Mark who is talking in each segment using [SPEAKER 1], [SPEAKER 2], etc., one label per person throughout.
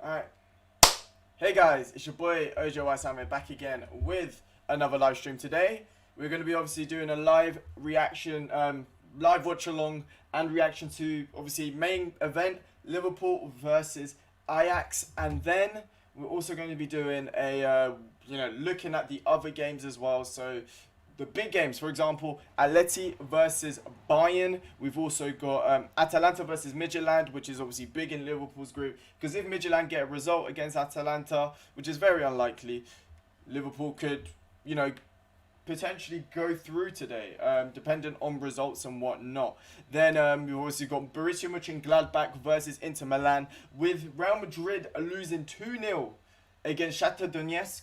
[SPEAKER 1] Alright. Hey guys, it's your boy ojaysam back again with another live stream today. We're going to be obviously doing a live reaction, live watch along and reaction to obviously main event Liverpool versus Ajax, and then we're also going to be doing a looking at the other games as well. So the big games, for example, Atleti versus Bayern. We've also got Atalanta versus Midtjylland, which is obviously big in Liverpool's group. Because if Midtjylland get a result against Atalanta, which is very unlikely, Liverpool could, potentially go through today, dependent on results and whatnot. Then we've also got Borussia Mönchengladbach versus Inter Milan, with Real Madrid losing 2-0 against Shakhtar Donetsk.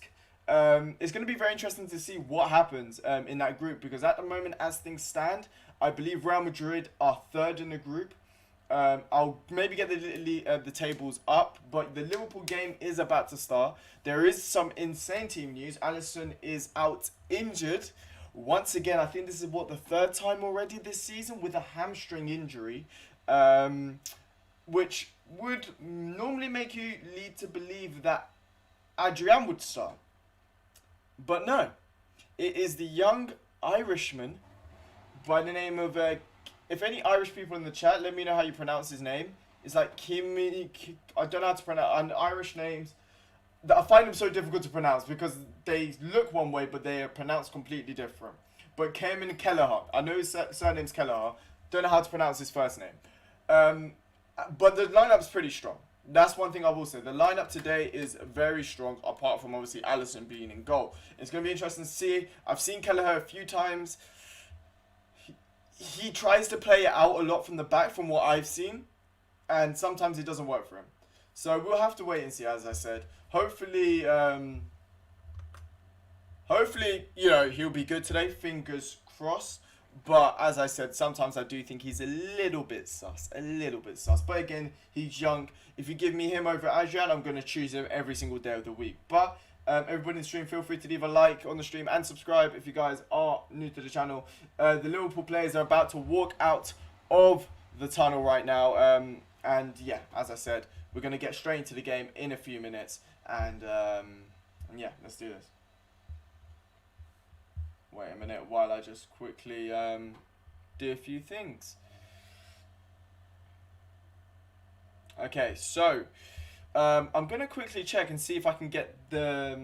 [SPEAKER 1] It's going to be very interesting to see what happens in that group, because at the moment, as things stand, I believe Real Madrid are third in the group. I'll maybe get the tables up, but the Liverpool game is about to start. There is some insane team news. Alisson is out injured once again. I think this is the third time already this season with a hamstring injury, which would normally make you lead to believe that Adrian would start. But no, it is the young Irishman by the name of, if any Irish people in the chat, let me know how you pronounce his name. It's like Kimi, I don't know how to pronounce, and Irish names, I find them so difficult to pronounce because they look one way, but they are pronounced completely different. But Cayman Kelleher, I know his surname's Kelleher, don't know how to pronounce his first name. But the lineup's pretty strong. That's one thing I will say. The lineup today is very strong, apart from obviously Alisson being in goal. It's going to be interesting to see. I've seen Kelleher a few times. He tries to play it out a lot from the back from what I've seen, and sometimes it doesn't work for him. So we'll have to wait and see, as I said. Hopefully, he'll be good today. Fingers crossed. But as I said, sometimes I do think he's a little bit sus. But again, he's young. If you give me him over Adrian, I'm going to choose him every single day of the week. But everybody in the stream, feel free to leave a like on the stream and subscribe if you guys are new to the channel. The Liverpool players are about to walk out of the tunnel right now. And yeah, as I said, we're going to get straight into the game in a few minutes. And yeah, let's do this. Wait a minute while I just quickly do a few things. Okay, so I'm going to quickly check and see if I can get the...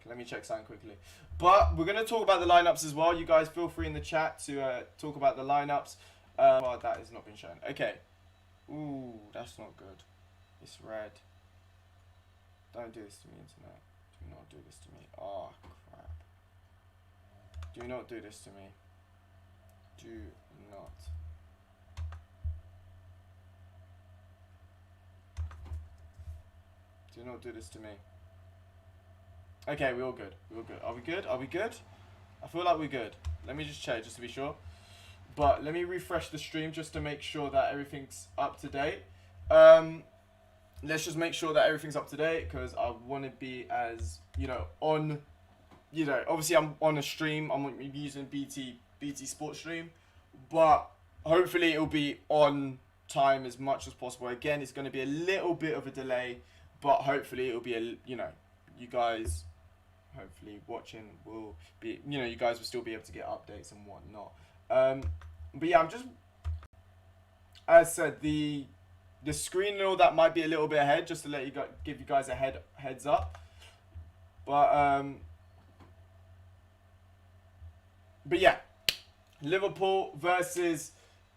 [SPEAKER 1] Let me check something quickly. But we're going to talk about the lineups as well. You guys feel free in the chat to talk about the lineups. Well, that has not been shown. Okay. Ooh, that's not good. It's red. Don't do this to me, internet. Do not do this to me. Oh, crap. Do not do this to me. Do not. Do not do this to me. Okay, we're all good. We're all good. Are we good? Are we good? I feel like we're good. Let me just check, just to be sure. But let me refresh the stream just to make sure that everything's up to date. Let's just make sure that everything's up to date, because I want to be as, on, obviously I'm on a stream. I'm using BT Sports Stream, but hopefully it'll be on time as much as possible. Again, it's going to be a little bit of a delay, but hopefully it'll be you guys hopefully watching will be, you guys will still be able to get updates and whatnot. But yeah, I'm just, as I said, the screen and all that might be a little bit ahead, just to let you give you guys a heads up. But yeah, Liverpool versus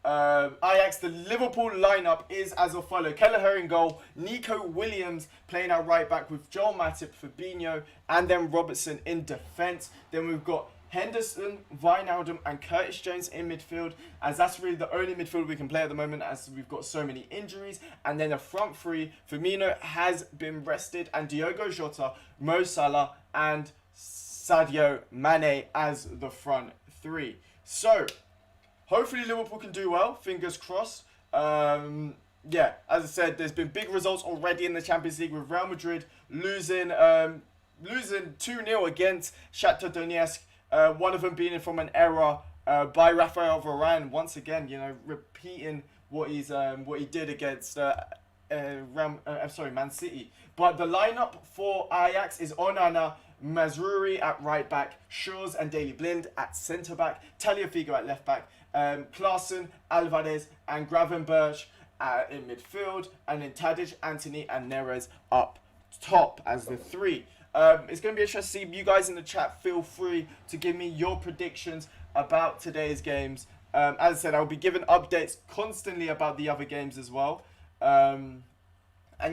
[SPEAKER 1] Ajax. The Liverpool lineup is as follows: Kelleher in goal, Nico Williams playing our right back with Joel Matip, Fabinho, and then Robertson in defence. Then we've got Henderson, Wijnaldum, and Curtis Jones in midfield, as that's really the only midfield we can play at the moment, as we've got so many injuries. And then the front three, Firmino has been rested, and Diogo Jota, Mo Salah, and Sadio Mane as the front three. So hopefully Liverpool can do well, fingers crossed. Yeah, as I said, there's been big results already in the Champions League, with Real Madrid losing 2-0 against Shakhtar Donetsk. One of them being from an error by Rafael Varane. Once again, repeating what he did against Man City. But the lineup for Ajax is Onana, Mazruri at right back, Shores and Daley Blind at centre back, Tagliafico at left back, Klaassen, Alvarez and Gravenberch in midfield, and then Tadic, Anthony and Neres up top as the three. It's going to be interesting to see you guys in the chat. Feel free to give me your predictions about today's games. As I said, I'll be giving updates constantly about the other games as well. And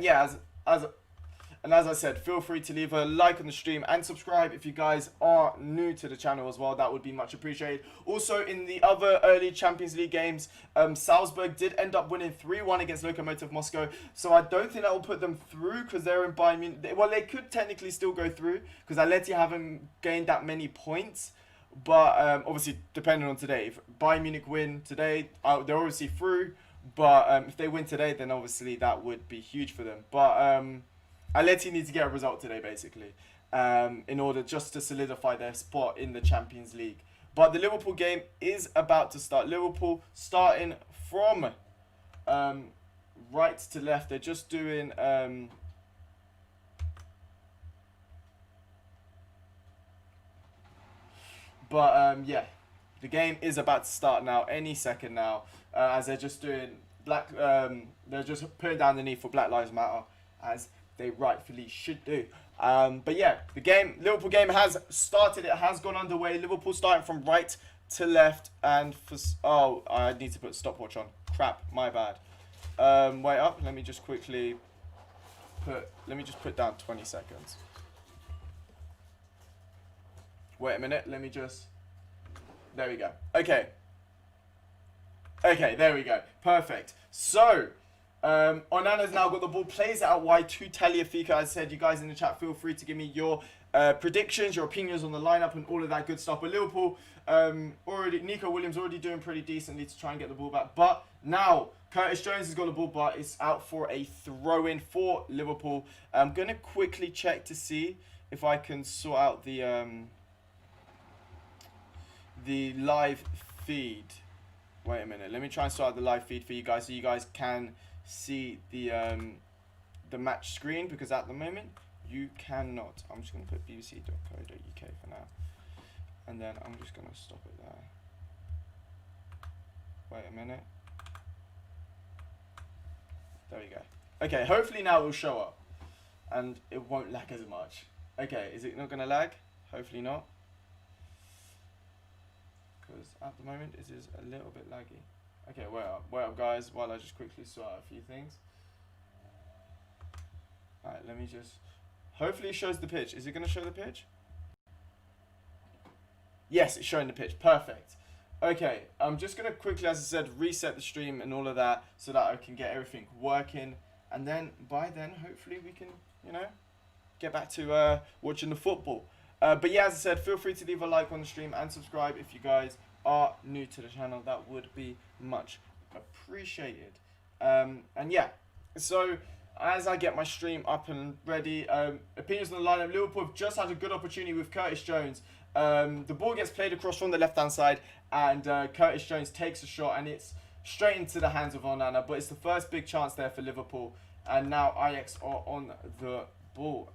[SPEAKER 1] yeah, as I said, feel free to leave a like on the stream and subscribe if you guys are new to the channel as well. That would be much appreciated. Also, in the other early Champions League games, Salzburg did end up winning 3-1 against Lokomotiv Moscow. So I don't think that will put them through because they're in Bayern Munich. Well, they could technically still go through because Atleti haven't gained that many points. But obviously, depending on today, if Bayern Munich win today, they're obviously through. But if they win today, then obviously that would be huge for them. But Atleti need to get a result today, basically, in order just to solidify their spot in the Champions League. But the Liverpool game is about to start. Liverpool starting from right to left. They're just doing... yeah, the game is about to start now, any second now, as they're just doing they're just putting down the need for Black Lives Matter, as they rightfully should do. But yeah, the Liverpool game has started. It has gone underway. Liverpool starting from right to left, and I need to put stopwatch on. Crap, my bad. Wait up. Let me just quickly put down 20 seconds. Wait a minute, let me just... There we go. Okay, there we go. Perfect. So, Onana's now got the ball, plays it out wide to Tagliafico. As I said, you guys in the chat, feel free to give me your predictions, your opinions on the lineup and all of that good stuff. But Liverpool, Nico Williams already doing pretty decently to try and get the ball back. But now, Curtis Jones has got the ball, but it's out for a throw-in for Liverpool. I'm going to quickly check to see if I can sort out the live feed. Wait a minute, let me try and sort out the live feed for you guys so you guys can see the match screen, because at the moment you cannot. I'm just going to put bbc.co.uk for now, and then I'm just going to stop it there. Wait a minute. There we go. Okay, hopefully now it will show up and it won't lag as much. Okay, is it not going to lag? Hopefully not, because at the moment it is a little bit laggy. Okay, wait up guys, while I just quickly sort out a few things. Alright, let me just... Hopefully it shows the pitch. Is it going to show the pitch? Yes, it's showing the pitch. Perfect. Okay, I'm just going to quickly, as I said, reset the stream and all of that so that I can get everything working. And then, by then, hopefully we can, get back to watching the football. But yeah, as I said, feel free to leave a like on the stream and subscribe if you guys are new to the channel. That would be much appreciated. And yeah, so as I get my stream up and ready, opinions on the lineup. Liverpool have just had a good opportunity with Curtis Jones. The ball gets played across from the left-hand side, and Curtis Jones takes a shot, and it's straight into the hands of Onana. But it's the first big chance there for Liverpool, and now Ajax are on the ball.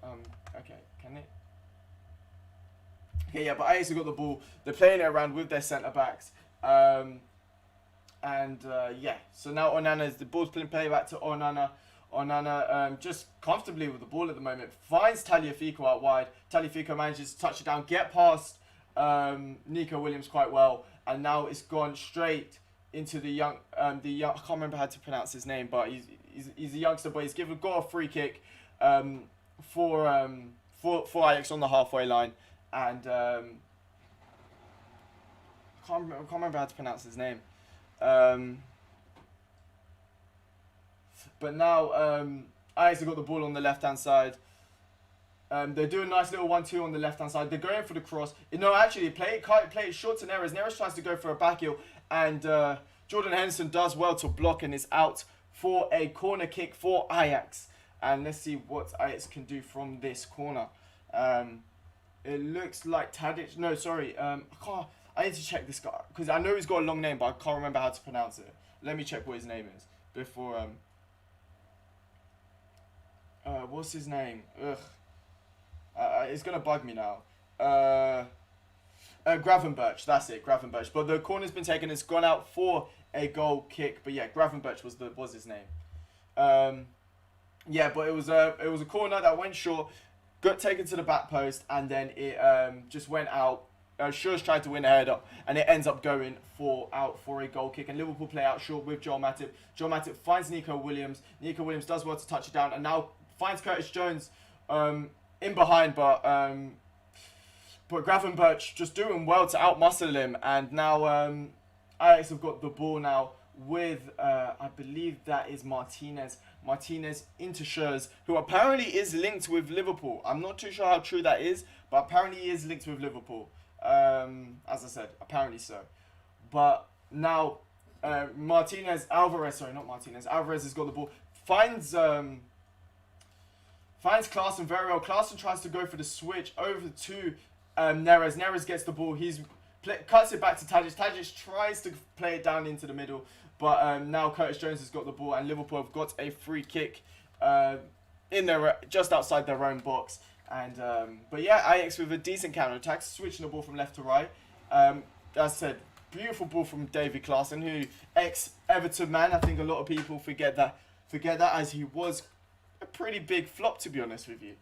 [SPEAKER 1] Okay, can it? Okay, yeah, but Ajax have got the ball. They're playing it around with their centre-backs. Yeah, so now the ball's playing back to Onana. Onana just comfortably with the ball at the moment. Finds Tagliafico out wide. Tagliafico manages to touch it down, get past Nico Williams quite well. And now it's gone straight into the young... I can't remember how to pronounce his name, but he's a youngster, but he's got a free kick for Ajax on the halfway line. And I can't remember how to pronounce his name. But now Ajax have got the ball on the left-hand side. They're doing a nice little 1-2 on the left-hand side. They're going for the cross. No, actually, play it short to Neres. Neres tries to go for a back heel, and Jordan Henderson does well to block and is out for a corner kick for Ajax. And let's see what Ajax can do from this corner. It looks like Tadic. No, sorry. I need to check this guy because I know he's got a long name, but I can't remember how to pronounce it. Let me check what his name is before. What's his name? Ugh. It's gonna bug me now. Gravenberch, that's it, Gravenberch. But the corner's been taken. It's gone out for a goal kick. But yeah, Gravenberch was his name. Yeah, but it was a corner that went short, got taken to the back post, and then it just went out. Schurz tried to win a header, and it ends up going out for a goal kick. And Liverpool play out short with Joel Matip. Joel Matip finds Nico Williams. Nico Williams does well to touch it down, and now finds Curtis Jones in behind, but Gravenberch just doing well to outmuscle him. And now Ajax have got the ball now with I believe that is Martinez into Schurz, who apparently is linked with Liverpool. I'm not too sure how true that is, but apparently he is linked with Liverpool. As I said, apparently so. But now Alvarez has got the ball, finds Klaassen very well. Klaassen tries to go for the switch over to Neres. Neres gets the ball. Cuts it back to Tadic. Tadic tries to play it down into the middle, but now Curtis Jones has got the ball, and Liverpool have got a free kick in their just outside their own box. And but yeah, Ajax with a decent counter attack, switching the ball from left to right. As I said, beautiful ball from David Klaassen, who ex-Everton man. I think a lot of people forget that as he was a pretty big flop, to be honest with you.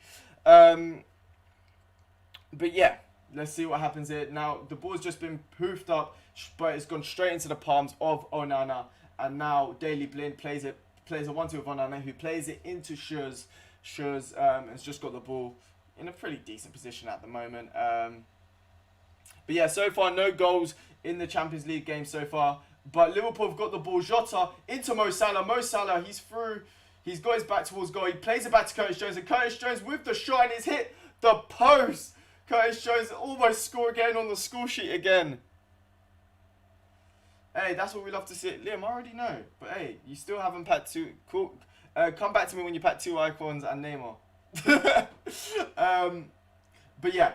[SPEAKER 1] But yeah, let's see what happens here. Now the ball's just been poofed up, but it's gone straight into the palms of Onana, and now Daley Blind plays a 1-2 with Onana, who plays it into Schurz. Schurz has just got the ball in a pretty decent position at the moment. But yeah, so far no goals in the Champions League game so far. But Liverpool have got the ball. Jota into Mo Salah. Mo Salah, he's through. He's got his back towards goal. He plays it back to Curtis Jones, and Curtis Jones with the shot, and it's hit the post. Curtis Jones almost score again on the score sheet again. Hey, that's what we love to see. Liam, I already know. But hey, you still haven't packed two. Cool. Come back to me when you pack 2 icons and Neymar. But yeah.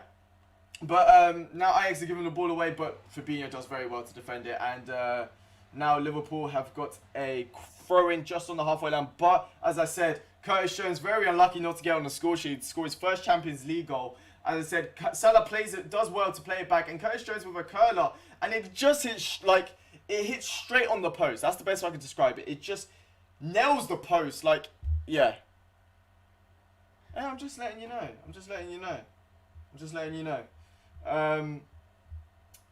[SPEAKER 1] But now Ajax are giving the ball away, but Fabinho does very well to defend it. And now Liverpool have got a throw-in just on the halfway line. But as I said, Curtis Jones very unlucky not to get on the score sheet. Score his first Champions League goal. As I said, Salah does well to play it back, and Curtis Jones with a curler, and it just hits it hits straight on the post. That's the best way I can describe it. It just nails the post, yeah. Hey, I'm just letting you know.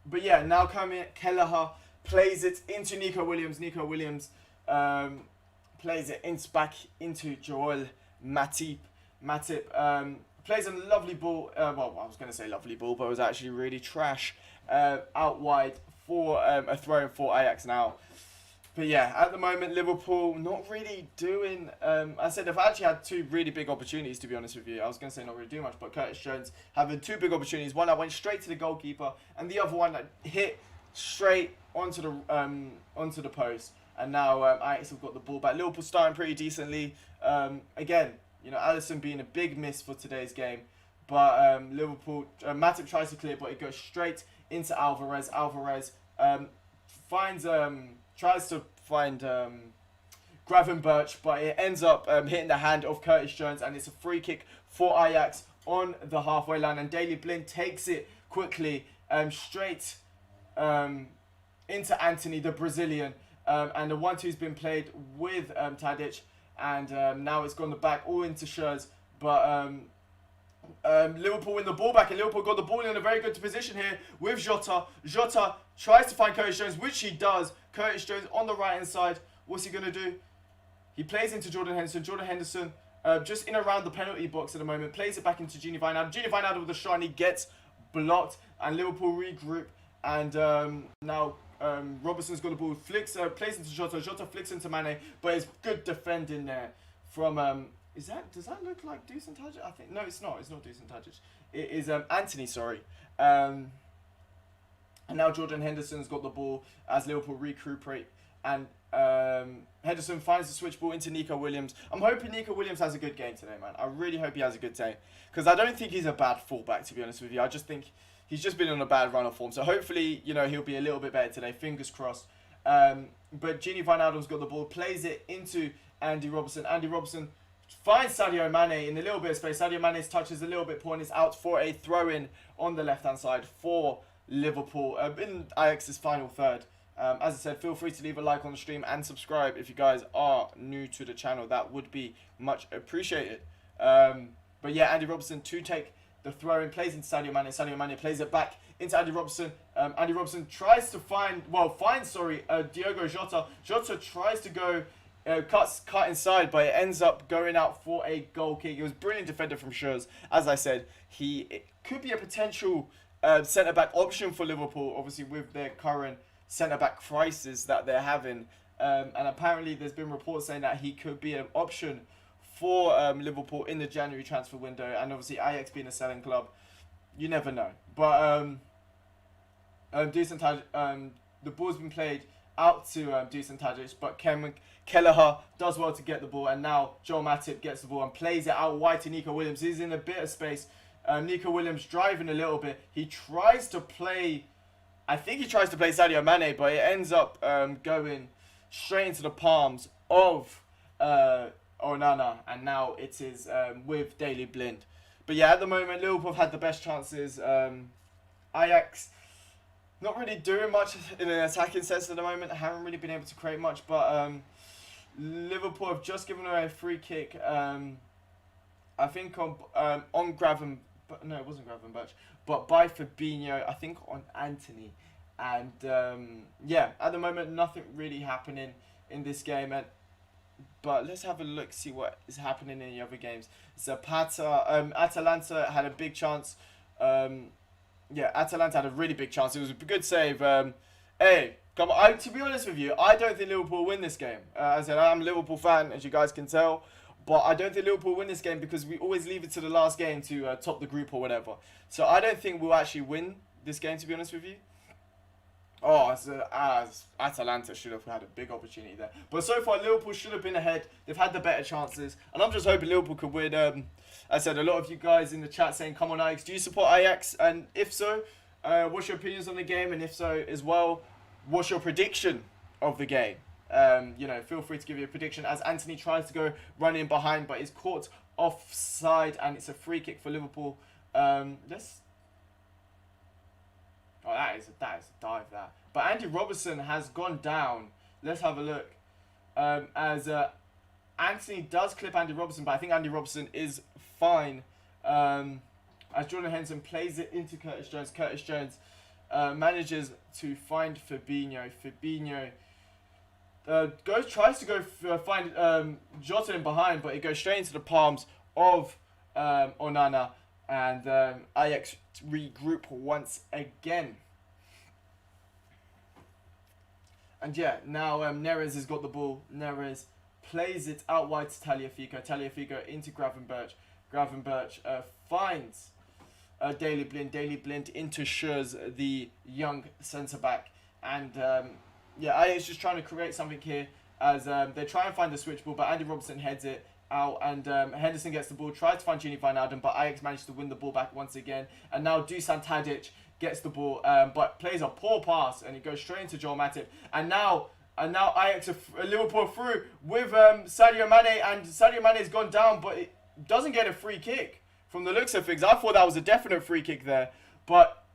[SPEAKER 1] But yeah, now Kelleher plays it into Nico Williams. Nico Williams plays it back into Joel Matip. Plays a lovely ball. Well, I was going to say lovely ball, but it was actually really trash. Out wide for a throw for Ajax now. But yeah, at the moment, Liverpool not really doing... I said they've actually had 2 really big opportunities, to be honest with you. I was going to say not really doing much, but Curtis Jones having 2 big opportunities. One that went straight to the goalkeeper, and the other one that hit straight onto the post. And now Ajax have got the ball back. Liverpool starting pretty decently. Again, you know, Alisson being a big miss for today's game. But Liverpool, Matip tries to clear, but it goes straight into Alvarez. Alvarez tries to find Gravenberch, but it ends up hitting the hand of Curtis Jones, and it's a free kick for Ajax on the halfway line. And Daley Blind takes it quickly straight into Anthony, the Brazilian. And the 1-2's been played with Tadic, and now it's gone the back all into Schurz. But Liverpool win the ball back, and Liverpool got the ball in a very good position here with Jota. Jota tries to find Curtis Jones, which he does. Curtis Jones on the right hand side. What's he going to do? He plays into Jordan Henderson. Jordan Henderson just in around the penalty box at the moment. Plays it back into Gini Wijnaldum. Gini Wijnaldum with a shot, and he gets blocked. And Liverpool regroup. And now Robertson's got the ball. Plays into Jota. Jota flicks into Mane. But it's good defending there from... does that look like Dusan Tadic? I think... No, it's not. It's not Dusan Tadic. It is Anthony, sorry. And now Jordan Henderson's got the ball as Liverpool recuperate. And Henderson finds the switch ball into Nico Williams. I'm hoping Nico Williams has a good game today, man. I really hope he has a good day. Because I don't think he's a bad fullback, to be honest with you. I just think he's just been on a bad run of form. So hopefully, you know, he'll be a little bit better today. Fingers crossed. But Gini Wijnaldum's got the ball, plays it into Andy Robertson. Andy Robertson finds Sadio Mane in a little bit of space. Sadio Mane's touch is a little bit poor and is out for a throw-in on the left-hand side for Liverpool in Ajax's final third. As I said, feel free to leave a like on the stream and subscribe if you guys are new to the channel. That would be much appreciated. But yeah, Andy Robertson to take the throw-in, plays into Sadio Mane. Sadio Mane plays it back into Andy Robertson. Andy Robertson tries to finds Diogo Jota. Jota tries to go, cut inside, but it ends up going out for a goal kick. It was brilliant defender from Schürrle. As I said, it could be a potential centre-back option for Liverpool, obviously with their current centre-back crisis that they're having. And apparently there's been reports saying that he could be an option for Liverpool in the January transfer window. And obviously Ajax being a selling club, you never know. But the ball's been played out to Dusan Tadic, but Kelleher does well to get the ball, and now Joel Matip gets the ball and plays it out wide to Nico Williams. He's in a bit of space. Nico Williams driving a little bit. He tries to play, I think he tries to play Sadio Mane, but it ends up going straight into the palms of Onana, and now it is with Daley Blind. But yeah, at the moment, Liverpool have had the best chances. Ajax not really doing much in an attacking sense at the moment. Haven't really been able to create much, but Liverpool have just given away a free kick. I think on Graven, but no, it wasn't Gravenberch, but by Fabinho, I think on Anthony. And yeah, at the moment, nothing really happening in this game. But let's have a look, see what is happening in the other games. Atalanta had a big chance. Yeah, Atalanta had a really big chance. It was a good save. Hey, come on. To be honest with you, I don't think Liverpool will win this game. As I said, I'm a Liverpool fan, as you guys can tell. But I don't think Liverpool will win this game because we always leave it to the last game to top the group or whatever. So I don't think we'll actually win this game, to be honest with you. Oh, as Atalanta should have had a big opportunity there. But so far, Liverpool should have been ahead. They've had the better chances. And I'm just hoping Liverpool could win. I said a lot of you guys in the chat saying, come on, Ajax. Do you support Ajax? And if so, what's your opinions on the game? And if so, as well, what's your prediction of the game? You know, feel free to give your prediction as Anthony tries to go run in behind, but is caught offside. And it's a free kick for Liverpool. Oh, that is a dive, that. But Andy Robertson has gone down. Let's have a look. As Anthony does clip Andy Robertson, but I think Andy Robertson is fine. As Jordan Henderson plays it into Curtis Jones. Curtis Jones manages to find Fabinho. Fabinho tries to go find Jota in behind, but it goes straight into the palms of Onana. And Ajax regroup once again. And yeah, now Neres has got the ball. Neres plays it out wide to Tagliafico. Tagliafico into Gravenberch. Gravenberch finds Daley Blind. Daley Blind into Schürrle, the young centre-back. And yeah, Ajax just trying to create something here as they try and find the switch ball, but Andy Robertson heads it out, and Henderson gets the ball, tries to find Gini Wijnaldum, but Ajax managed to win the ball back once again. And now Dusan Tadic gets the ball, but plays a poor pass, and it goes straight into Joel Matip. And now Ajax Liverpool through with Sadio Mane, and Sadio Mane has gone down, but it doesn't get a free kick from the looks of things. I thought that was a definite free kick there, but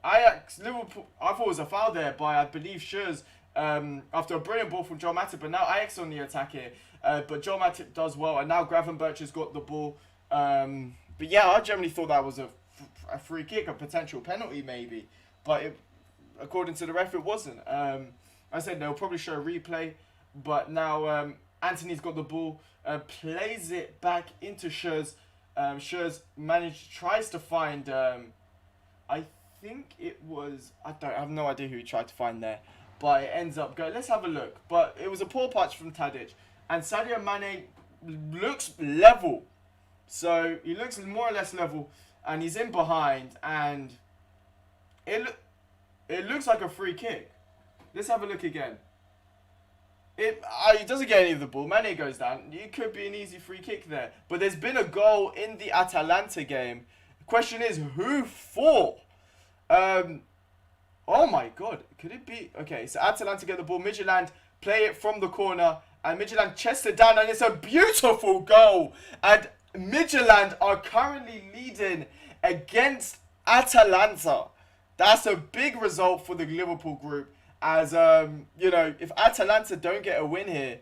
[SPEAKER 1] Liverpool, I thought it was a foul there by, I believe, Schürrle, after a brilliant ball from Joel Matip. But now Ajax on the attack here. But Joel Matip does well, and now Gravenberch has got the ball. But yeah, I generally thought that was a free kick, a potential penalty maybe. But according to the ref, it wasn't. I said they'll probably show a replay. But now Anthony's got the ball, plays it back into Schürrle. Schürrle tries to find, I think it was, I have no idea who he tried to find there. But it ends up going, let's have a look. But it was a poor patch from Tadic. And Sadio Mane looks level. So he looks more or less level. And he's in behind. And it looks like a free kick. Let's have a look again. It doesn't get any of the ball. Mane goes down. It could be an easy free kick there. But there's been a goal in the Atalanta game. The question is, who for? Oh my god, could it be? Okay, so Atalanta get the ball. Midtjylland play it from the corner, and Midtjylland chests it down, and it's a beautiful goal. And Midtjylland are currently leading against Atalanta. That's a big result for the Liverpool group. As you know, if Atalanta don't get a win here,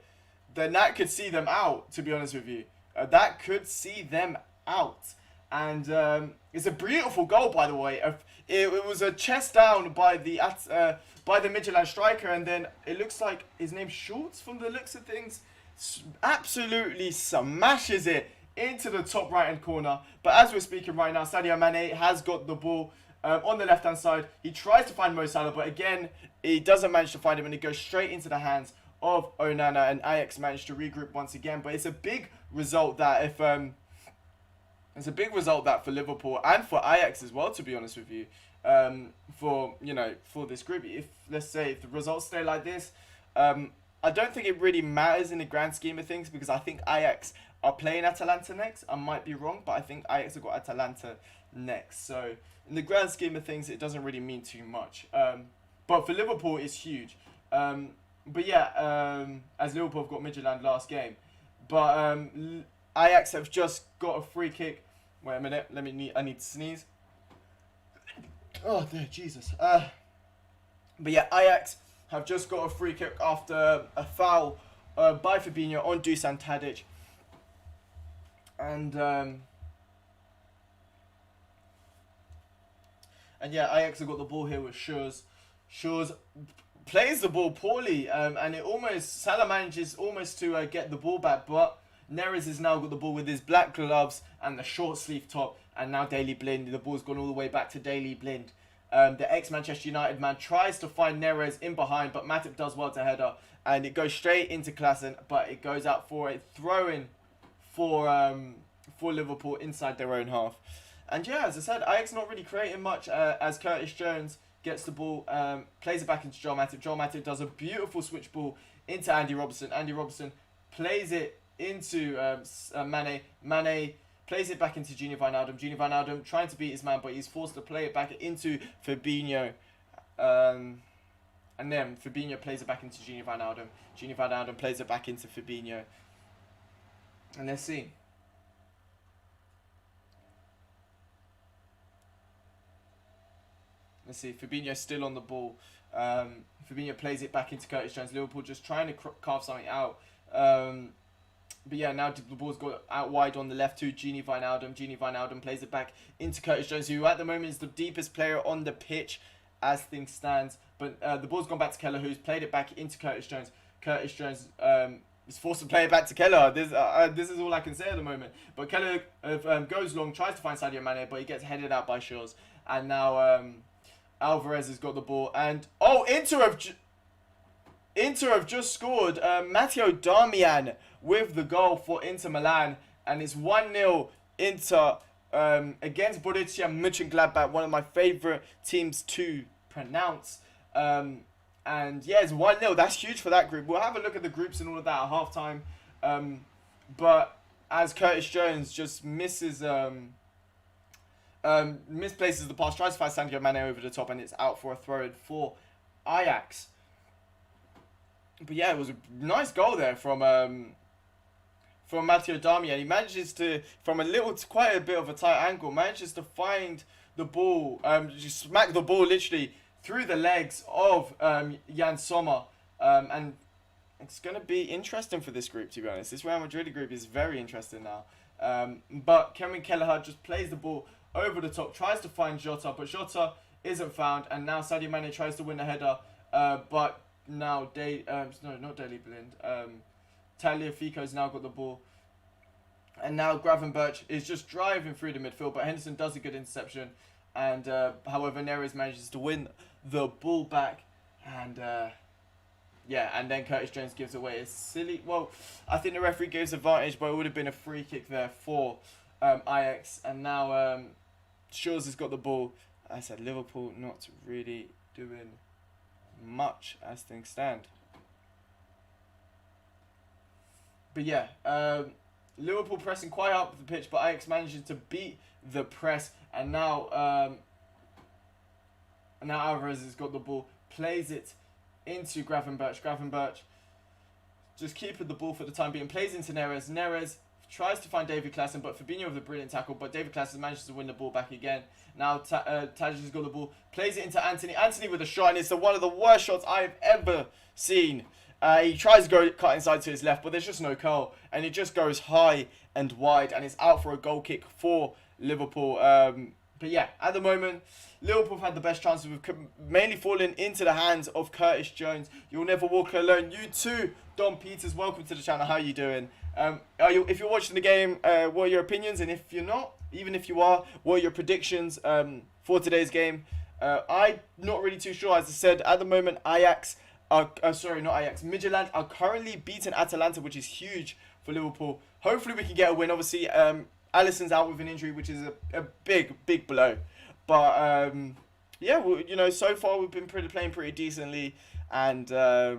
[SPEAKER 1] then that could see them out. To be honest with you, that could see them out. And it's a beautiful goal, by the way. It was a chest down by the Midtjylland striker, and then it looks like his name's Schultz from the looks of things. Absolutely smashes it into the top right hand corner. But as we're speaking right now, Sadio Mane has got the ball on the left hand side. He tries to find Mo Salah, but again, he doesn't manage to find him, and it goes straight into the hands of Onana, and Ajax managed to regroup once again. But it's a big result that if it's a big result that for Liverpool and for Ajax as well, to be honest with you, for this group. If let's say if the results stay like this, I don't think it really matters in the grand scheme of things, because I think Ajax are playing Atalanta next. I might be wrong, but I think Ajax have got Atalanta next. So in the grand scheme of things, it doesn't really mean too much. But for Liverpool, it's huge. But yeah, as Liverpool have got Midtjylland last game, but Ajax have just got a free kick. Wait a minute, I need to sneeze. Oh dear Jesus. But yeah, Ajax have just got a free kick after a foul by Fabinho on Dusan Tadic. And yeah, Ajax have got the ball here with Schurz. Schurz plays the ball poorly, and Salah manages almost to get the ball back, but Neres has now got the ball with his black gloves and the short sleeve top, and now Daley Blind. The ball's gone all the way back to Daley Blind. The ex-Manchester United man tries to find Neres in behind, but Matip does well to header, and it goes straight into Klaassen, but it goes out for a throw-in for Liverpool inside their own half. And yeah, as I said, Ajax not really creating much as Curtis Jones gets the ball, plays it back into Joel Matip. Joel Matip does a beautiful switch ball into Andy Robertson. Andy Robertson plays it into Mane. Mane plays it back into Gini Wijnaldum. Gini Wijnaldum trying to beat his man, but he's forced to play it back into Fabinho. And then Fabinho plays it back into Gini Wijnaldum. Gini Wijnaldum plays it back into Fabinho. And let's see. Let's see, Fabinho's still on the ball. Fabinho plays it back into Curtis Jones. Liverpool just trying to carve something out. But yeah, now the ball's got out wide on the left to Gini Wijnaldum. Gini Wijnaldum plays it back into Curtis Jones, who at the moment is the deepest player on the pitch as things stand. But the ball's gone back to Keller, who's played it back into Curtis Jones. Curtis Jones is forced to play it back to Keller. This is all I can say at the moment. But Keller goes long, tries to find Sadio Mane, but he gets headed out by Schurz. And now Alvarez has got the ball. And Inter have just scored. Matteo Darmian with the goal for Inter Milan. And it's 1-0 Inter against Borussia Mönchengladbach, one of my favourite teams to pronounce. And yeah, it's 1-0. That's huge for that group. We'll have a look at the groups and all of that at half-time. But as Curtis Jones just misplaces the pass, tries to find Sadio Mane over the top, and it's out for a throw-in for Ajax. But yeah, it was a nice goal there from Matteo Darmian. He manages to, from quite a bit of a tight angle, manages to find the ball, just smack the ball literally through the legs of Jan Sommer. And it's going to be interesting for this group, to be honest. This Real Madrid group is very interesting now. But Kevin Kelleher just plays the ball over the top, tries to find Jota, but Jota isn't found. And now Sadio Mane tries to win the header, but now not Daley Blind. Tagliafico's now got the ball. And now Gravenberch is just driving through the midfield, but Henderson does a good interception. And however, Neres manages to win the ball back. And yeah, and then Curtis Jones gives away a silly... Well, I think the referee gives advantage, but it would have been a free kick there for Ajax. And now Schurz has got the ball. I said Liverpool not really doing much as things stand. But yeah, Liverpool pressing quite up the pitch, but Ajax manages to beat the press. And now And now Alvarez has got the ball, plays it into Gravenberch. Gravenberch just keeping the ball for the time being, plays into Neres. Neres tries to find David Klaassen, but Fabinho with a brilliant tackle, but David Klaassen manages to win the ball back again. Now Tadic has got the ball, plays it into Anthony. Anthony with a shot, and it's one of the worst shots I've ever seen. He tries to go cut inside to his left, but there's just no curl, and it just goes high and wide, and it's out for a goal kick for Liverpool. But yeah, at the moment, Liverpool have had the best chances. We've mainly fallen into the hands of Curtis Jones. You'll never walk alone. You too, Don Peters. Welcome to the channel. How are you doing? If you're watching the game, what are your opinions? And if you're not, even if you are, what are your predictions for today's game? I'm not really too sure. As I said, at the moment, Midtjylland are currently beating Atalanta, which is huge for Liverpool. Hopefully we can get a win. Obviously, Alisson's out with an injury, which is a big blow. But yeah, so far we've been playing pretty decently, and yeah,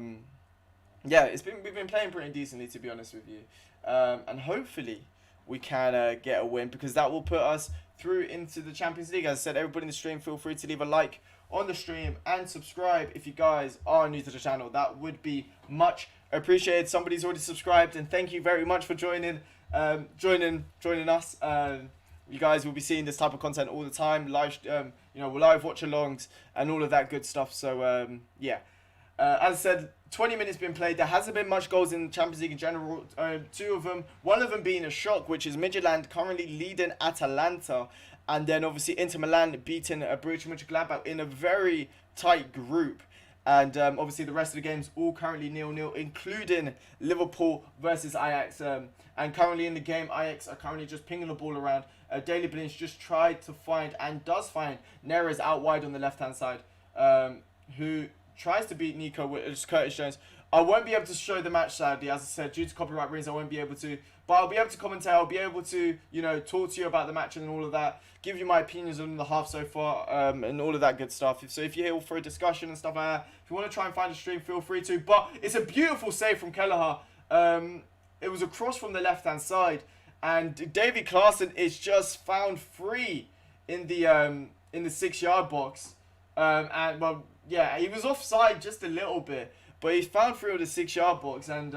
[SPEAKER 1] we've been playing pretty decently, to be honest with you. And hopefully we can get a win, because that will put us through into the Champions League. As I said, everybody in the stream, feel free to leave a like on the stream and subscribe if you guys are new to the channel. That would be much appreciated. Somebody's already subscribed, and thank you very much for joining us. You guys will be seeing this type of content all the time, live watch-alongs and all of that good stuff. So yeah, as I said, 20 minutes been played. There hasn't been much goals in the Champions League in general. Two of them, one of them being a shock, which is Midtjylland currently leading Atalanta, and then obviously Inter Milan beating Borussia Mönchengladbach in a very tight group. And obviously the rest of the games all currently 0-0, including Liverpool versus Ajax. And currently in the game, Ajax are currently just pinging the ball around. Daily Blind just tried to find, and does find, Neres out wide on the left-hand side, who tries to beat Nico with Curtis Jones. I won't be able to show the match, sadly. As I said, due to copyright reasons, I won't be able to. But I'll be able to commentate. I'll be able to, talk to you about the match and all of that. Give you my opinions on the half so far, and all of that good stuff. So if you're here for a discussion and stuff like that, if you want to try and find a stream, feel free to. But it's a beautiful save from Kelleher. It was a cross from the left-hand side, and David Klaassen is just found free in the 6-yard box. And well, yeah, he was offside just a little bit, but he's found free of the 6-yard box, and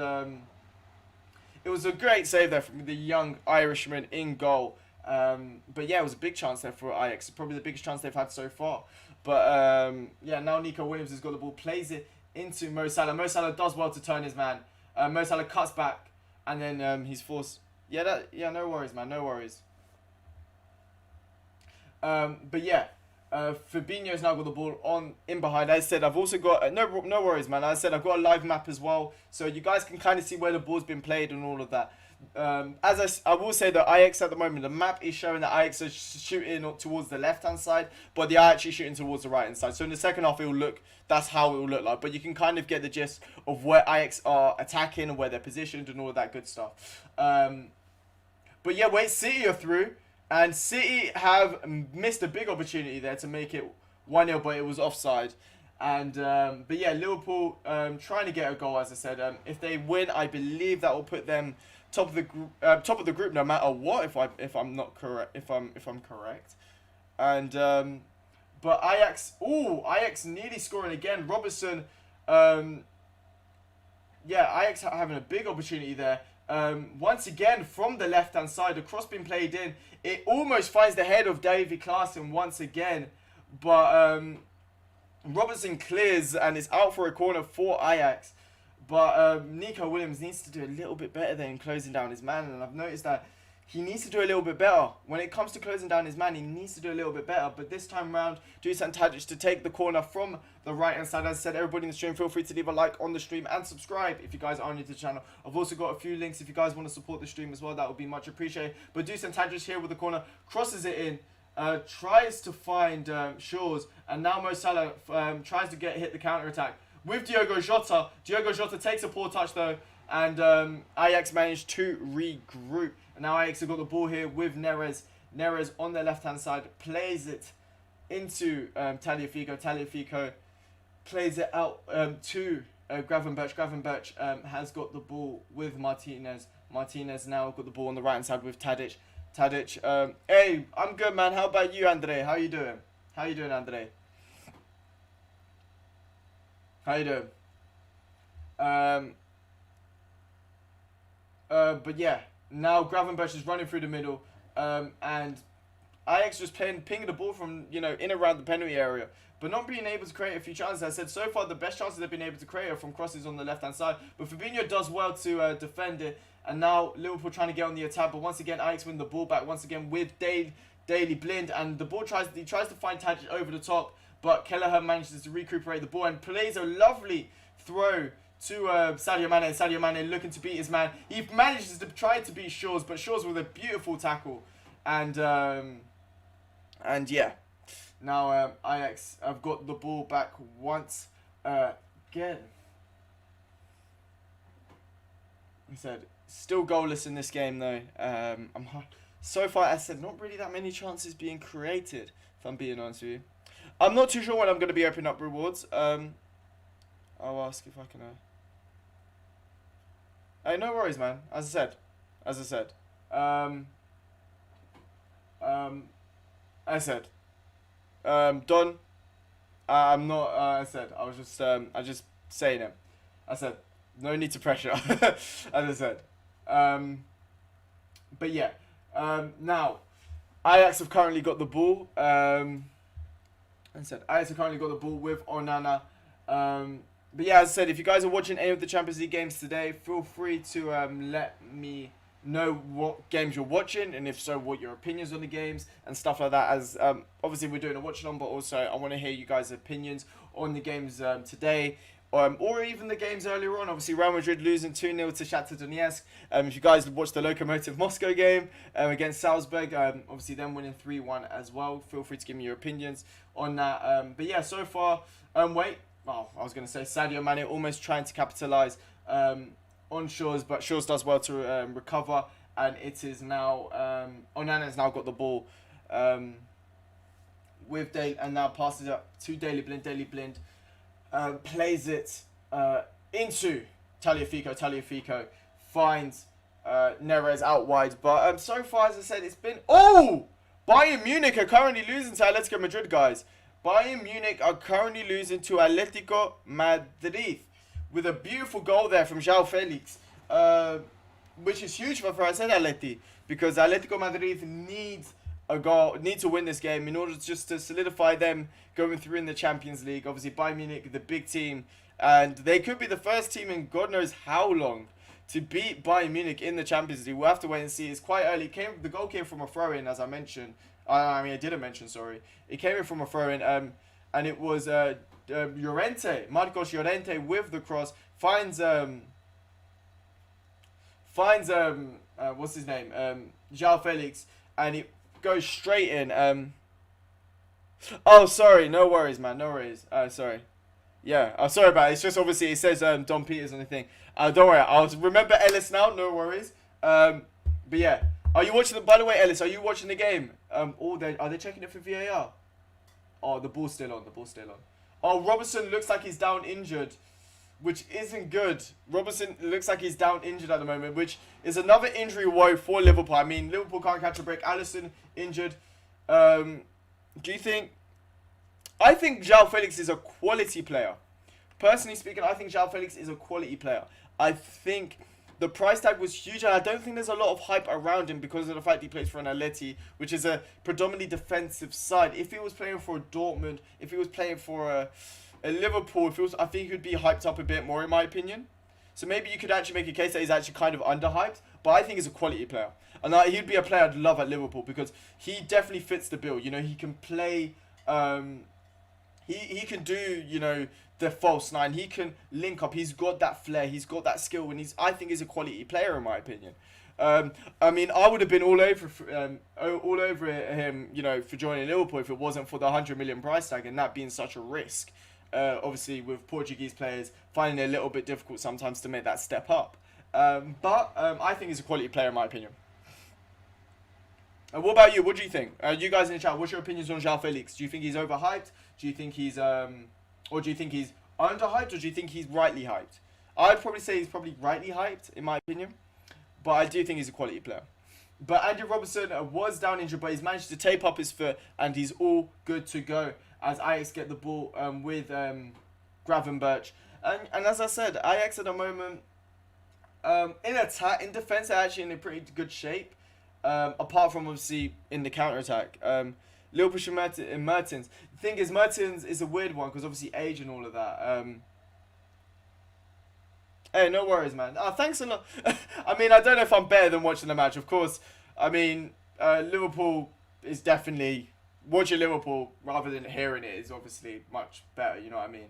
[SPEAKER 1] it was a great save there from the young Irishman in goal. But yeah, it was a big chance there for Ajax, probably the biggest chance they've had so far. But yeah, now Nico Williams has got the ball, plays it into Mo Salah. Mo Salah does well to turn his man. Mo Salah cuts back, and then he's forced. Yeah, no worries, man, no worries. But yeah. Fabinho's now got the ball in behind. As I said, I've also got no worries, man. As I said, I've got a live map as well, so you guys can kind of see where the ball's been played and all of that. I will say that Ajax at the moment, the map is showing that Ajax are shooting towards the left hand side, but they are actually shooting towards the right hand side. So in the second half, that's how it will look like. But you can kind of get the gist of where Ajax are attacking and where they're positioned and all of that good stuff. But yeah, wait, City are through. And City have missed a big opportunity there to make it 1-0, but it was offside. And but yeah, Liverpool trying to get a goal, as I said. If they win, I believe that will put them top of the group, no matter what. If I'm correct. And but Ajax nearly scoring again. Robertson, yeah, Ajax having a big opportunity there. Once again from the left hand side, the cross being played in. It almost finds the head of David Klaassen once again, but Robertson clears and is out for a corner for Ajax. But Nico Williams needs to do a little bit better than closing down his man, and I've noticed that he needs to do a little bit better. When it comes to closing down his man, he needs to do a little bit better. But this time around, Dusan Tadic to take the corner from the right-hand side. As I said, everybody in the stream, feel free to leave a like on the stream and subscribe if you guys are new to the channel. I've also got a few links if you guys want to support the stream as well. That would be much appreciated. But Dusan Tadic here with the corner, crosses it in, tries to find Shaw's, and now Mo Salah tries to hit the counter-attack with Diogo Jota. Diogo Jota takes a poor touch though, and Ajax managed to regroup. And now Ajax have got the ball here with Neres. Neres on their left-hand side plays it into Tagliafico. Tagliafico plays it out to Gravenberch. Gravenberch has got the ball with Martinez. Martinez now got the ball on the right-hand side with Tadic. Tadic, hey, I'm good, man. How about you, Andre? How you doing? How you doing, Andre? How you doing? Um, but yeah, now Gravenberch is running through the middle, and Ajax just pinging the ball from, in around the penalty area, but not being able to create a few chances. I said so far the best chances they've been able to create are from crosses on the left-hand side, but Fabinho does well to defend it, and now Liverpool trying to get on the attack, but once again Ajax win the ball back, once again with Daily Blind, and the ball tries to find Tadic over the top, but Kelleher manages to recuperate the ball and plays a lovely throw to Sadio Mane. Sadio Mane looking to beat his man. He manages to try to beat Shaw's, but Shaw's with a beautiful tackle. And yeah, now Ajax have got the ball back once again. I said, still goalless in this game though. So far, I said, not really that many chances being created, if I'm being honest with you. I'm not too sure when I'm going to be opening up rewards. I'll ask if I can... Hey, no worries, man. As I said. Don. I'm not. I said. I was just saying it. I said, no need to pressure. As I said. But yeah. Now, Ajax have currently got the ball. Ajax have currently got the ball with Onana. But yeah, as I said, if you guys are watching any of the Champions League games today, feel free to let me know what games you're watching, and if so, what your opinions on the games and stuff like that. As obviously we're doing a watch-along, but also I want to hear you guys' opinions on the games today, or even the games earlier on. Obviously, Real Madrid losing 2-0 to Shakhtar Donetsk. If you guys watched the Lokomotiv Moscow game against Salzburg, obviously them winning 3-1 as well. Feel free to give me your opinions on that. But yeah, so far, I was going to say Sadio Mane almost trying to capitalise on Shaw's, but Shaw's does well to recover, and it is now Onana has now got the ball with Dale, and now passes it up to Daily Blind. Daily Blind plays it into Tagliafico. Tagliafico finds Neres out wide, but so far, as I said, it's been Bayern Munich are currently losing to Atletico Madrid, guys. Bayern Munich are currently losing to Atletico Madrid with a beautiful goal there from João Felix, which is huge for I said Atleti, because Atletico Madrid needs a goal, need to win this game in order just to solidify them going through in the Champions League. Obviously, Bayern Munich, the big team, and they could be the first team in God knows how long to beat Bayern Munich in the Champions League. We'll have to wait and see. It's quite early. The goal came from a throw-in, as I mentioned. I didn't mention, sorry. It came in from a throw-in, and it was Llorente, Marcos Llorente with the cross, finds what's his name? João Felix, and it goes straight in. Oh, sorry, no worries, man, no worries. Sorry. Yeah, I'm sorry about it. It's just obviously it says Don Peters on the thing. Don't worry, I'll remember Ellis now, no worries. But yeah. Are you watching by the way, Ellis, are you watching the game? Are they checking it for VAR? Oh, the ball's still on. Oh, Robertson looks like he's down injured, which isn't good. Robertson looks like he's down injured at the moment, which is another injury woe for Liverpool. I mean, Liverpool can't catch a break. Alisson injured. Do you think... I think João Felix is a quality player. Personally speaking, I think João Felix is a quality player. I think... the price tag was huge, and I don't think there's a lot of hype around him because of the fact he plays for an Atleti, which is a predominantly defensive side. If he was playing for a Dortmund, if he was playing for a Liverpool, I think he would be hyped up a bit more, in my opinion. So maybe you could actually make a case that he's actually kind of underhyped, but I think he's a quality player. And he'd be a player I'd love at Liverpool because he definitely fits the bill. You know, he can play... He can do, the false nine. He can link up. He's got that flair. He's got that skill, and I think he's a quality player in my opinion. I mean, I would have been all over him, for joining Liverpool if it wasn't for the 100 million price tag and that being such a risk. Obviously, with Portuguese players finding it a little bit difficult sometimes to make that step up. But I think he's a quality player in my opinion. What about you? What do you think? You guys in the chat, what's your opinions on João Felix? Do you think he's overhyped? Do you think he's or do you think he's underhyped, or do you think he's rightly hyped? I'd probably say he's probably rightly hyped, in my opinion. But I do think he's a quality player. But Andy Robertson was down injured, but he's managed to tape up his foot, and he's all good to go as Ajax get the ball with Gravenberch. And as I said, Ajax at the moment, in defense, they're actually in a pretty good shape. Apart from obviously in the counter attack. Liverpool Mertens. The thing is, Mertens is a weird one because obviously age and all of that. Hey, no worries, man. Thanks a lot. I mean, I don't know if I'm better than watching the match. Of course, I mean, Liverpool is definitely... Watching Liverpool rather than hearing it is obviously much better, you know what I mean?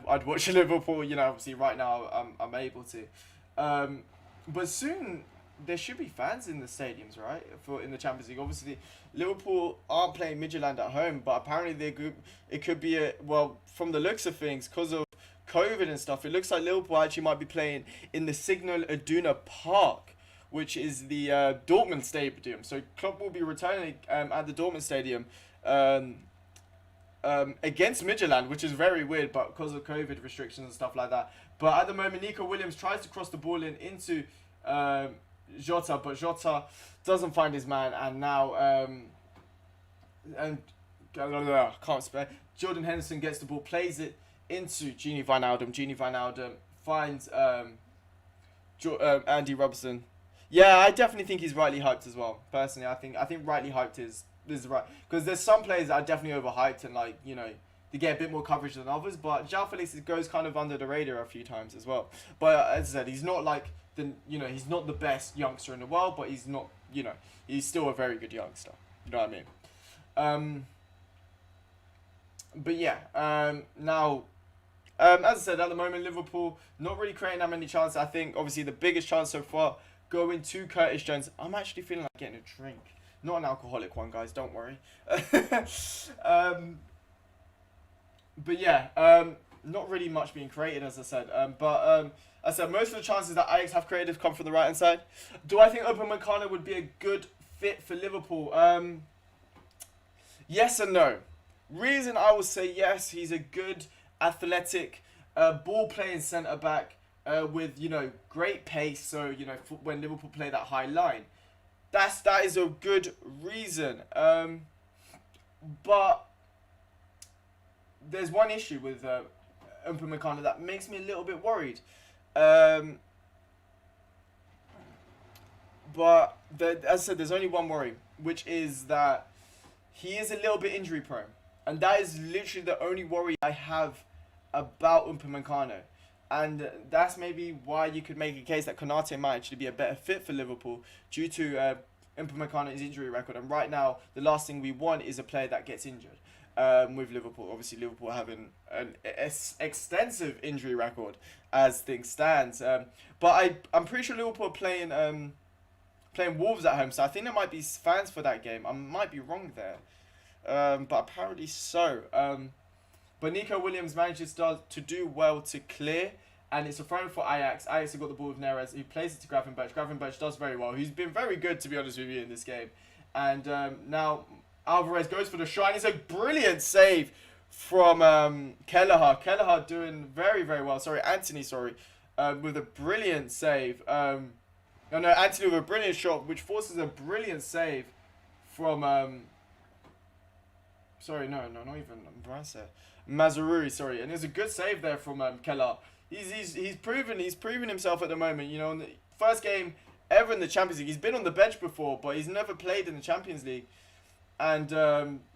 [SPEAKER 1] I'd watch Liverpool, you know, obviously right now I'm able to. But soon there should be fans in the stadiums, right? In the Champions League. Obviously, Liverpool aren't playing Midtjylland at home, but apparently it could be from the looks of things, because of COVID and stuff, it looks like Liverpool actually might be playing in the Signal Iduna Park, which is the Dortmund Stadium. So Klopp will be returning at the Dortmund Stadium against Midtjylland, which is very weird, but because of COVID restrictions and stuff like that. But at the moment, Nico Williams tries to cross the ball into Jota, but Jota doesn't find his man, and now can't spell. Jordan Henderson gets the ball, plays it into Gini Wijnaldum. Gini Wijnaldum finds Andy Robertson. Yeah, I definitely think he's rightly hyped as well. Personally, I think rightly hyped is right, because there's some players that are definitely overhyped and, like, you know, they get a bit more coverage than others. But João Felix goes kind of under the radar a few times as well. But as I said, he's not like he's not the best youngster in the world, but he's not, you know, he's still a very good youngster. You know what I mean? But yeah, now. As I said, at the moment, Liverpool not really creating that many chances. I think obviously the biggest chance so far going to Curtis Jones. I'm actually feeling like getting a drink. Not an alcoholic one, guys. Don't worry. But yeah, not really much being created, as I said. But as I said, most of the chances that Ajax have created have come from the right-hand side. Do I think Upamecano would be a good fit for Liverpool? Yes and no. Reason I would say yes, he's a good, athletic, ball-playing centre-back with, you know, great pace. So, you know, when Liverpool play that high line, that is a good reason. But there's one issue with Upamecano that makes me a little bit worried. But as I said, there's only one worry, which is that he is a little bit injury prone. And that is literally the only worry I have about Upamecano. And that's maybe why you could make a case that Konate might actually be a better fit for Liverpool due to Upamecano's injury record. And right now, the last thing we want is a player that gets injured with Liverpool. Obviously, Liverpool having an extensive injury record as things stands. But I'm pretty sure Liverpool are playing Wolves at home. So I think there might be fans for that game. I might be wrong there. But apparently so. But Nico Williams manages to do well to clear, and it's a throw for Ajax. Ajax have got the ball with Neres, who plays it to Gravenberch. Gravenberch does very well. He's been very good, to be honest with you, in this game. And now Alvarez goes for the shot, and it's a brilliant save from Kelleher. Kelleher doing very, very well. Anthony, with a brilliant save. Anthony with a brilliant shot, which forces a brilliant save from... not even Mazraoui, and there's a good save there from Kelleher. He's proven himself at the moment. You know, in the first game ever in the Champions League, he's been on the bench before, but he's never played in the Champions League, and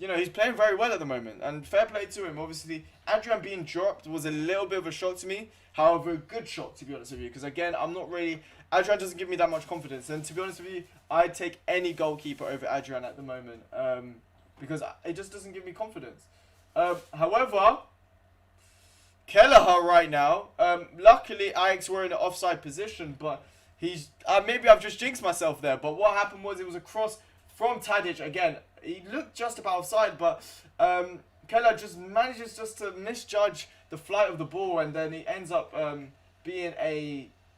[SPEAKER 1] you know, he's playing very well at the moment. And fair play to him. Obviously, Adrian being dropped was a little bit of a shock to me. However, a good shock, to be honest with you, because again, Adrian doesn't give me that much confidence, and to be honest with you, I'd take any goalkeeper over Adrian at the moment. Because it just doesn't give me confidence. However, Kelleher right now, luckily Ajax were in an offside position, but he's maybe I've just jinxed myself there. But what happened was it was a cross from Tadic again. He looked just about offside, but Kelleher just manages just to misjudge the flight of the ball, and then he ends up being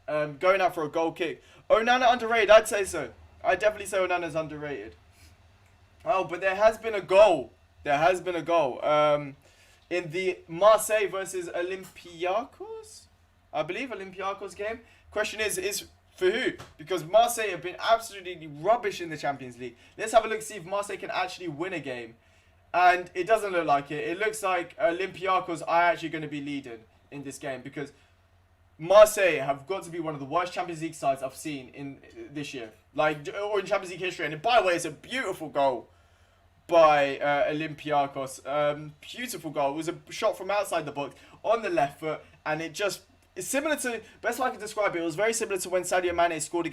[SPEAKER 1] going out for a goal kick. Onana underrated, I'd say so. I'd definitely say Onana's underrated. Oh, but there has been a goal. In the Marseille versus Olympiacos, I believe, Olympiacos game. Question is for who? Because Marseille have been absolutely rubbish in the Champions League. Let's have a look, see if Marseille can actually win a game. And it doesn't look like it. It looks like Olympiacos are actually going to be leading in this game, because Marseille have got to be one of the worst Champions League sides I've seen in this year, like, or in Champions League history. And by the way, it's a beautiful goal by Olympiacos. Beautiful goal. It was a shot from outside the box on the left foot, and it's similar to, best way I can describe it, it was very similar to when Sadio Mane scored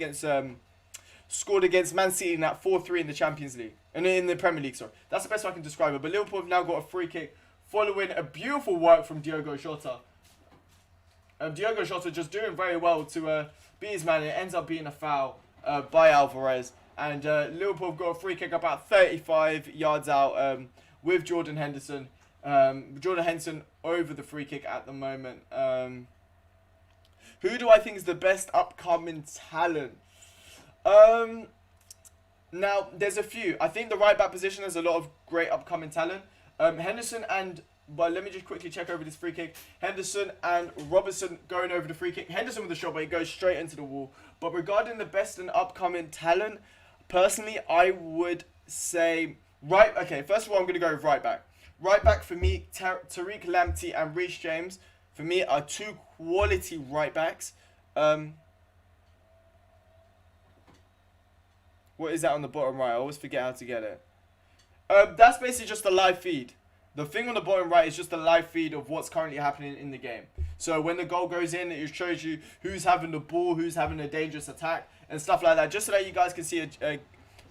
[SPEAKER 1] against Man City in that 4-3 in the Champions League, and in the Premier League, sorry. That's the best way I can describe it. But Liverpool have now got a free kick following a beautiful work from Diogo Jota. Diogo Jota just doing very well to beat his man, and it ends up being a foul by Alvarez. And Liverpool have got a free kick about 35 yards out with Jordan Henderson. Jordan Henderson over the free kick at the moment. Who do I think is the best upcoming talent? Now, there's a few. I think the right back position has a lot of great upcoming talent. Henderson and... But let me just quickly check over this free kick. Henderson and Robertson going over the free kick. Henderson with the shot, but it goes straight into the wall. But regarding the best and upcoming talent, personally, I would say... Okay, first of all, I'm going to go with right back. Right back for me, Tariq Lamptey and Reece James, for me, are two quality right backs. What is that on the bottom right? I always forget how to get it. That's basically just a live feed. The thing on the bottom right is just a live feed of what's currently happening in the game. So when the goal goes in, it shows you who's having the ball, who's having a dangerous attack, and stuff like that, just so that you guys can see a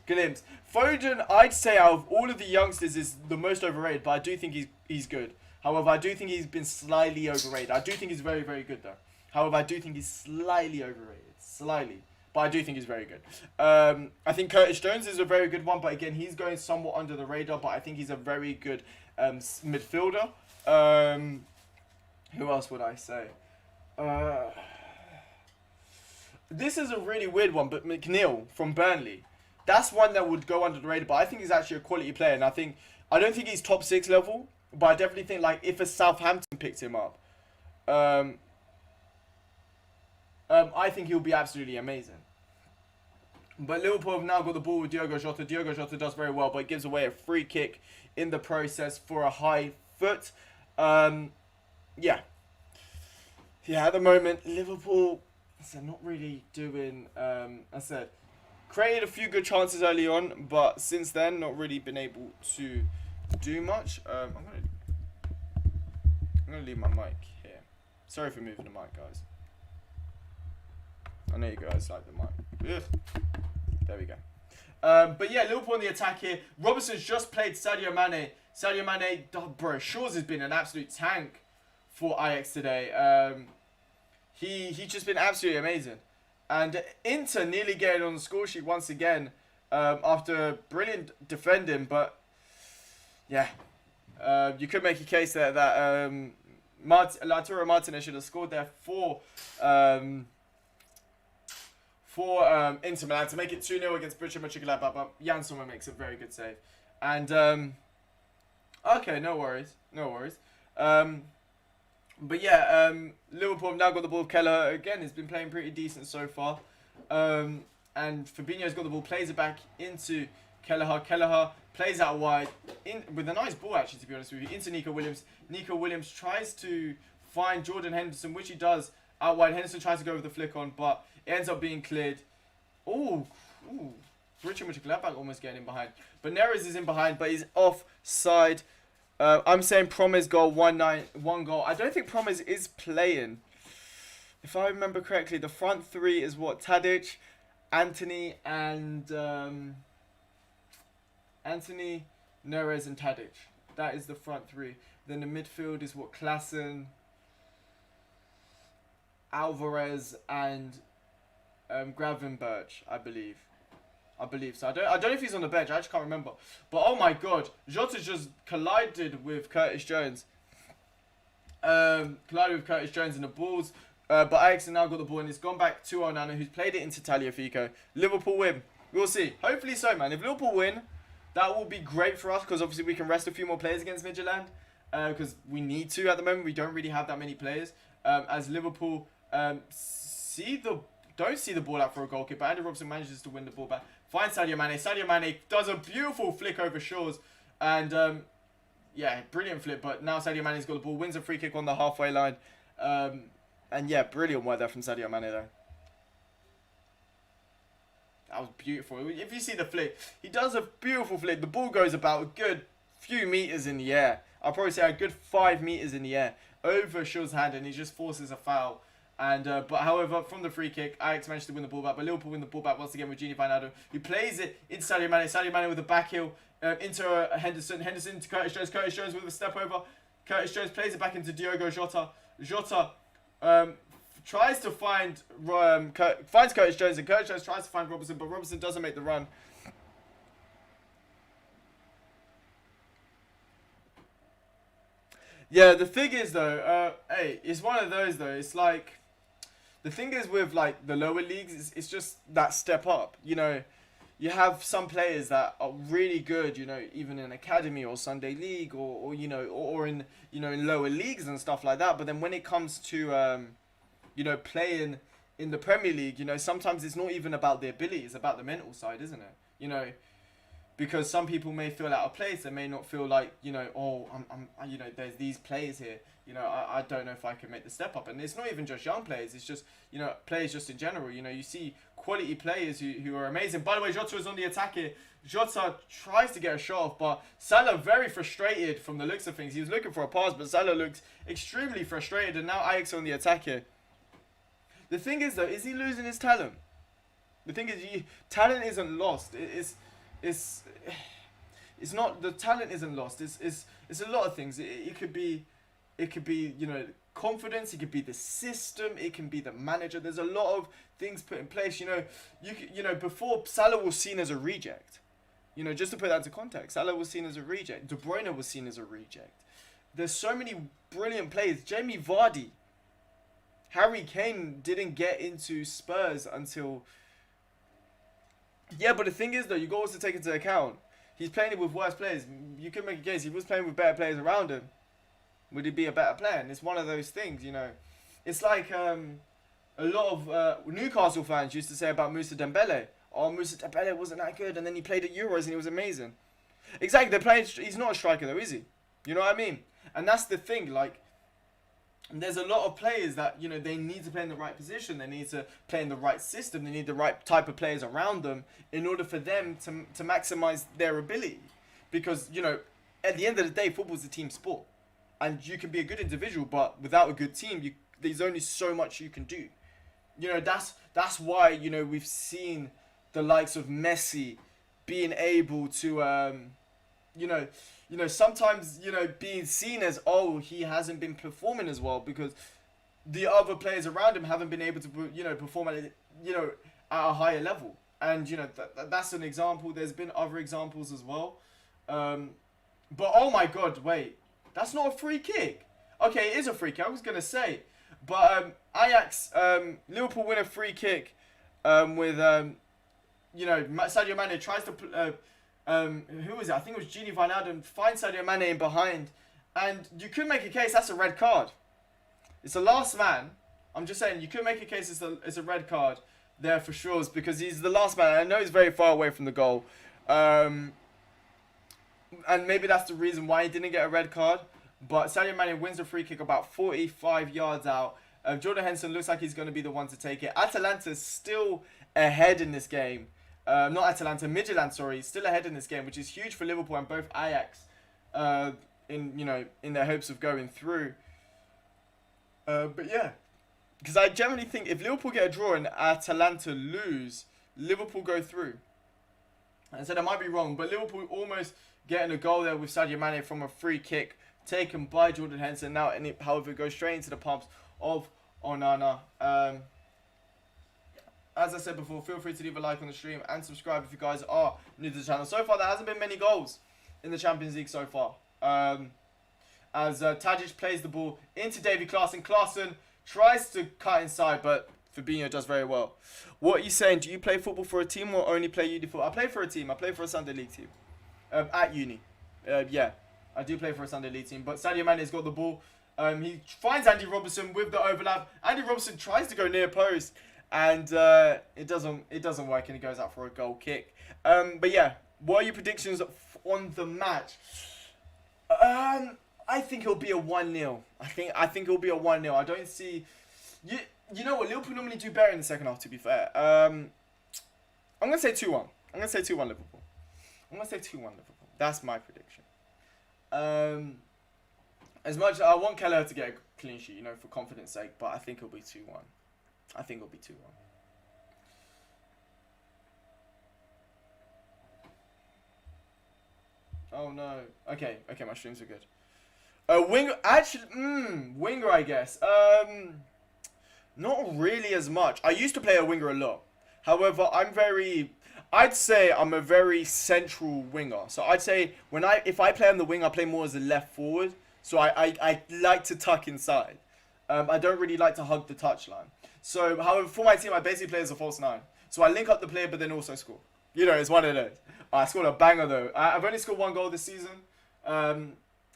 [SPEAKER 1] glimpse. Foden, I'd say out of all of the youngsters, is the most overrated, but I do think he's good. However, I do think he's been slightly overrated. I do think he's very, very good, though. However, I do think he's slightly overrated. Slightly. But I do think he's very good. I think Curtis Jones is a very good one, but again, he's going somewhat under the radar, but I think he's a very good midfielder. Who else would I say? This is a really weird one, but McNeil from Burnley. That's one that would go under the radar, but I think he's actually a quality player, and I don't think he's top 6 level, but I definitely think, like, if a Southampton picked him up, I think he'll be absolutely amazing. But Liverpool have now got the ball with Diogo Jota. Diogo Jota does very well, but gives away a free kick in the process for a high foot. Yeah. Yeah, at the moment, Liverpool, they're not really doing, I said, created a few good chances early on, but since then, not really been able to do much. I'm gonna leave my mic here. Sorry for moving the mic, guys. I know you guys like the mic. Ugh. There we go. But yeah, Liverpool on the attack here. Robertson's just played Sadio Mane. Sadio Mane, oh, bro, Shaw's has been an absolute tank for Ajax today. He's just been absolutely amazing. And Inter nearly getting on the score sheet once again after brilliant defending. But yeah, you could make a case that Lautaro Martinez should have scored there for Inter Milan to make it 2-0 against Borussia Mönchengladbach, but Jan Sommer makes a very good save. And okay, no worries. But yeah, Liverpool have now got the ball. Kelleher again has been playing pretty decent so far. And Fabinho's got the ball, plays it back into Kelleher. Kelleher plays out wide with a nice ball, actually, to be honest with you, into Nico Williams. Nico Williams tries to find Jordan Henderson, which he does out wide. Henderson tries to go with the flick on, but it ends up being cleared. Ooh. Borussia Mönchengladbach almost getting in behind. But Neres is in behind, but he's offside. I'm saying Promes goal, 1 goal. I don't think Promes is playing. If I remember correctly, the front three is what? Tadic, Anthony, and Anthony, Neres, and Tadic. That is the front three. Then the midfield is what? Klaassen, Alvarez, and Gravenberch, I believe so. I don't know if he's on the bench. I just can't remember. But oh my god, Jota just collided with Curtis Jones. In the balls. But Ajax have now got the ball, and it's gone back to Onana, who's played it into Tagliafico. Liverpool win. We'll see. Hopefully so, man. If Liverpool win, that will be great for us, because obviously we can rest a few more players against Midtjylland. Because we need to at the moment. We don't really have that many players. As Liverpool don't see the ball out for a goal kick, but Andy Robertson manages to win the ball back. Finds Sadio Mane. Sadio Mane does a beautiful flick over Shaw's, and yeah, brilliant flip. But now Sadio Mane's got the ball, wins a free kick on the halfway line. And yeah, brilliant work there from Sadio Mane though. That was beautiful. If you see the flick, he does a beautiful flick. The ball goes about a good few meters in the air. I'll probably say a good 5 meters in the air over Shaw's hand, and he just forces a foul. And but however, from the free kick, Ajax managed to win the ball back. But Liverpool win the ball back once again with Gini Wijnaldum, who plays it into Sadio Mane. Sadio Mane with a back heel into Henderson. Henderson to Curtis Jones. Curtis Jones with a step over. Curtis Jones plays it back into Diogo Jota. Jota tries to find finds Curtis Jones, and Curtis Jones tries to find Robertson, but Robertson doesn't make the run. Yeah, the thing is though, hey, it's one of those though. It's like the thing is with like the lower leagues, it's just that step up. You know, you have some players that are really good. You know, even in academy or Sunday league or you know or in in lower leagues and stuff like that. But then when it comes to playing in the Premier League, sometimes it's not even about the ability, it's about the mental side, isn't it? Because some people may feel out of place, they may not feel like, there's these players here, I don't know if I can make the step up. And it's not even just young players, it's just, players just in general. You see quality players who are amazing. By the way, Jota is on the attack here. Jota tries to get a shot off, but Salah very frustrated from the looks of things. He was looking for a pass, but Salah looks extremely frustrated, and now Ajax on the attack here. The thing is, though, is he losing his talent? The thing is, talent isn't lost. It's not, the talent isn't lost. It's a lot of things. It could be confidence. It could be the system. It can be the manager. There's a lot of things put in place. Before Salah was seen as a reject. Just to put that into context, Salah was seen as a reject. De Bruyne was seen as a reject. There's so many brilliant players. Jamie Vardy. Harry Kane didn't get into Spurs until... Yeah, but the thing is, though, you got to also take into account, he's playing it with worse players. You could make a case, if he was playing with better players around him, would he be a better player? And it's one of those things, It's like a lot of Newcastle fans used to say about Moussa Dembele. Oh, Moussa Dembele wasn't that good, and then he played at Euros and he was amazing. Exactly, he's not a striker, though, is he? You know what I mean? And that's the thing, like... There's a lot of players that, they need to play in the right position. They need to play in the right system. They need the right type of players around them in order for them to maximize their ability. Because, at the end of the day, football is a team sport. And you can be a good individual, but without a good team, there's only so much you can do. That's why, we've seen the likes of Messi being able to, sometimes, being seen as, oh, he hasn't been performing as well because the other players around him haven't been able to, perform at, at a higher level. And, that's an example. There's been other examples as well. But, oh my God, wait. That's not a free kick. Okay, it is a free kick. I was going to say. But Ajax, Liverpool win a free kick with, Sadio Mane tries to... who was it? I think it was Gini Wijnaldum. Finds Sadio Mane in behind. And you could make a case that's a red card. It's the last man. I'm just saying, you could make a case it's a red card there for sure. Because he's the last man. I know he's very far away from the goal. And maybe that's the reason why he didn't get a red card. But Sadio Mane wins the free kick about 45 yards out. Jordan Henderson looks like he's going to be the one to take it. Atalanta's still ahead in this game. Not Atalanta, Midtjylland, sorry, still ahead in this game, which is huge for Liverpool and both Ajax, in their hopes of going through. But yeah, because I generally think if Liverpool get a draw and Atalanta lose, Liverpool go through. And so I might be wrong, but Liverpool almost getting a goal there with Sadio Mane from a free kick taken by Jordan Henderson. Now, however, it goes straight into the palms of Onana. As I said before, feel free to leave a like on the stream and subscribe if you guys are new to the channel. So far, there hasn't been many goals in the Champions League so far. As Tadic plays the ball into Davy Klaassen. Klaassen tries to cut inside, but Fabinho does very well. What are you saying? Do you play football for a team or only play uni football? I play for a team. I play for a Sunday League team. At uni. Yeah, I do play for a Sunday League team. But Sadio Mane's got the ball. He finds Andy Robertson with the overlap. Andy Robertson tries to go near post. And it doesn't work, and he goes out for a goal kick. But yeah, what are your predictions on the match? I think it'll be a 1-0. I think it'll be a 1-0. I don't see you know what, Liverpool normally do better in the second half, to be fair. I'm gonna say 2-1. I'm gonna say 2-1 Liverpool. I'm gonna say 2-1 Liverpool. That's my prediction. As much as I want Keller to get a clean sheet, you know, for confidence sake, but I think it'll be 2-1. I think it'll be 2-1. Oh no. Okay, my streams are good. Winger, actually, winger, I guess. Not really as much. I used to play a winger a lot. However, I'd say I'm a very central winger. So I'd say if I play on the wing, I play more as a left forward. So I like to tuck inside. I don't really like to hug the touchline. So, however, for my team, I basically play as a false 9. So I link up the player, but then also score. You know, it's one of those. I scored a banger though. I've only scored 1 goal this season.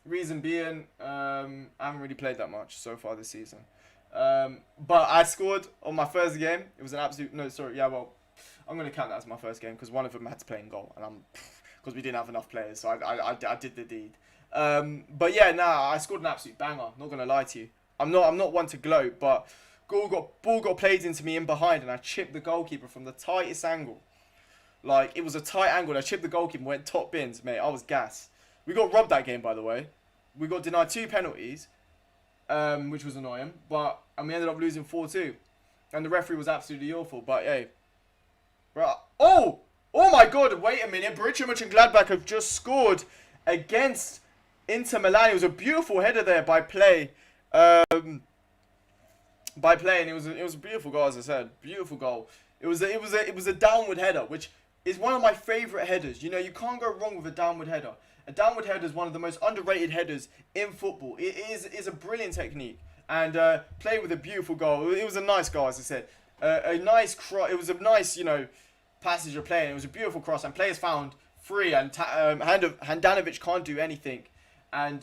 [SPEAKER 1] Reason being, I haven't really played that much so far this season. But I scored on my first game. It was an absolute I'm gonna count that as my first game because one of them had to play in goal, and because we didn't have enough players, so I did the deed. But yeah, I scored an absolute banger. Not gonna lie to you. I'm not one to gloat, but ball got played into me in behind, and I chipped the goalkeeper from the tightest angle. Like, it was a tight angle, and I chipped the goalkeeper, went top bins, mate. I was gas. We got robbed that game, by the way. We got denied 2 penalties, which was annoying, and we ended up losing 4-2. And the referee was absolutely awful, but hey. Right. Oh my god, wait a minute. Borussia Mönchengladbach have just scored against Inter Milan. It was a beautiful header there by Play. And it was a beautiful goal, as I said. Beautiful goal. It was a downward header, which is one of my favourite headers. You know, you can't go wrong with a downward header. A downward header is one of the most underrated headers in football. It is a brilliant technique. And Play with a beautiful goal. It was a nice goal, as I said. A nice cross. It was a nice, passage of play. And it was a beautiful cross. And Players found free. And Handanovic can't do anything. And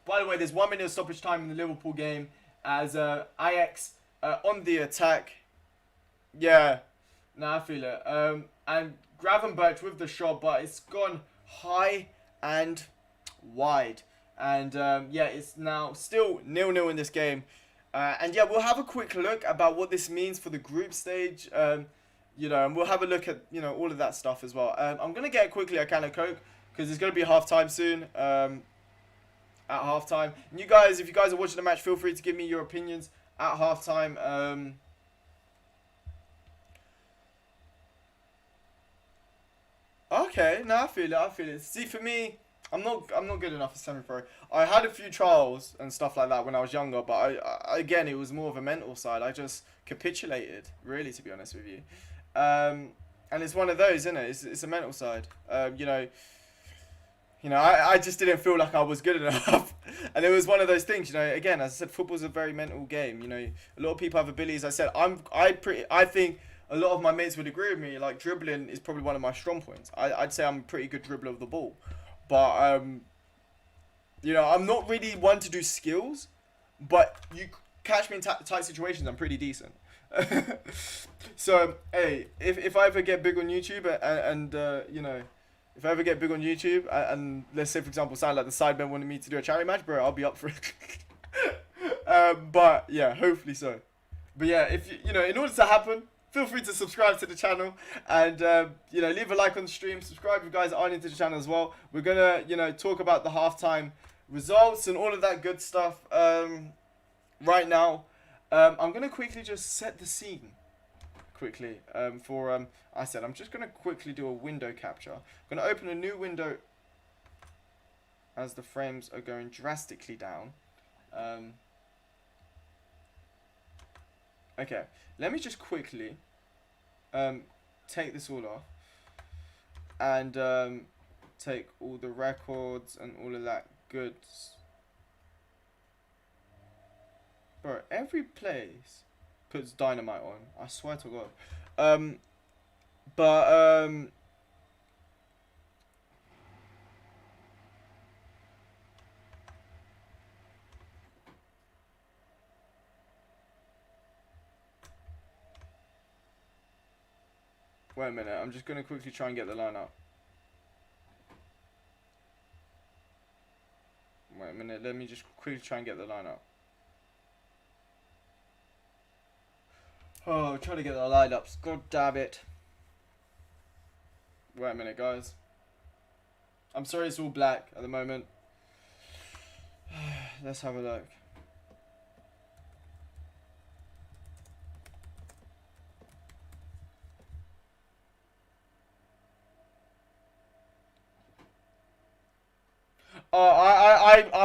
[SPEAKER 1] by the way, there's 1 minute of stoppage time in the Liverpool game as Ajax on the attack. Yeah, I feel it. And Gravenberch with the shot, but it's gone high and wide. And it's now still 0-0 in this game. And we'll have a quick look about what this means for the group stage. And we'll have a look at all of that stuff as well. I'm gonna get quickly a can of Coke because it's gonna be half time soon. At half time, and you guys, if you guys are watching the match, feel free to give me your opinions at half time. Okay, I feel it. See, for me, I'm not good enough for semi-pro. I had a few trials and stuff like that when I was younger, but again, it was more of a mental side. I just capitulated, really, to be honest with you. And it's one of those, isn't it? It's a mental side. I just didn't feel like I was good enough. And it was one of those things, again, as I said, football's a very mental game. A lot of people have abilities. I said, I think a lot of my mates would agree with me. Like, dribbling is probably one of my strong points. I'd say I'm a pretty good dribbler of the ball. But, I'm not really one to do skills. But you catch me in tight situations, I'm pretty decent. So, hey, if I ever get big on YouTube if I ever get big on YouTube and let's say, for example, sound like the Sidemen wanted me to do a charity match, bro, I'll be up for it. But yeah, hopefully so. But yeah, if in order to happen, feel free to subscribe to the channel and leave a like on the stream. Subscribe if you guys aren't into the channel as well. We're gonna talk about the halftime results and all of that good stuff. Right now, I'm gonna quickly just set the scene. I'm just going to quickly do a window capture. I'm going to open a new window as the frames are going drastically down. Okay, let me just quickly take this all off and take all the records and all of that goods. Bro, every place puts dynamite on. I swear to God. Wait a minute. I'm just gonna quickly try and get the line up. a minute. Let me just quickly try and get the lineup. Oh, trying to get the lineups. God damn it. Wait a minute, guys. I'm sorry it's all black at the moment. Let's have a look.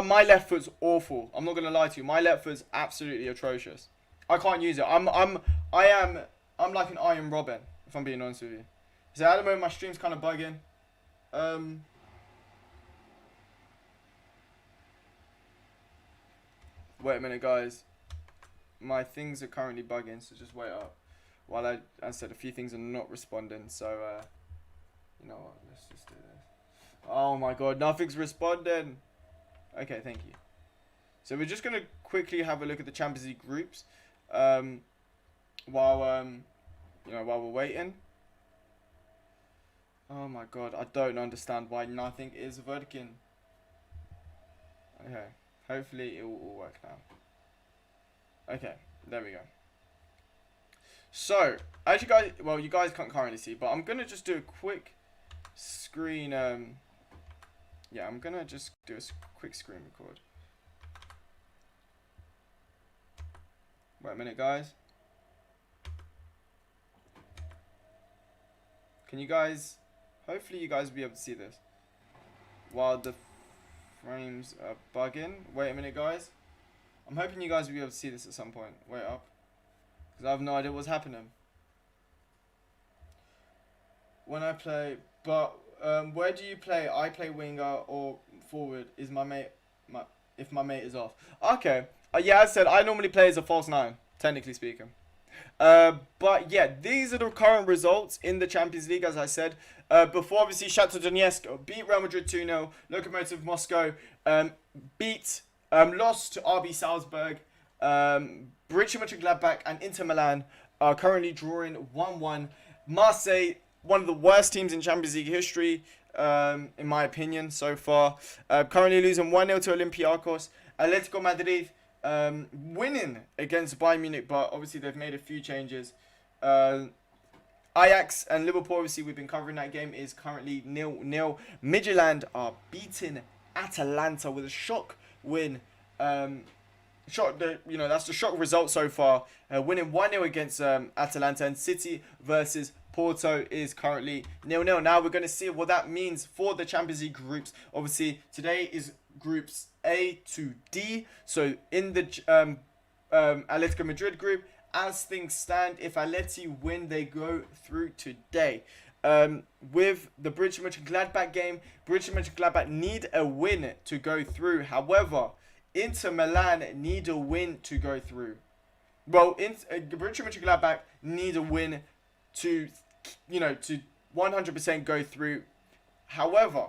[SPEAKER 1] My left foot's awful. I'm not gonna lie to you. My left foot's absolutely atrocious. I can't use it. I'm like an Iron Robin, if I'm being honest with you. So at the moment my stream's kind of bugging. Wait a minute, guys. My things are currently bugging, so just wait up. While I said a few things are not responding, so you know what? Let's just do this. Oh my god, nothing's responding. Okay, thank you. So we're just gonna quickly have a look at the Champions League groups, while we're waiting. Oh my god, I don't understand why nothing is working. Okay, hopefully it will all work now. Okay, there we go. So, as you guys can't currently see, but I'm gonna just do a quick screen. Yeah, I'm gonna just do a quick screen record. Wait a minute, guys. Can you guys? Hopefully, you guys will be able to see this. While the frames are bugging. Wait a minute, guys. I'm hoping you guys will be able to see this at some point. Wait up. Because I have no idea what's happening. When I play, but where do you play? I play winger or forward. Is my mate if my mate is off? Okay. Yeah, as I said, I normally play as a false 9, technically speaking. But yeah, these are the current results in the Champions League, as I said. Before, obviously, Shakhtar Donetsk beat Real Madrid 2-0. Lokomotiv Moscow lost to RB Salzburg. Borussia Mönchengladbach and Inter Milan are currently drawing 1-1. Marseille, one of the worst teams in Champions League history, in my opinion, so far. Currently losing 1-0 to Olympiacos. Atletico Madrid winning against Bayern Munich, but obviously they've made a few changes. Ajax and Liverpool, obviously we've been covering that game, is currently 0-0. Midtjylland are beating Atalanta with a shock win. That's the shock result so far. Winning 1-0 against Atalanta, and City versus Porto is currently 0-0. Now we're going to see what that means for the Champions League groups. Obviously, today is groups A to D. So in the Atletico Madrid group, as things stand, if Atleti win, they go through today. With the Borussia Mönchengladbach game, Borussia Mönchengladbach need a win to go through. However, Inter Milan need a win to go through. Well, Borussia Mönchengladbach need a win to 100% go through. However,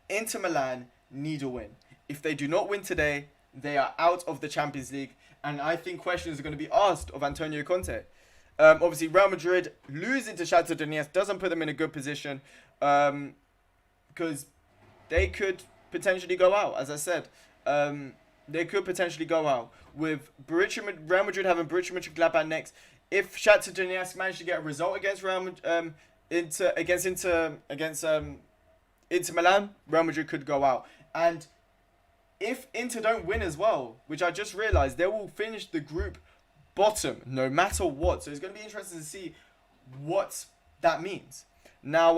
[SPEAKER 1] Inter Milan need a win. If they do not win today, they are out of the Champions League. And I think questions are going to be asked of Antonio Conte. Obviously, Real Madrid losing to Shakhtar Donetsk doesn't put them in a good position, because they could potentially go out, as I said. They could potentially go out with Real Madrid having Borussia Mönchengladbach next. If Shakhtar Donetsk managed to get a result against Inter Milan, Real Madrid could go out. And if Inter don't win as well, which I just realised, they will finish the group bottom no matter what. So it's going to be interesting to see what that means. Now,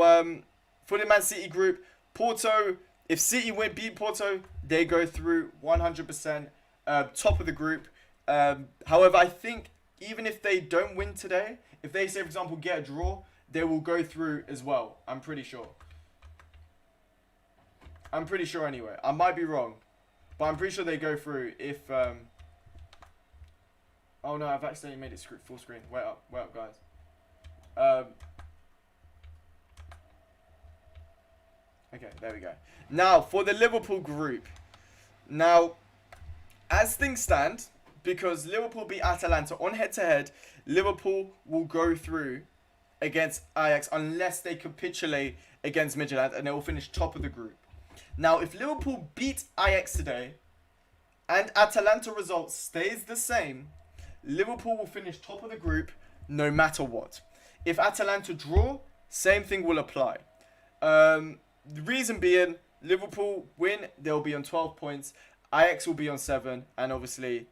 [SPEAKER 1] for the Man City group, Porto, if City beat Porto, they go through 100%, top of the group. However, I think even if they don't win today, if they, say, for example, get a draw, they will go through as well. I'm pretty sure. I'm pretty sure anyway. I might be wrong, but I'm pretty sure they go through if... Oh no, I've accidentally made it full screen. Wait up, guys. Okay, there we go. Now, for the Liverpool group. Now, as things stand, because Liverpool beat Atalanta on head-to-head, Liverpool will go through against Ajax unless they capitulate against Midtjylland, and they will finish top of the group. Now, if Liverpool beat Ajax today and Atalanta result stays the same, Liverpool will finish top of the group no matter what. If Atalanta draw, same thing will apply. The reason being, Liverpool win, they'll be on 12 points. Ajax will be on 7, and obviously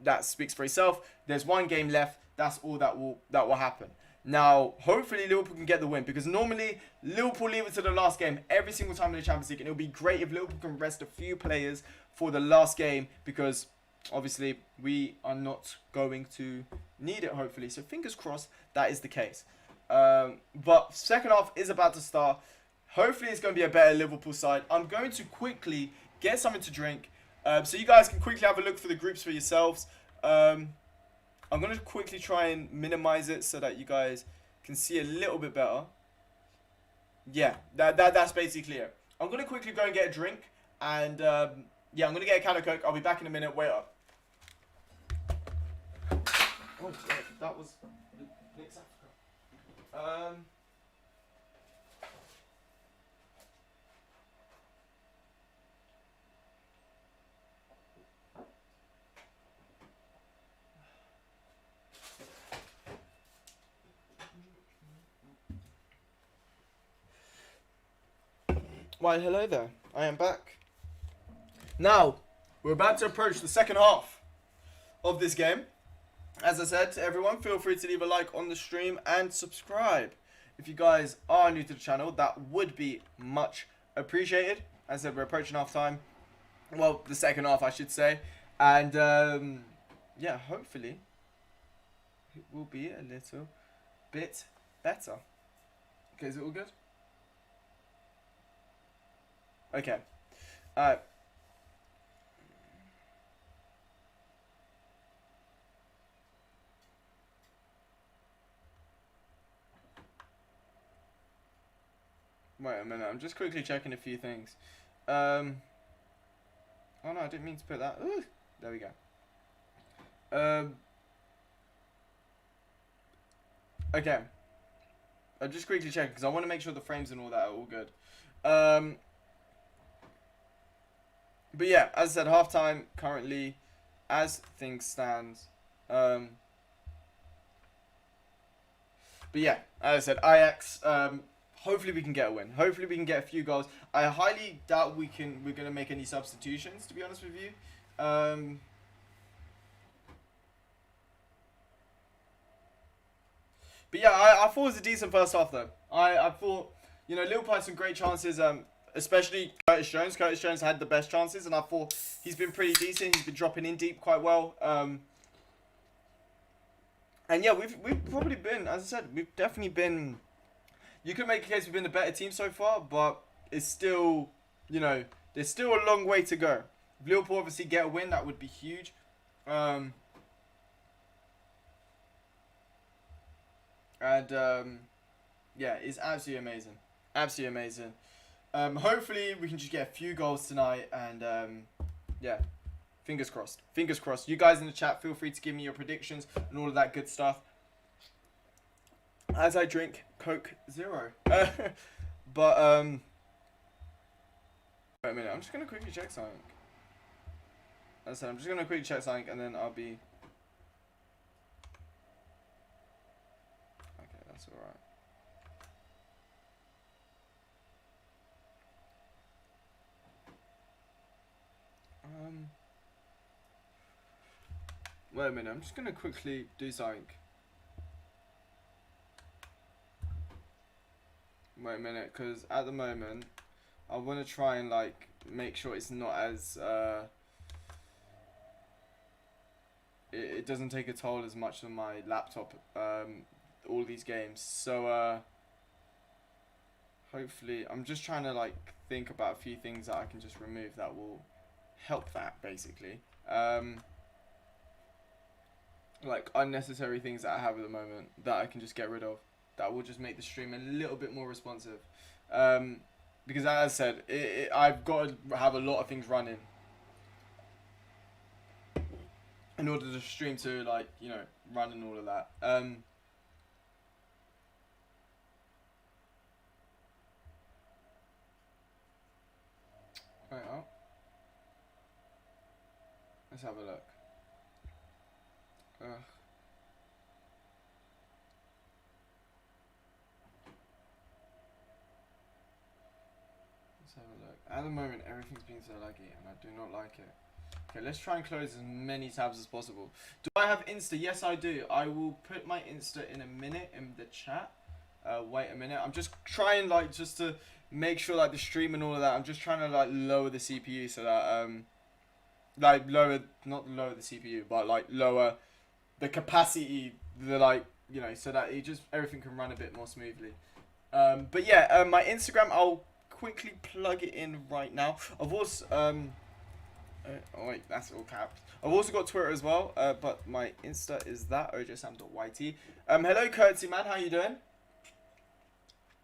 [SPEAKER 1] that speaks for itself. There's one game left. That's all that will happen. Now, hopefully Liverpool can get the win, because normally Liverpool leave it to the last game every single time in the Champions League, and it'll be great if Liverpool can rest a few players for the last game, because obviously we are not going to need it, hopefully. So fingers crossed that is the case. But second half is about to start. Hopefully it's going to be a better Liverpool side. I'm going to quickly get something to drink, so you guys can quickly have a look for the groups for yourselves. I'm going to quickly try and minimize it so that you guys can see a little bit better. Yeah, that's basically it. I'm going to quickly go and get a drink, and yeah, I'm going to get a can of Coke. I'll be back in a minute. Wait up. Oh, that was Nick's Africa. Why, hello there. I am back. Now, we're about to approach the second half of this game. As I said to everyone, feel free to leave a like on the stream and subscribe. If you guys are new to the channel, that would be much appreciated. As I said, we're approaching half time. Well, the second half, I should say. And, yeah, hopefully it will be a little bit better. Okay, is it all good? Okay. Alright. Wait a minute, I'm just quickly checking a few things. Oh no, I didn't mean to put that. Ooh, there we go. Okay. I'm just quickly checking because I want to make sure the frames and all that are all good. But yeah, as I said, halftime currently, as things stand. But yeah, as I said, Ajax. Hopefully we can get a win. Hopefully we can get a few goals. I highly doubt we're gonna make any substitutions, to be honest with you. But yeah, I thought it was a decent first half though. I thought, you know, Liverpool had some great chances. Especially Curtis Jones. Curtis Jones had the best chances, and I thought he's been pretty decent. He's been dropping in deep quite well. And yeah, we've probably been, as I said, we've definitely been. You could make a case we've been the better team so far, but it's still, you know, there's still a long way to go. If Liverpool obviously get a win, that would be huge. Yeah, it's absolutely amazing. Absolutely amazing. Hopefully we can just get a few goals tonight, and yeah, fingers crossed. Fingers crossed. You guys in the chat, feel free to give me your predictions and all of that good stuff. As I drink Coke Zero. But wait a minute, I'm just gonna quickly check something. As I said, I'm just gonna quickly check something, and then I'll be. Okay, that's alright. Wait a minute, I'm just gonna quickly do something. Wait a minute, because at the moment, I want to try and like make sure it's not as it doesn't take a toll as much on my laptop. All these games, so hopefully, I'm just trying to like think about a few things that I can just remove that will help that basically. Like unnecessary things that I have at the moment that I can just get rid of. That will just make the stream a little bit more responsive. Because as I said, I've got to have a lot of things running in order to stream to, like, you know, run and all of that. Let's have a look. Ugh. Let's have a look. At the moment, everything's being so laggy, and I do not like it. Okay, let's try and close as many tabs as possible. Do I have Insta? Yes, I do. I will put my Insta in a minute in the chat. Wait a minute. I'm just trying, like, just to make sure, like, the stream and all of that. I'm just trying to, like, lower the CPU so that, like, not lower the CPU, but, like, lower the capacity, like, you know, so that everything can run a bit more smoothly. But yeah, my Instagram, I'll quickly plug it in right now. I've also, oh wait, that's all caps. I've also got Twitter as well, but my Insta is that, ojaysam.yt. Hello Curtsy man, how you doing?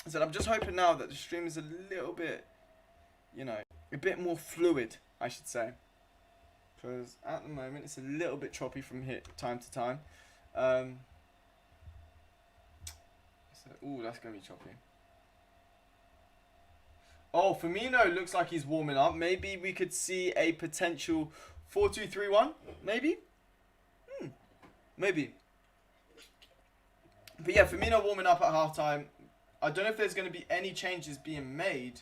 [SPEAKER 1] I said, I'm just hoping now that the stream is a little bit, you know, a bit more fluid, I should say. Because at the moment, it's a little bit choppy from here, time to time. Ooh, that's going to be choppy. Oh, Firmino looks like he's warming up. Maybe we could see a potential 4-2-3-1, maybe? Maybe. But yeah, Firmino warming up at halftime. I don't know if there's going to be any changes being made,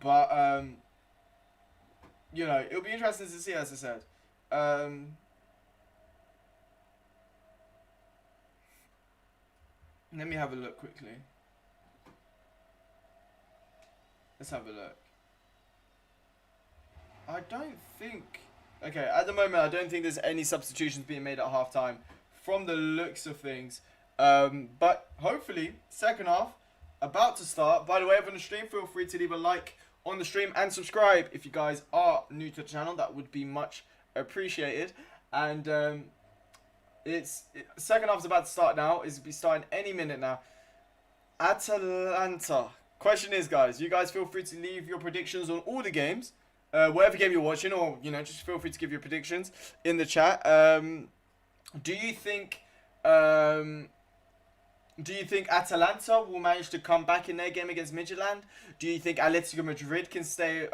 [SPEAKER 1] but you know, it'll be interesting to see, as I said. Let me have a look quickly. Let's have a look. I don't think... Okay, at the moment, I don't think there's any substitutions being made at halftime from the looks of things. But hopefully, second half, about to start. By the way, if on the stream, feel free to leave a like on the stream and subscribe if you guys are new to the channel. That would be much appreciated. And second half's about to start now. It's be starting any minute now. Atalanta. Question is, guys, you guys feel free to leave your predictions on all the games, whatever game you're watching, or you know, just feel free to give your predictions in the chat. Do you think Atalanta will manage to come back in their game against Midtjylland? Do you think Atletico Madrid can stay,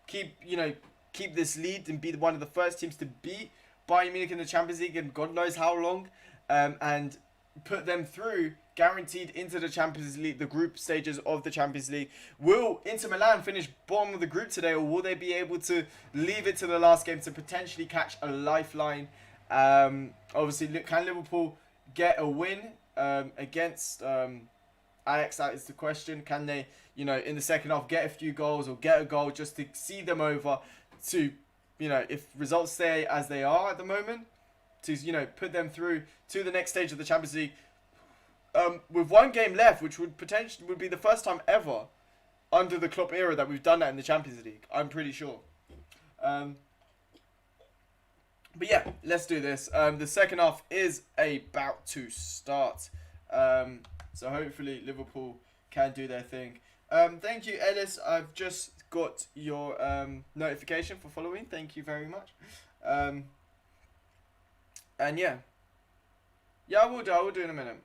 [SPEAKER 1] keep this lead and be one of the first teams to beat Bayern Munich in the Champions League in God knows how long, and put them through, guaranteed into the Champions League, the group stages of the Champions League? Will Inter Milan finish bottom of the group today, or will they be able to leave it to the last game to potentially catch a lifeline? Obviously, can Liverpool get a win against Ajax? That is the question. Can they, you know, in the second half get a few goals or get a goal just to see them over to, you know, if results stay as they are at the moment, to, you know, put them through to the next stage of the Champions League with one game left, which would be the first time ever under the Klopp era that we've done that in the Champions League. I'm pretty sure. But yeah, let's do this. The second half is about to start. So hopefully Liverpool can do their thing. Thank you, Ellis. I've just got your notification for following. Thank you very much. And yeah. Yeah, I will do in a minute.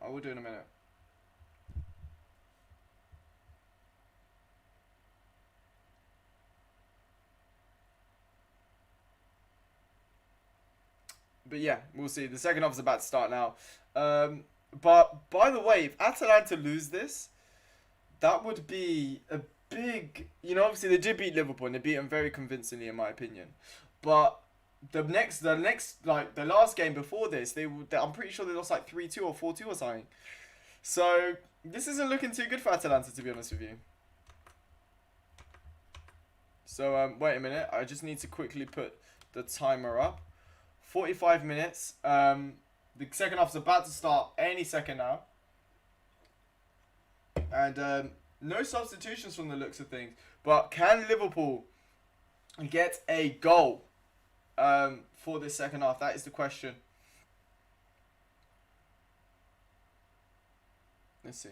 [SPEAKER 1] But yeah, we'll see. The second half is about to start now. But by the way, if Atalanta lose this, that would be a big... You know, obviously they did beat Liverpool and they beat them very convincingly, in my opinion. But the last game before this, I'm pretty sure they lost like 3-2 or 4-2 or something. So this isn't looking too good for Atalanta, to be honest with you. So wait a minute, I just need to quickly put the timer up. 45 minutes. The second half's about to start any second now. And no substitutions from the looks of things. But can Liverpool get a goal for this second half? That is the question. Let's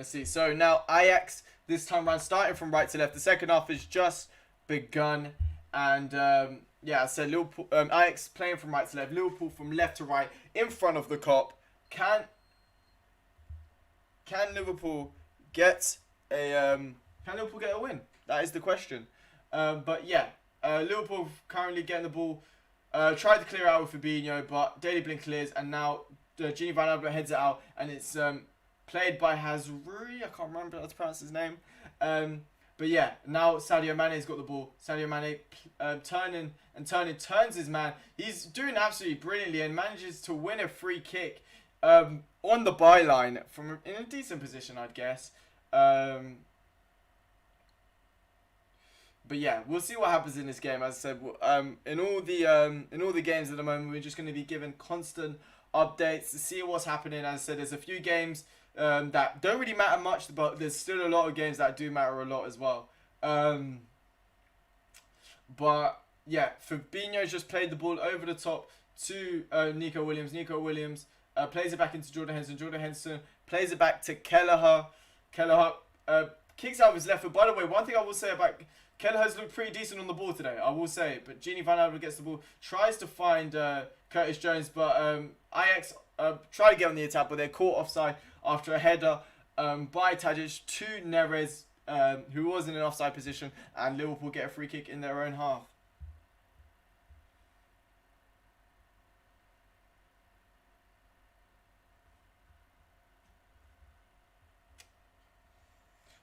[SPEAKER 1] see. So now Ajax this time around starting from right to left. The second half has just begun. And yeah, I said Liverpool, Ajax playing from right to left. Liverpool from left to right in front of the Kop. Can Liverpool get a win? That is the question. But yeah, Liverpool currently getting the ball Tried to clear out with Fabinho, but Daily Blind clears, and now Gini Van Albert heads it out, and it's played by Hazri. I can't remember how to pronounce his name. But yeah, now Sadio Mane's got the ball. Sadio Mane turns his man. He's doing absolutely brilliantly and manages to win a free kick on the byline from in a decent position, I'd guess. But yeah, we'll see what happens in this game. As I said, in all the games at the moment, we're just going to be given constant updates to see what's happening. As I said, there's a few games that don't really matter much, but there's still a lot of games that do matter a lot as well. But yeah, Fabinho just played the ball over the top to Nico Williams. Nico Williams plays it back into Jordan Henderson. Jordan Henderson plays it back to Kelleher. Kelleher kicks out of his left foot. By the way, one thing I will say about Kelleher's looked pretty decent on the ball today, I will say. But Gini Van Albert gets the ball, tries to find Curtis Jones, but Ajax try to get on the attack, but they're caught offside after a header by Tadic to Neres, who was in an offside position, and Liverpool get a free kick in their own half.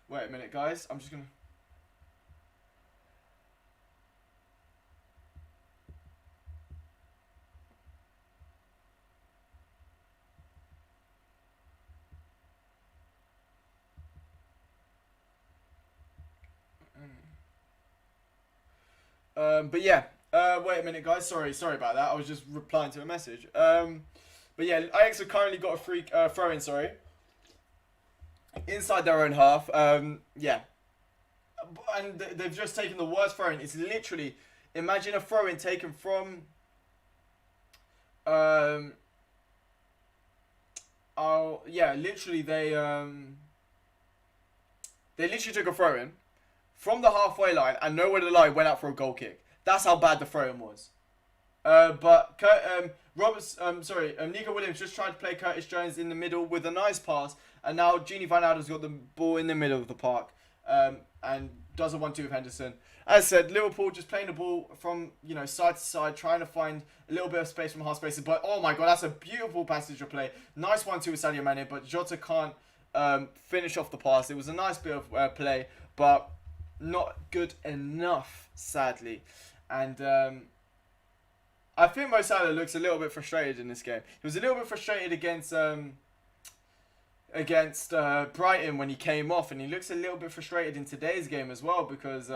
[SPEAKER 1] Wait a minute, guys. I'm just going to... But yeah, wait a minute, guys. Sorry about that. I was just replying to a message. But yeah, Ajax have currently got a throw-in. Sorry, inside their own half. Yeah, and they've just taken the worst throw-in. It's literally, imagine a throw-in taken from. Oh yeah, literally they literally took a throw-in from the halfway line, and nowhere to the line went out for a goal kick. That's how bad the throw-in was. But Nico Williams just tried to play Curtis Jones in the middle with a nice pass, and now Gini Van Alden's got the ball in the middle of the park, and does a 1-2 with Henderson. As I said, Liverpool just playing the ball from side to side, trying to find a little bit of space from half spaces. But oh my god, that's a beautiful passage of play. Nice 1-2 with Sadio Mane, but Jota can't finish off the pass. It was a nice bit of play, but not good enough, sadly. And I think Mo Salah looks a little bit frustrated in this game. He was a little bit frustrated against Brighton when he came off, and he looks a little bit frustrated in today's game as well, because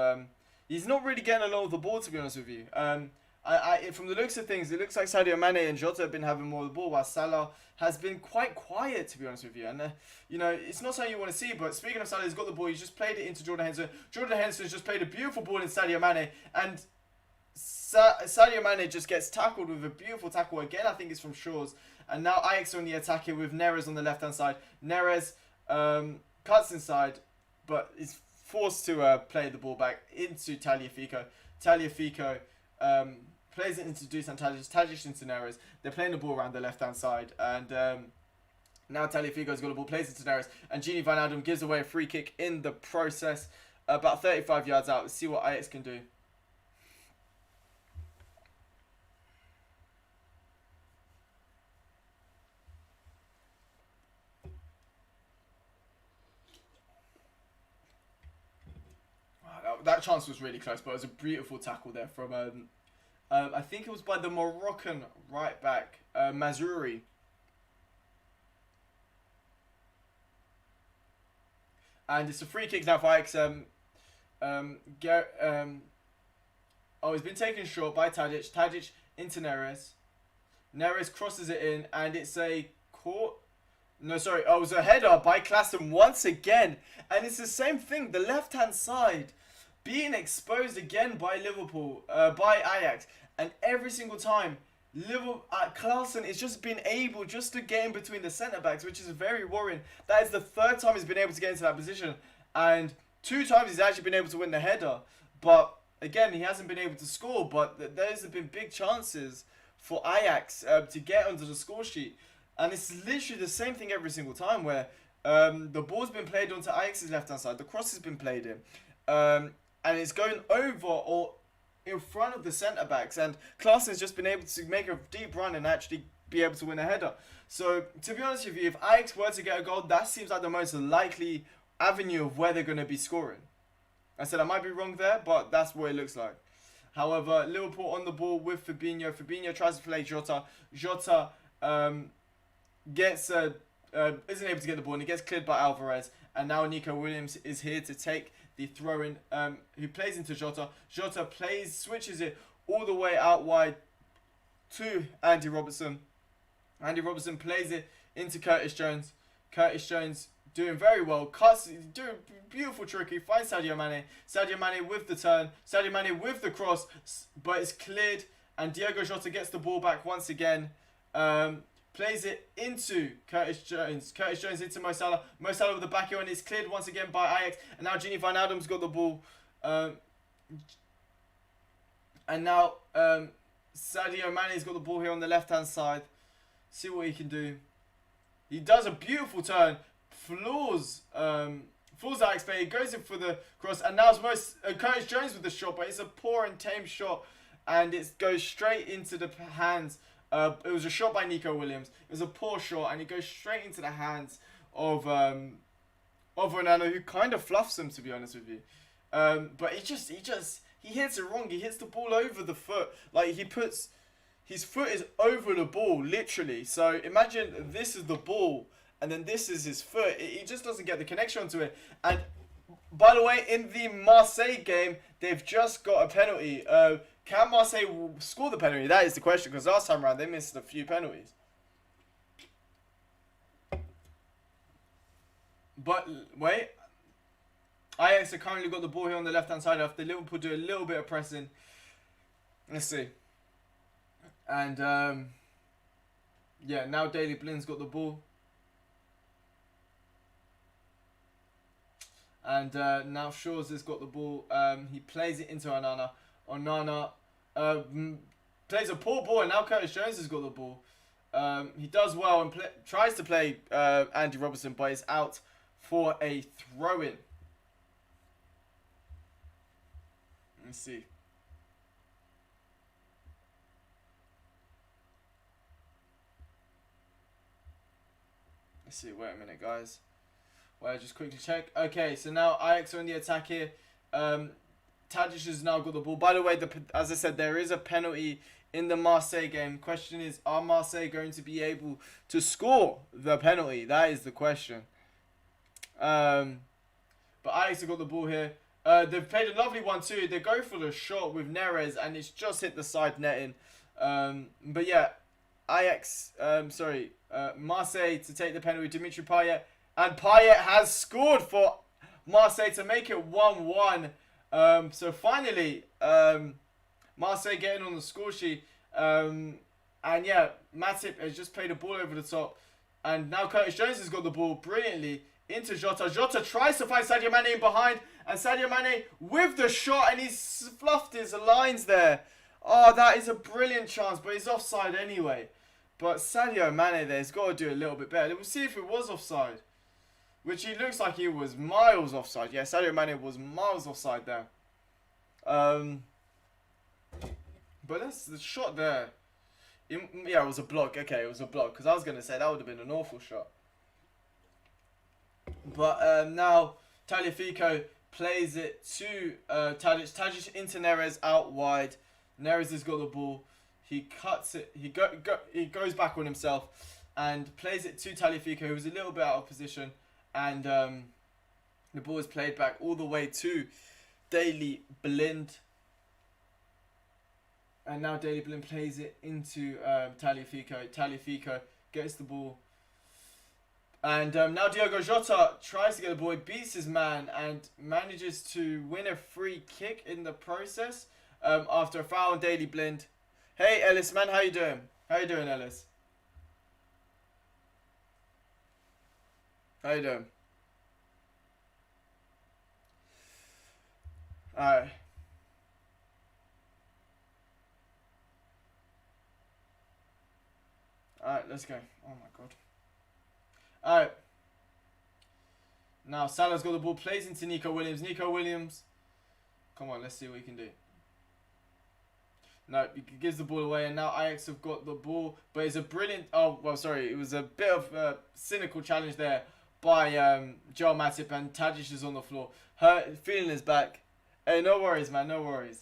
[SPEAKER 1] he's not really getting along with the ball, to be honest with you. From the looks of things, it looks like Sadio Mane and Jota have been having more of the ball, while Salah has been quite quiet, to be honest with you. And, it's not something you want to see, but speaking of Salah, he's got the ball, he's just played it into Jordan Henderson. Jordan Henderson's just played a beautiful ball in Sadio Mane, and Sadio Mane just gets tackled with a beautiful tackle again. I think it's from Shaw's. And now Ajax are on the attack here with Neres on the left-hand side. Neres cuts inside, but is forced to play the ball back into Tagliafico. Tagliafico plays it into Dusan Tadic. Tadic into Neres. They're playing the ball around the left-hand side. And now Tagliafico's got the ball, plays it to Neres. And Gini Van Albert gives away a free kick in the process. About 35 yards out. Let's see what Ajax can do. That chance was really close, but it was a beautiful tackle there from, I think it was by the Moroccan right back, Mazruri. And it's a free kick now for Ajax. He's been taken short by Tadic. Tadic into Neres. Neres crosses it in, and it's a it was a header by Klassen once again. And it's the same thing, the left-hand side being exposed again by Liverpool, by Ajax, and every single time, Klassen is just been able just to get in between the centre-backs, which is very worrying. That is the third time he's been able to get into that position, and 2 times he's actually been able to win the header. But again, he hasn't been able to score, but those have been big chances for Ajax to get onto the score sheet. And it's literally the same thing every single time, where the ball's been played onto Ajax's left-hand side, the cross has been played in, and it's going over or in front of the centre backs, and Klaasen's just been able to make a deep run and actually be able to win a header. So to be honest with you, if Ajax were to get a goal, that seems like the most likely avenue of where they're going to be scoring. I said I might be wrong there, but that's what it looks like. However, Liverpool on the ball with Fabinho. Fabinho tries to play Jota. Jota gets isn't able to get the ball, and he gets cleared by Alvarez. And now Nico Williams is here to take the throw-in. Who plays into Jota. Jota switches it all the way out wide to Andy Robertson. Andy Robertson plays it into Curtis Jones. Curtis Jones doing very well. Doing beautiful trick. He finds Sadio Mane. Sadio Mane with the turn. Sadio Mane with the cross. But it's cleared. And Diogo Jota gets the ball back once again. Plays it into Curtis Jones. Curtis Jones into Mo Salah. Mo Salah with the back heel, and it's cleared once again by Ajax. And now Gini Wijnaldum's got the ball. And now Sadio Mane's got the ball here on the left-hand side. See what he can do. He does a beautiful turn. Floors Ajax player. He goes in for the cross. And now it's Curtis Jones with the shot. But it's a poor and tame shot. And it goes straight into the hands. It was a shot by Nico Williams. It was a poor shot, and it goes straight into the hands of Ronaldo, who kind of fluffs him, to be honest with you. But he hits it wrong. He hits the ball over the foot. Like, his foot is over the ball, literally. So imagine this is the ball, and then this is his foot. He just doesn't get the connection onto it. And by the way, in the Marseille game, they've just got a penalty. Can Marseille score the penalty? That is the question, because last time around they missed a few penalties. But wait, Ajax have currently got the ball here on the left-hand side after Liverpool do a little bit of pressing. Let's see. And yeah, now Daley Blind's got the ball. And now Shaw's has got the ball. He plays it into Onana. Onana plays a poor ball, and now Curtis Jones has got the ball. He does well and tries to play Andy Robertson, but is out for a throw-in. Let's see. Let's see. Wait a minute, guys. Well, just quickly check. Okay, so now Ajax are on the attack here. Tadic has now got the ball. By the way, as I said, there is a penalty in the Marseille game. Question is, are Marseille going to be able to score the penalty? That is the question. But Ajax have got the ball here. They've played a lovely one too. They go for the shot with Neres, and it's just hit the side netting. But yeah, Marseille to take the penalty. Dimitri Payet. And Payet has scored for Marseille to make it 1-1. So finally, Marseille getting on the score sheet. And yeah, Matip has just played a ball over the top. And now Curtis Jones has got the ball brilliantly into Jota. Jota tries to find Sadio Mane in behind. And Sadio Mane with the shot, and he's fluffed his lines there. Oh, that is a brilliant chance, but he's offside anyway. But Sadio Mane there has got to do a little bit better. We'll see if it was offside. Which he looks like he was miles offside. Yeah, Sadio Mane was miles offside there. But that's the shot there. Yeah, it was a block. Okay, it was a block. Because I was going to say that would have been an awful shot. But now Tagliafico plays it to Tadic. Tadic into Neres out wide. Neres has got the ball. He cuts it. He goes back on himself and plays it to Tagliafico, who was a little bit out of position. And the ball is played back all the way to Daley Blind. And now Daley Blind plays it into Tagliafico. Tagliafico gets the ball. And now Diogo Jota tries to get the ball. He beats his man and manages to win a free kick in the process after a foul on Daley Blind. Hey, Ellis, man. How you doing? How you doing, Ellis? How you doing? Alright. Alright, let's go. Oh my god. Alright. Now Salah's got the ball, plays into Nico Williams. Nico Williams. Come on, let's see what he can do. No, he gives the ball away, and now Ajax have got the ball. But it's a brilliant... Oh, well, sorry. It was a bit of a cynical challenge there by Joel Matip, and Tadic is on the floor. Feeling his back. Hey, no worries, man. No worries.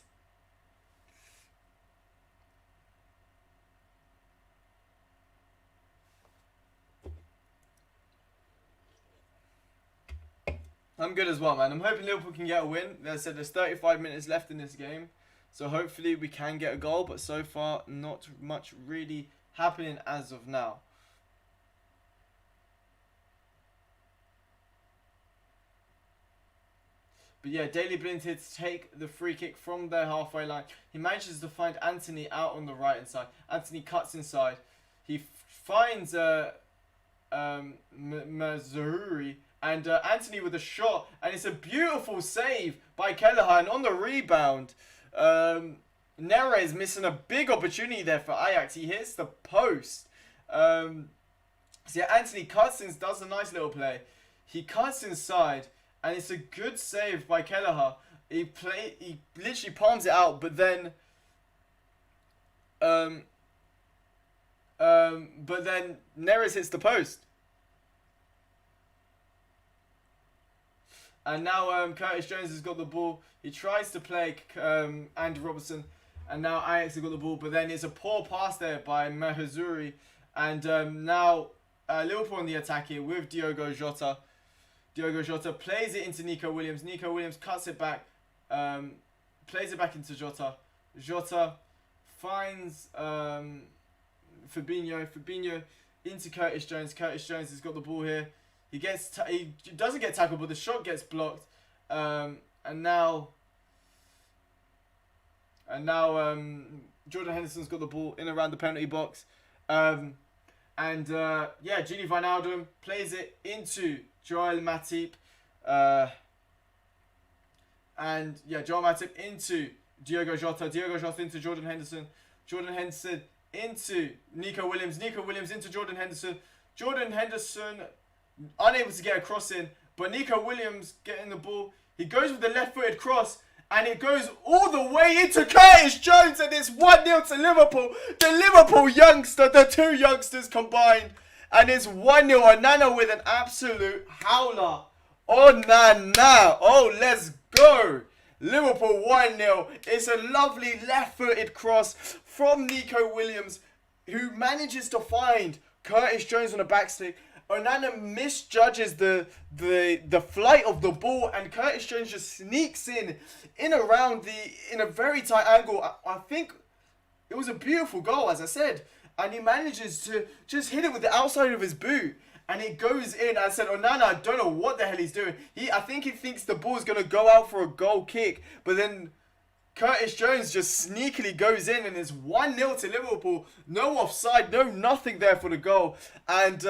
[SPEAKER 1] I'm good as well, man. I'm hoping Liverpool can get a win. As I said, there's 35 minutes left in this game. So hopefully we can get a goal. But so far, not much really happening as of now. But yeah, Daley Blind here to take the free kick from their halfway line. He manages to find Anthony out on the right-hand side. Anthony cuts inside. He finds Mazururi. And Anthony with a shot. And it's a beautiful save by Kelleher. And on the rebound, Neres missing a big opportunity there for Ajax. He hits the post. So yeah, Anthony cuts in, does a nice little play. He cuts inside. And it's a good save by Kelleher. He literally palms it out. But then... Neres hits the post. And now Curtis Jones has got the ball. He tries to play Andy Robertson. And now Ajax have got the ball. But then it's a poor pass there by Mahazuri. And now Liverpool on the attack here with Diogo Jota. Diogo Jota plays it into Nico Williams. Nico Williams cuts it back. Plays it back into Jota. Jota finds Fabinho. Fabinho into Curtis Jones. Curtis Jones has got the ball here. He doesn't get tackled, but the shot gets blocked. And now Jordan Henderson's got the ball in around the penalty box. Yeah, Gini Wijnaldum plays it into Joel Matip. And yeah, Joel Matip into Diogo Jota. Diogo Jota into Jordan Henderson. Jordan Henderson into Nico Williams. Nico Williams into Jordan Henderson. Jordan Henderson unable to get a cross in, but Nico Williams getting the ball. He goes with the left-footed cross, and it goes all the way into Curtis Jones, and it's 1-0 to Liverpool. The Liverpool youngster, the two youngsters combined, and it's 1-0. Onana with an absolute howler. Onana. Oh, let's go. Liverpool 1-0. It's a lovely left-footed cross from Nico Williams, who manages to find Curtis Jones on the backstick. Onana misjudges the flight of the ball, and Curtis Jones just sneaks in around in a very tight angle. I think it was a beautiful goal, as I said, and he manages to just hit it with the outside of his boot, and it goes in. I said, Onana, I don't know what the hell he's doing. I think he thinks the ball's gonna go out for a goal kick, but then Curtis Jones just sneakily goes in, and it's 1-0 to Liverpool. No offside, no nothing there for the goal, and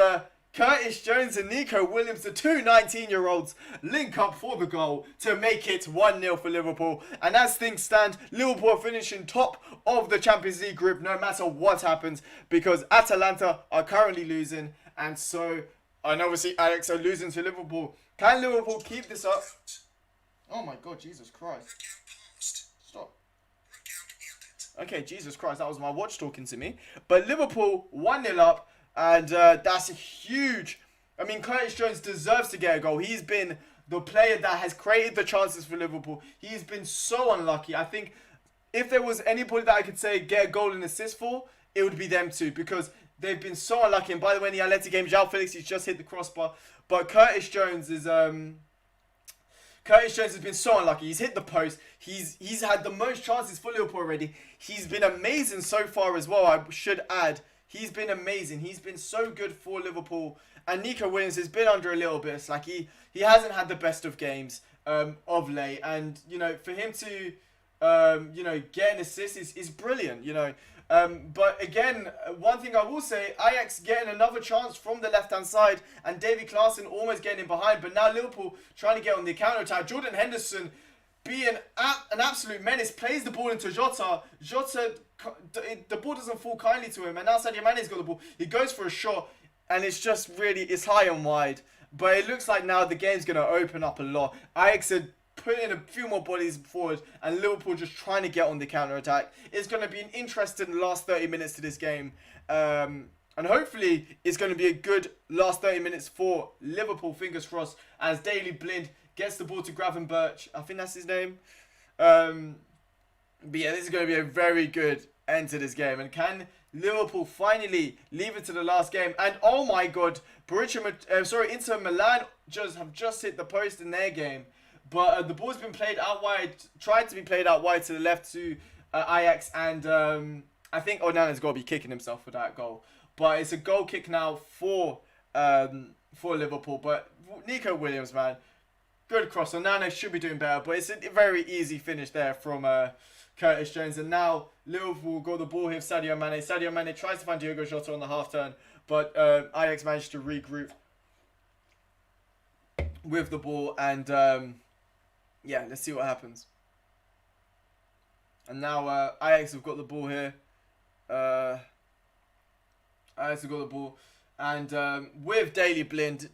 [SPEAKER 1] Curtis Jones and Nico Williams, the two 19-year-olds, link up for the goal to make it 1-0 for Liverpool. And as things stand, Liverpool are finishing top of the Champions League group no matter what happens, because Atalanta are currently losing, and obviously Ajax are losing to Liverpool. Can Liverpool keep this up? Oh my God, Jesus Christ. Stop. Okay, Jesus Christ, that was my watch talking to me. But Liverpool 1-0 up. And that's huge. I mean, Curtis Jones deserves to get a goal. He's been the player that has created the chances for Liverpool. He's been so unlucky. I think if there was anybody that I could say get a goal and assist for, it would be them two, because they've been so unlucky. And by the way, in the Atleti game, João Felix, he's just hit the crossbar. But Curtis Jones has been so unlucky. He's hit the post. He's had the most chances for Liverpool already. He's been amazing so far as well, I should add. He's been amazing. He's been so good for Liverpool. And Nico Williams has been under a little bit of slack. He hasn't had the best of games of late. And, for him to, get an assist is brilliant, But again, one thing I will say, Ajax getting another chance from the left-hand side. And Davy Klaassen almost getting in behind. But now Liverpool trying to get on the counter-attack. Jordan Henderson being an absolute menace, plays the ball into Jota. Jota, the ball doesn't fall kindly to him, and now Sadio Mane's got the ball. He goes for a shot, and it's just really, it's high and wide. But it looks like now the game's going to open up a lot. Ajax are putting a few more bodies forward, and Liverpool just trying to get on the counter-attack. It's going to be an interesting last 30 minutes to this game. And hopefully, it's going to be a good last 30 minutes for Liverpool, fingers crossed, as Daley Blind gets the ball to Gravenberch. I think that's his name. But yeah, this is going to be a very good end to this game. And can Liverpool finally leave it to the last game? And oh my God, Inter Milan have just hit the post in their game. But the ball's been played out wide, tried to be played out wide to the left to Ajax. And I think Onana's got to be kicking himself for that goal. But it's a goal kick now for Liverpool. But Nico Williams, man, good cross. Onana should be doing better. But it's a very easy finish there from Curtis Jones. And now Liverpool got the ball here with Sadio Mane. Sadio Mane tries to find Diogo Jota on the half turn. But Ajax managed to regroup with the ball. And yeah, let's see what happens. And now Ajax have got the ball here. Ajax have got the ball. And with Daley Blind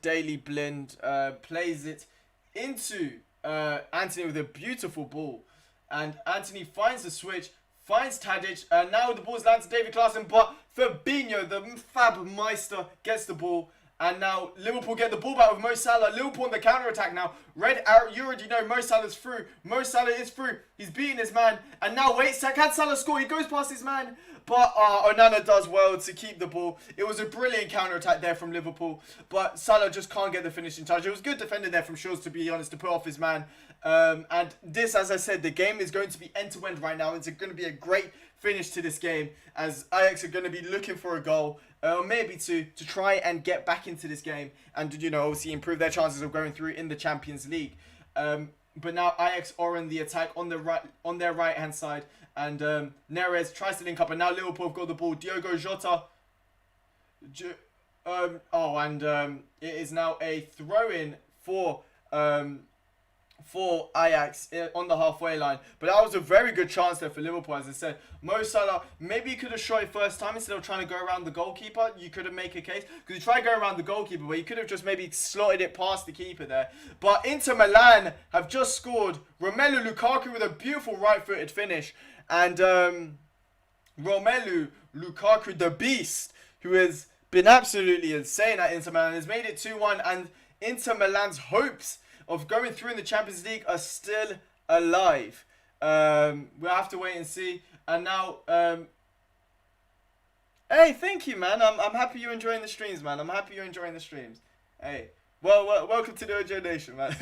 [SPEAKER 1] plays it into Anthony with a beautiful ball. And Anthony finds the switch, finds Tadic, and now the ball's landed to David Klaassen, but Fabinho, the Fab Meister, gets the ball. And now Liverpool get the ball back with Mo Salah. Liverpool on the counter-attack now. Red arrow, you already know Mo Salah's through. Mo Salah is through. He's beating his man. And now, wait, can Salah score? He goes past his man. But Onana does well to keep the ball. It was a brilliant counter-attack there from Liverpool. But Salah just can't get the finishing touch. It was good defending there from Schulz, to be honest, to put off his man. And this, as I said, the game is going to be end-to-end right now. It's going to be a great finish to this game, as Ajax are going to be looking for a goal. Or maybe to try and get back into this game and, you know, obviously improve their chances of going through in the Champions League. But now Ajax are in the attack on their right hand side, and Neres tries to link up, and now Liverpool have got the ball. Diogo Jota. It is now a throw-in for Ajax on the halfway line. But that was a very good chance there for Liverpool, as I said. Mo Salah, maybe he could have shot it first time instead of trying to go around the goalkeeper. You could have made a case, because he tried to go around the goalkeeper, but he could have just maybe slotted it past the keeper there. But Inter Milan have just scored. Romelu Lukaku with a beautiful right-footed finish. And Romelu Lukaku, the beast, who has been absolutely insane at Inter Milan, has made it 2-1, and Inter Milan's hopes of going through in the Champions League are still alive. We'll have to wait and see. And now, hey, thank you, man. I'm happy you're enjoying the streams, man. I'm happy you're enjoying the streams. Hey, well, welcome to the OJ Nation, man.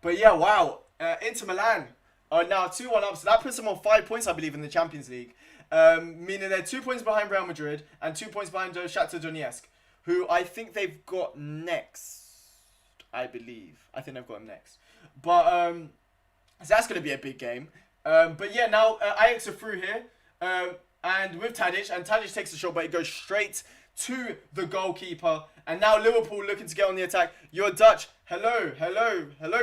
[SPEAKER 1] But yeah, wow. Inter Milan are now 2-1 up, so that puts them on 5 points, I believe, in the Champions League. Meaning they're 2 points behind Real Madrid and 2 points behind Shakhtar Donetsk, who I think they've got next. I believe. I think they've got him next. But, so that's going to be a big game. But yeah, now Ajax are through here. And with Tadic. And Tadic takes the shot, but it goes straight to the goalkeeper. And now Liverpool looking to get on the attack. You're Dutch. Hello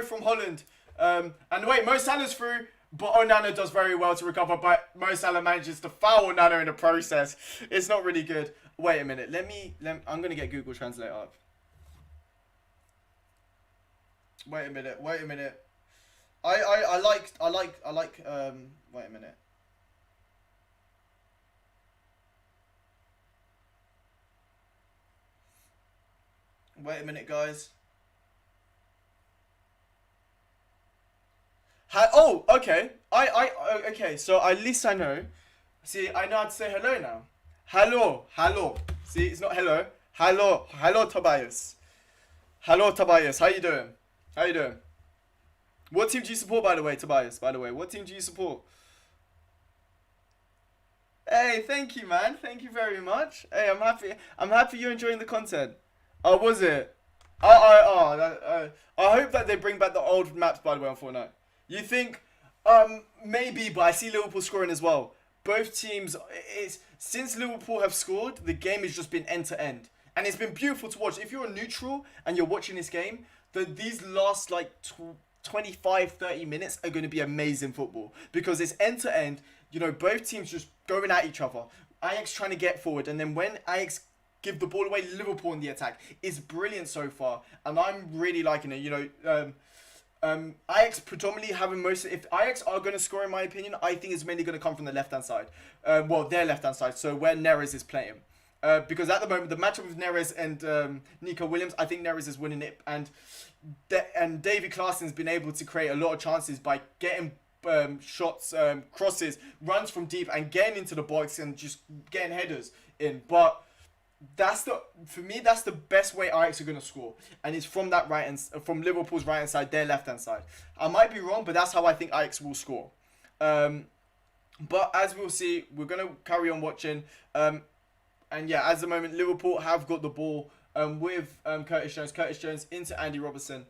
[SPEAKER 1] from Holland. And wait, Mo Salah's through. But Onana does very well to recover. But Mo Salah manages to foul Onana in the process. It's not really good. Wait a minute. I'm going to get Google Translate up. Wait a minute. I like, wait a minute. Wait a minute, guys. Oh, okay. Okay, so at least I know. See, I know how to say hello now. Hello. See, it's not hello. Hello, Tobias. Hello, Tobias. How you doing? What team do you support, by the way, Tobias? What team do you support? Hey, thank you, man. Thank you very much. Hey, I'm happy you're enjoying the content. Oh, was it? I hope that they bring back the old maps, by the way, on Fortnite. You think? Maybe, but I see Liverpool scoring as well. Both teams, since Liverpool have scored, the game has just been end to end. And it's been beautiful to watch. If you're a neutral and you're watching this game, these last like 25-30 minutes are going to be amazing football, because it's end to end. You know, both teams just going at each other. Ajax trying to get forward, and then when Ajax give the ball away, Liverpool in the attack. It's brilliant so far, and I'm really liking it. You know, Ajax predominantly having most. If Ajax are going to score, in my opinion, I think it's mainly going to come from the left hand side. Well, their left hand side. So where Neres is playing. Because at the moment, the matchup with Neres and Nico Williams, I think Neres is winning it, and Davy Klaasen's been able to create a lot of chances by getting shots, crosses, runs from deep, and getting into the box and just getting headers in. But for me, that's the best way Ajax are going to score, and it's from that from Liverpool's right hand side, their left hand side. I might be wrong, but that's how I think Ajax will score. But as we'll see, we're going to carry on watching. And yeah, at the moment, Liverpool have got the ball with Curtis Jones. Curtis Jones into Andy Robertson.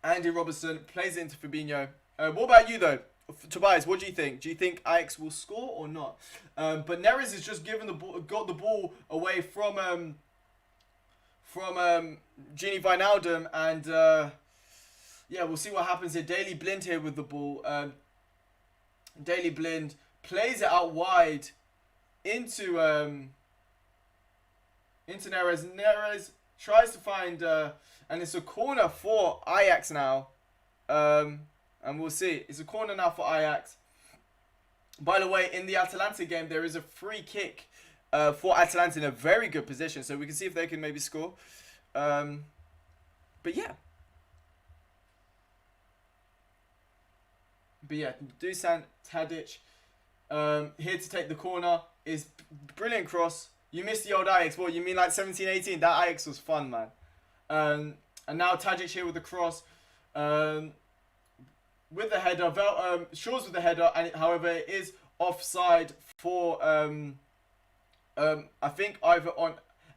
[SPEAKER 1] Andy Robertson plays it into Fabinho. What about you, though? Tobias, what do you think? Do you think Ajax will score or not? But Neres has just got the ball away from Gini Wijnaldum. And yeah, we'll see what happens here. Daley Blind here with the ball. Daley Blind plays it out wide into Neres. Neres tries to find and it's a corner for Ajax now. And we'll see. It's a corner now for Ajax. By the way, in the Atalanta game, there is a free kick for Atalanta in a very good position. So we can see if they can maybe score. But yeah. Dusan Tadic. Here to take the corner is brilliant cross. You missed the old Ajax. What, you mean like 17-18? That Ajax was fun, man. And now Tadic here with the cross. With the header. Shaw's with the header. And however, it is offside for, I think either on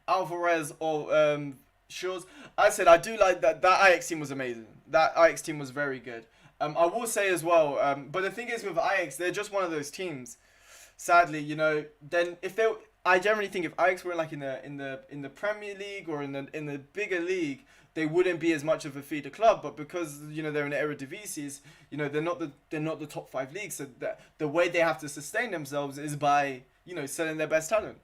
[SPEAKER 1] Alvarez or Shaw's. I said, I do like that. That Ajax team was amazing. That Ajax team was very good. I will say as well, but the thing is with Ajax, they're just one of those teams. Sadly, you know, then I generally think if Ajax were like in the Premier League or in the bigger league, they wouldn't be as much of a feeder club. But because you know they're in the Eredivisie, you know they're not the top 5 leagues. So the way they have to sustain themselves is by selling their best talent.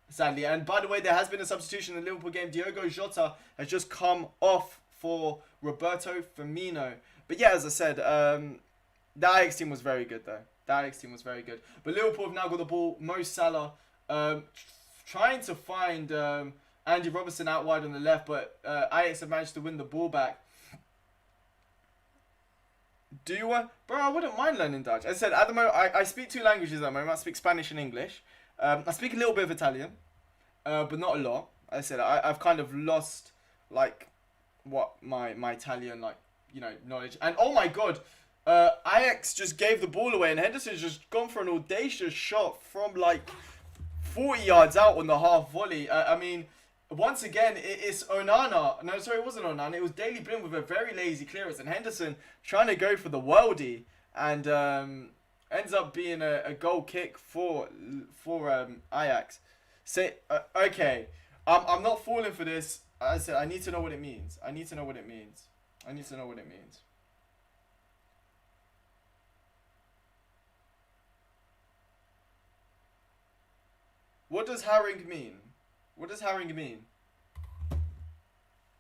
[SPEAKER 1] Sadly, and by the way, there has been a substitution in the Liverpool game. Diogo Jota has just come off for Roberto Firmino. But yeah, as I said, the Ajax team was very good, though. The Ajax team was very good. But Liverpool have now got the ball. Mo Salah trying to find Andy Robertson out wide on the left, but Ajax have managed to win the ball back. Do you want... Bro, I wouldn't mind learning Dutch. As I said, at the moment, I speak 2 languages at the moment. I speak Spanish and English. I speak a little bit of Italian, but not a lot. As I said, I've kind of lost, like, what my Italian, like, knowledge. And oh my god, Ajax just gave the ball away and Henderson's just gone for an audacious shot from like 40 yards out on the half volley. I mean, once again, it's Onana. No, sorry, it wasn't Onana. It was Daley Blind with a very lazy clearance, and Henderson trying to go for the worldie, and ends up being a goal kick for Ajax. Okay, I'm not falling for this. I said I need to know what it means. I need to know what it means. What does haring mean? What does haring mean?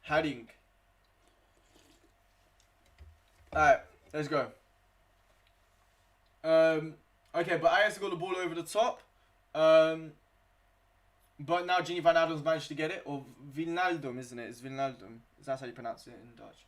[SPEAKER 1] Haring. Alright, let's go. Okay, but Ajax got the ball over the top. But now Gini Wijnaldum's managed to get it. Or Wijnaldum, isn't it? It's Wijnaldum. That's how you pronounce it in Dutch.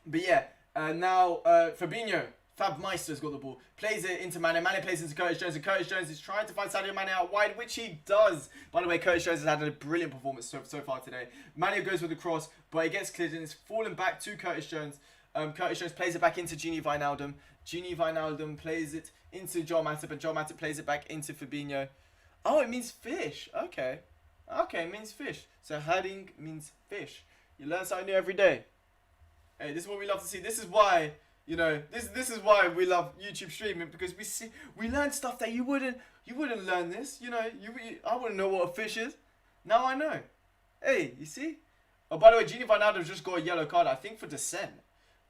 [SPEAKER 1] But yeah, now Fabinho. Fab Meister's got the ball. Plays it into Mane. Mane plays into Curtis Jones. And Curtis Jones is trying to find Sadio Mane out wide, which he does. By the way, Curtis Jones has had a brilliant performance so far today. Mane goes with the cross, but it gets cleared and it's falling back to Curtis Jones. Curtis Jones plays it back into Gini Wijnaldum. Gini Wijnaldum plays it into Joel Matip, and Joel Matip plays it back into Fabinho. Oh, it means fish. Okay. Okay, it means fish. So haring means fish. You learn something new every day. Hey, this is what we love to see. This is why, this is why we love YouTube streaming, because we learn stuff that you wouldn't learn this. I wouldn't know what a fish is. Now I know. Hey, you see? Oh, by the way, Gini Wijnaldum just got a yellow card, I think for dissent.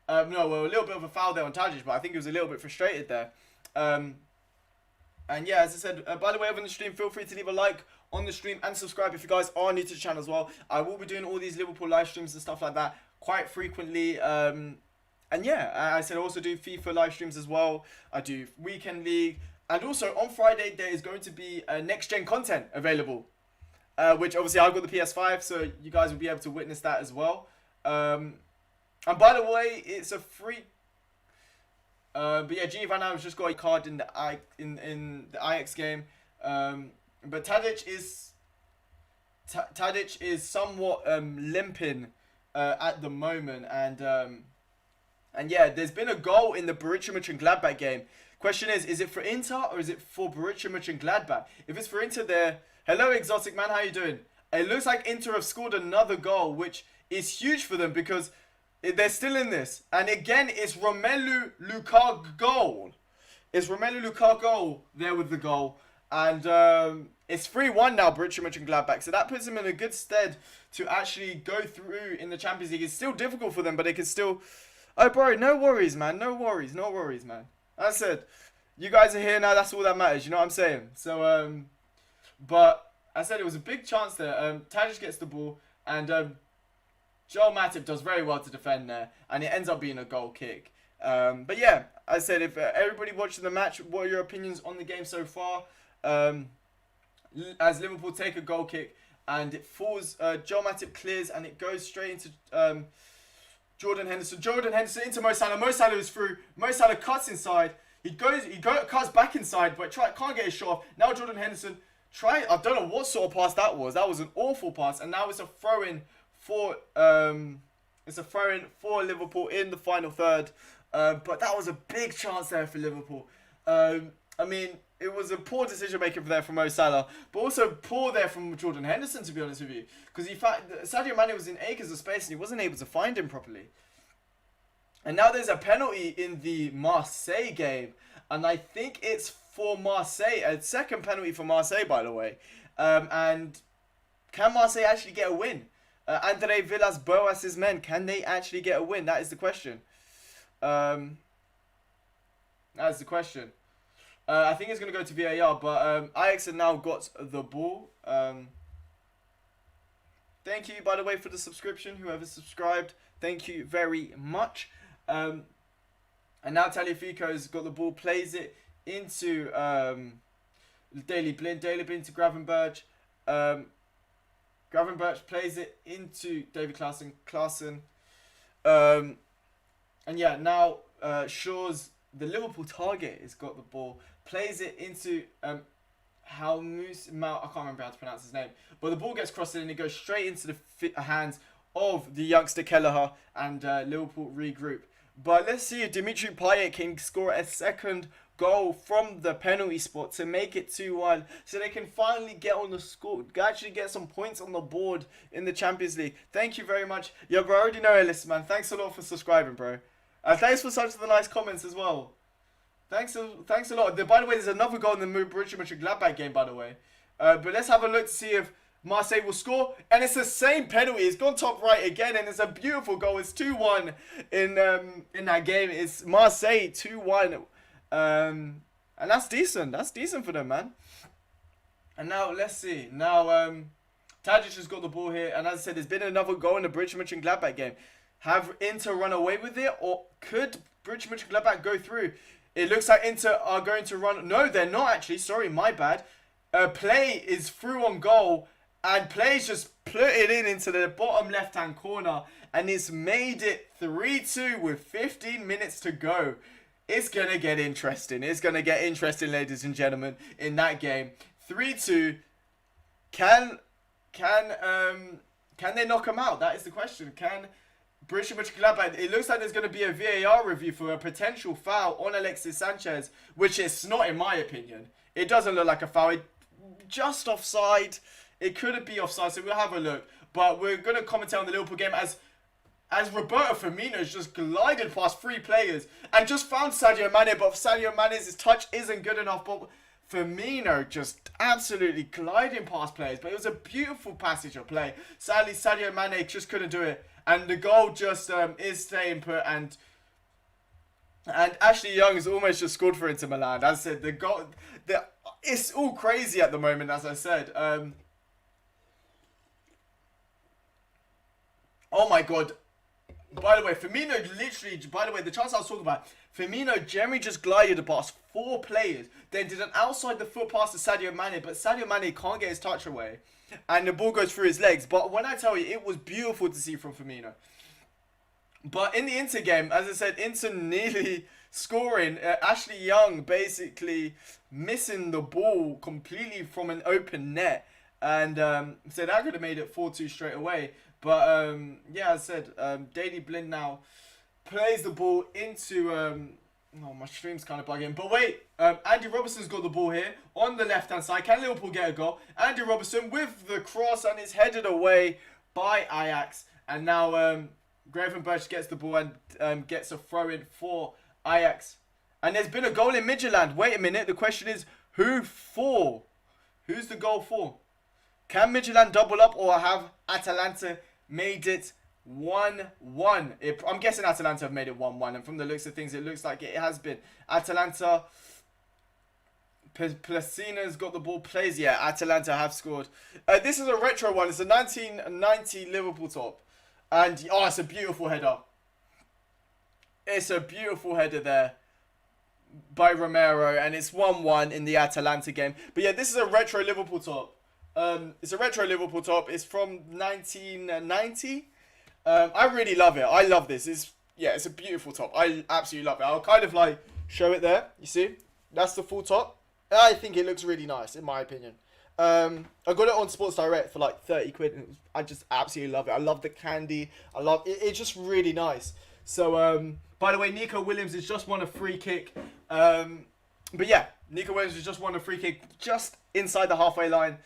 [SPEAKER 1] No, well, a little bit of a foul there on Tadic, but I think he was a little bit frustrated there. And yeah, as I said, by the way, over the stream, feel free to leave a like on the stream and subscribe if you guys are new to the channel as well. I will be doing all these Liverpool live streams and stuff like that quite frequently. And yeah, I said I also do FIFA live streams as well. I do Weekend League. And also on Friday, there is going to be next gen content available. Which obviously I've got the PS5, so you guys will be able to witness that as well. And by the way, it's a free. But yeah, Giovanna has just got a card in the Ajax game. But Tadic is somewhat limping at the moment, and yeah, there's been a goal in the Borussia Mönchengladbach game. Question is it for Inter or is it for Borussia Mönchengladbach? If it's for Inter, there. Hello, Exotic Man, how you doing? It looks like Inter have scored another goal, which is huge for them because they're still in this. And again, it's Romelu Lukaku goal. It's Romelu Lukaku goal there with the goal. And it's 3-1 now, Borussia Mönchengladbach. So that puts them in a good stead to actually go through in the Champions League. It's still difficult for them, but they can still... Oh, bro, no worries, man. No worries, man. As I said, you guys are here now. That's all that matters. You know what I'm saying? So, but I said it was a big chance there. Tadic gets the ball, and Joel Matip does very well to defend there, and it ends up being a goal kick. But yeah, I said if everybody watching the match, what are your opinions on the game so far? As Liverpool take a goal kick, and it falls, Joel Matip clears, and it goes straight into Jordan Henderson. Jordan Henderson into Mo Salah. Mo Salah is through. Mo Salah cuts inside. He cuts back inside, but can't get his shot off. Now Jordan Henderson. I don't know what sort of pass that was. That was an awful pass, and now it's a throw-in for Liverpool in the final third. But that was a big chance there for Liverpool. I mean, it was a poor decision making there from Mo Salah, but also poor there from Jordan Henderson, to be honest with you, because Sadio Mane was in acres of space and he wasn't able to find him properly. And now there's a penalty in the Marseille game, and I think it's for Marseille, a second penalty for Marseille, by the way. And can Marseille actually get a win? Andre Villas-Boas' men, can they actually get a win? That is the question. I think it's going to go to VAR, but Ajax have now got the ball. Thank you, by the way, for the subscription. Whoever subscribed, thank you very much. And now Tagliafico's got the ball, plays it into Daley Blind to Gravenberch. Gravenberch plays it into David Klaassen. And yeah, now Shaw's, the Liverpool target, has got the ball, plays it into I can't remember how to pronounce his name, but the ball gets crossed in and it goes straight into the hands of the youngster Kelleher, and Liverpool regroup. But let's see if Dimitri Payet can score a second goal from the penalty spot to make it 2-1, so they can finally get on the score, actually get some points on the board in the Champions League. Thank you very much. Yeah, bro, I already know Ellis, man. Thanks a lot for subscribing, bro. Thanks for such the nice comments as well. Thanks a lot. By the way, there's another goal in the Borussia Mönchengladbach game, by the way. But let's have a look to see if Marseille will score. And it's the same penalty. It's gone top right again, and it's a beautiful goal. It's 2-1 in that game. It's Marseille 2-1. And that's decent. That's decent for them, man. And now, let's see. Now, Tadic has got the ball here. And as I said, there's been another goal in the Borussia Mönchengladbach game. Have Inter run away with it, or could Borussia Mönchengladbach go through? It looks like Inter are going to run. No, they're not actually. Sorry, my bad. Play is through on goal, and Play's just put it into the bottom left-hand corner, and it's made it 3-2 with 15 minutes to go. It's going to get interesting. It's going to get interesting, ladies and gentlemen, in that game. 3-2. Can they knock them out? That is the question. Can Borussia Mönchengladbach... It looks like there's going to be a VAR review for a potential foul on Alexis Sanchez, which it's not, in my opinion. It doesn't look like a foul. Just offside. It could be offside, so we'll have a look. But we're going to commentate on the Liverpool game as Roberto Firmino's just glided past three players and just found Sadio Mane, but Sadio Mane's touch isn't good enough. But Firmino just absolutely gliding past players. But it was a beautiful passage of play. Sadly, Sadio Mane just couldn't do it. And the goal just is staying put. And Ashley Young has almost just scored for Inter Milan. As I said, the goal... It's all crazy at the moment, as I said. Oh my god. By the way, Firmino literally, by the way, the chance I was talking about, Firmino generally just glided past 4 players, then did an outside the foot pass to Sadio Mane, but Sadio Mane can't get his touch away, and the ball goes through his legs. But when I tell you, it was beautiful to see from Firmino. But in the Inter game, as I said, Inter nearly scoring. Ashley Young basically missing the ball completely from an open net. And so that could have made it 4-2 straight away. But yeah, as I said, Daley Blind now plays the ball into... oh, my stream's kind of bugging. But wait, Andy Robertson's got the ball here on the left-hand side. Can Liverpool get a goal? Andy Robertson with the cross, and it's headed away by Ajax. And now... Gravenberch gets the ball and gets a throw-in for Ajax. And there's been a goal in Midtjylland. Wait a minute. The question is, who for? Who's the goal for? Can Midtjylland double up, or have Atalanta made it 1-1? I'm guessing Atalanta have made it 1-1. And from the looks of things, it looks like it has been. Atalanta... Placina's got the ball, plays. Yeah, Atalanta have scored. This is a retro one. It's a 1990 Liverpool top. And, oh, it's a beautiful header. It's a beautiful header there by Romero. And it's 1-1 in the Atalanta game. But, yeah, this is a retro Liverpool top. It's a retro Liverpool top. It's from 1990. I really love it. I love this. It's a beautiful top. I absolutely love it. I'll kind of, like, show it there. You see? That's the full top. I think it looks really nice, in my opinion. I got it on Sports Direct for like 30 quid. And I just absolutely love it. I love the candy. I love it. It's just really nice. So, by the way, Nico Williams has just won a free kick. But yeah, Nico Williams has just won a free kick just inside the halfway line.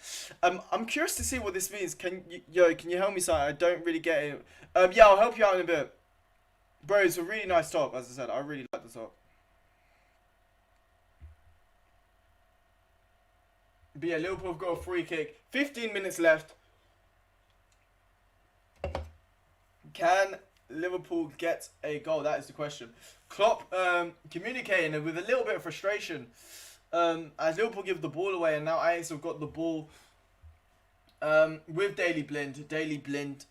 [SPEAKER 1] I'm curious to see what this means. Can you help me, Si? I don't really get it. Yeah, I'll help you out in a bit. Bro, it's a really nice top, as I said. I really like the top. But yeah, Liverpool have got a free kick. 15 minutes left. Can Liverpool get a goal? That is the question. Klopp communicating with a little bit of frustration as Liverpool give the ball away, and now Ajax have got the ball with Daley Blind.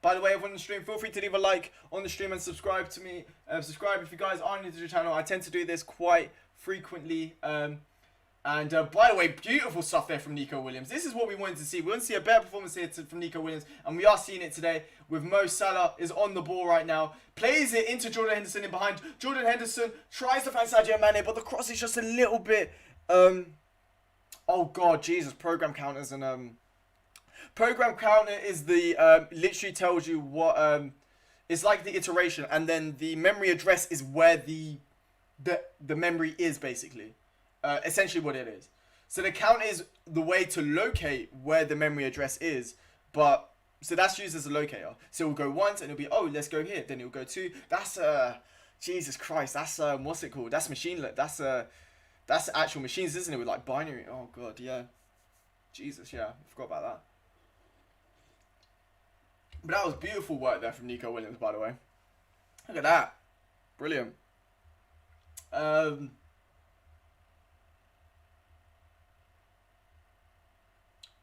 [SPEAKER 1] By the way, everyone on the stream, feel free to leave a like on the stream and subscribe to me. Subscribe if you guys are new to the channel. I tend to do this quite frequently. And by the way, beautiful stuff there from Nico Williams. This is what we wanted to see. We want to see a better performance here from Nico Williams. And we are seeing it today with Mo Salah is on the ball right now. Plays it into Jordan Henderson in behind. Jordan Henderson tries to find Sadio Mane, but the cross is just a little bit... oh, God, Jesus. Program counters and... Program counter is the... literally tells you what... it's like the iteration. And then the memory address is where the memory is, basically. Essentially what it is. So the count is the way to locate where the memory address is, but so that's used as a locator. So it'll go once and it'll be, oh, let's go here. Then it'll go two. That's Jesus Christ. That's what's it called? That's machine. That's actual machines, isn't it? With like binary. Oh God, yeah. Jesus, yeah. I forgot about that. But that was beautiful work there from Nico Williams, by the way. Look at that. Brilliant.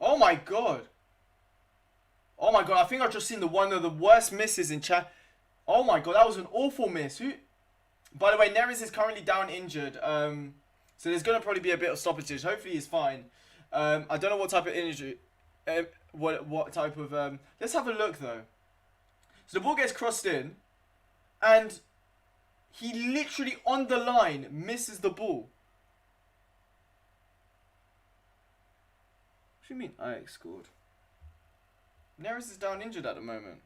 [SPEAKER 1] Oh my God. Oh my God, I think I've just seen one of the worst misses in chat. Oh my God, that was an awful miss. Who? By the way, Neres is currently down injured. So there's going to probably be a bit of stoppages. Hopefully he's fine. I don't know what type of injury. What type of... let's have a look though. So the ball gets crossed in. And he literally on the line misses the ball. What do you mean Ajax scored? Neres is down injured at the moment.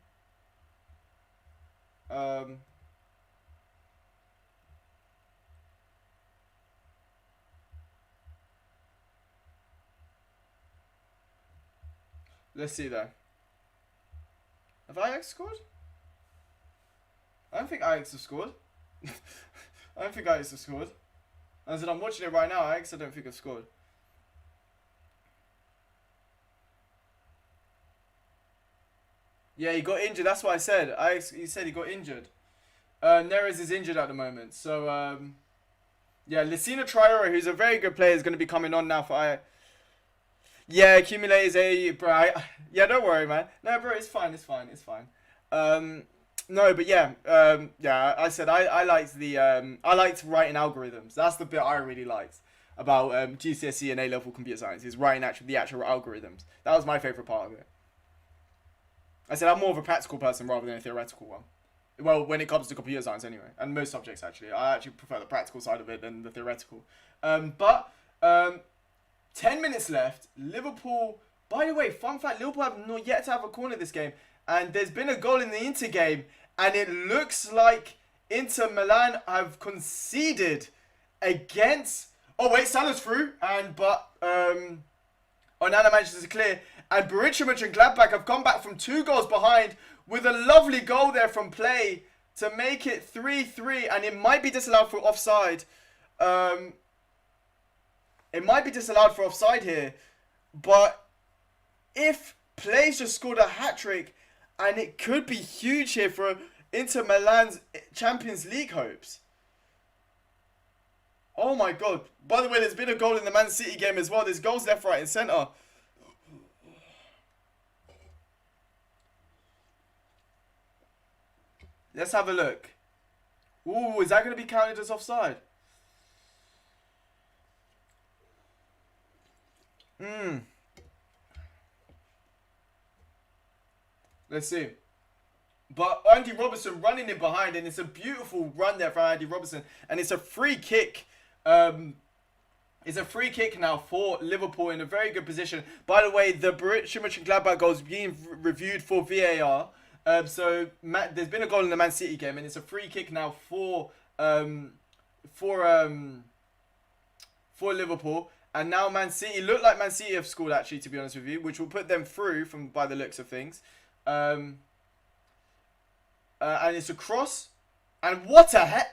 [SPEAKER 1] Let's see though. Have Ajax scored? I don't think Ajax have scored. I don't think Ajax have scored. As in, I'm watching it right now, Ajax I don't think have scored. Yeah, he got injured. That's what I said. He said he got injured. Neres is injured at the moment. So, yeah, Lacina Traore, who's a very good player, is going to be coming on now for Yeah, accumulate is a... Bro, yeah, don't worry, man. No, bro, it's fine. No, but yeah, yeah. I said I liked I liked writing algorithms. That's the bit I really liked about GCSE and A level computer science is writing the actual algorithms. That was my favorite part of it. I said I'm more of a practical person rather than a theoretical one. Well, when it comes to computer science, anyway, and most subjects actually, I actually prefer the practical side of it than the theoretical. But 10 minutes left. Liverpool. By the way, fun fact: Liverpool have not yet to have a corner this game, and there's been a goal in the Inter game, and it looks like Inter Milan have conceded against. Oh wait, Salah's through, but Onana manages to clear, and Borussia Mönchengladbach have come back from 2 goals behind with a lovely goal there from play to make it 3-3, and it might be disallowed for offside. It might be disallowed for offside here, but if Play's just scored a hat-trick, and it could be huge here for Inter Milan's Champions League hopes. Oh my god. By the way, there's been a goal in the Man City game as well. There's goals left, right and centre. Let's have a look. Ooh, is that going to be counted as offside? Let's see. But Andy Robertson running in behind, and it's a beautiful run there from Andy Robertson, and it's a free kick. It's a free kick now for Liverpool in a very good position. By the way, the Borussia Mönchengladbach goal is being reviewed for VAR. There's been a goal in the Man City game, and it's a free kick now for Liverpool. And now Man City look like Man City have scored, actually, to be honest with you, which will put them through by the looks of things. And it's a cross, and what a head!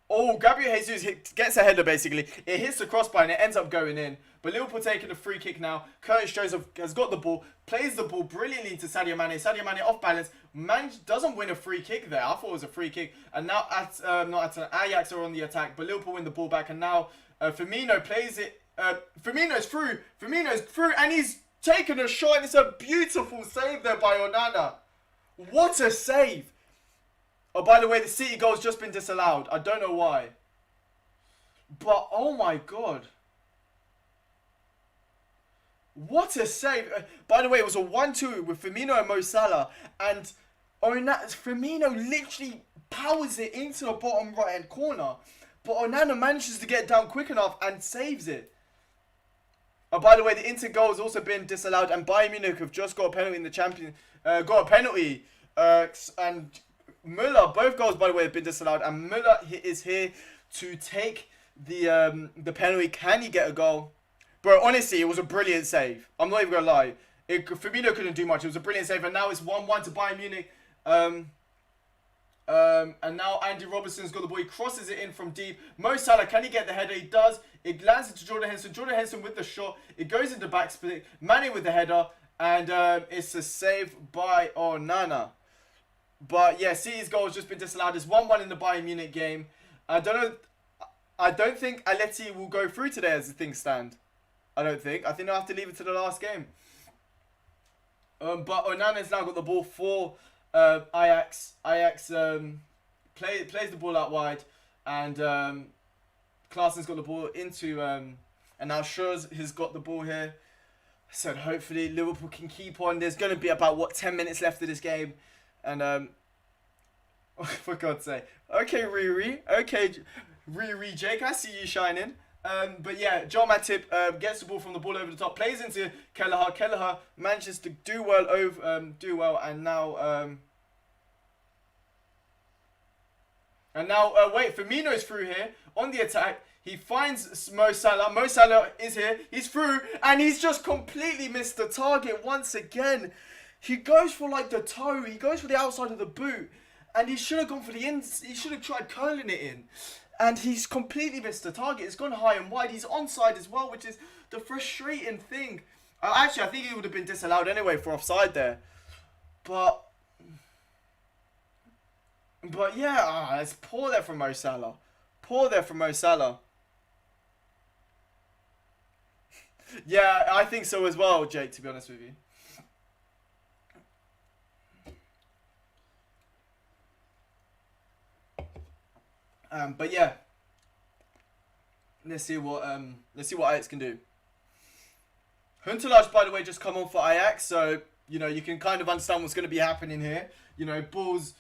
[SPEAKER 1] Oh, Gabriel Jesus gets a header, basically. It hits the crossbar and it ends up going in. But Liverpool taking a free kick now. Curtis Joseph has got the ball, plays the ball brilliantly to Sadio Mane. Sadio Mane off balance. Man doesn't win a free kick there. I thought it was a free kick. And now Ajax are on the attack, but Liverpool win the ball back. And now Firmino plays it. Firmino's through. Firmino's through, and he's taken a shot. And it's a beautiful save there by Onana. What a save! Oh, by the way, the City goal's just been disallowed. I don't know why. But, oh my god. What a save. By the way, it was a 1-2 with Firmino and Mo Salah. And Firmino literally powers it into the bottom right-hand corner. But Onana manages to get down quick enough and saves it. Oh, by the way, the Inter goal has also been disallowed. And Bayern Munich have just got a penalty in the got a penalty. And Müller, both goals, by the way, have been disallowed, and Müller is here to take the penalty. Can he get a goal? Bro, honestly, it was a brilliant save. I'm not even going to lie. Firmino couldn't do much. It was a brilliant save, and now it's 1-1 to Bayern Munich. And now Andy Robertson's got the ball. He crosses it in from deep. Mo Salah, can he get the header? He does. It lands into Jordan Henderson. Jordan Henderson with the shot. It goes into back split. Mane with the header. And it's a save by Onana. But yeah, City's goal has just been disallowed. It's 1-1 in the Bayern Munich game. I don't think Atleti will go through today as things stand. I think they'll have to leave it to the last game. But Onana's now got the ball for Ajax. Ajax plays the ball out wide, and Klaasen's got the ball into and now Schurz has got the ball here. So hopefully Liverpool can keep on. There's going to be about 10 minutes left of this game. And, for God's sake. Okay, Riri. Okay, Riri, Jake, I see you shining. But yeah, John Matip gets the ball from the ball over the top, plays into Kelleher. Kelleher manages to do well, and now, wait, Firmino's through here on the attack. He finds Mo Salah. Mo Salah is here. He's through, and he's just completely missed the target once again. He goes for like the toe. He goes for the outside of the boot. And he should have gone for the ins. He should have tried curling it in. And he's completely missed the target. It's gone high and wide. He's onside as well, which is the frustrating thing. Actually, I think he would have been disallowed anyway for offside there. But yeah, it's poor there from Mo Salah. Poor there from Mo Salah. Yeah, I think so as well, Jake, to be honest with you. But yeah, let's see what Ajax can do. Huntelaar's, by the way, just come on for Ajax, so you know you can kind of understand what's going to be happening here. You know, balls,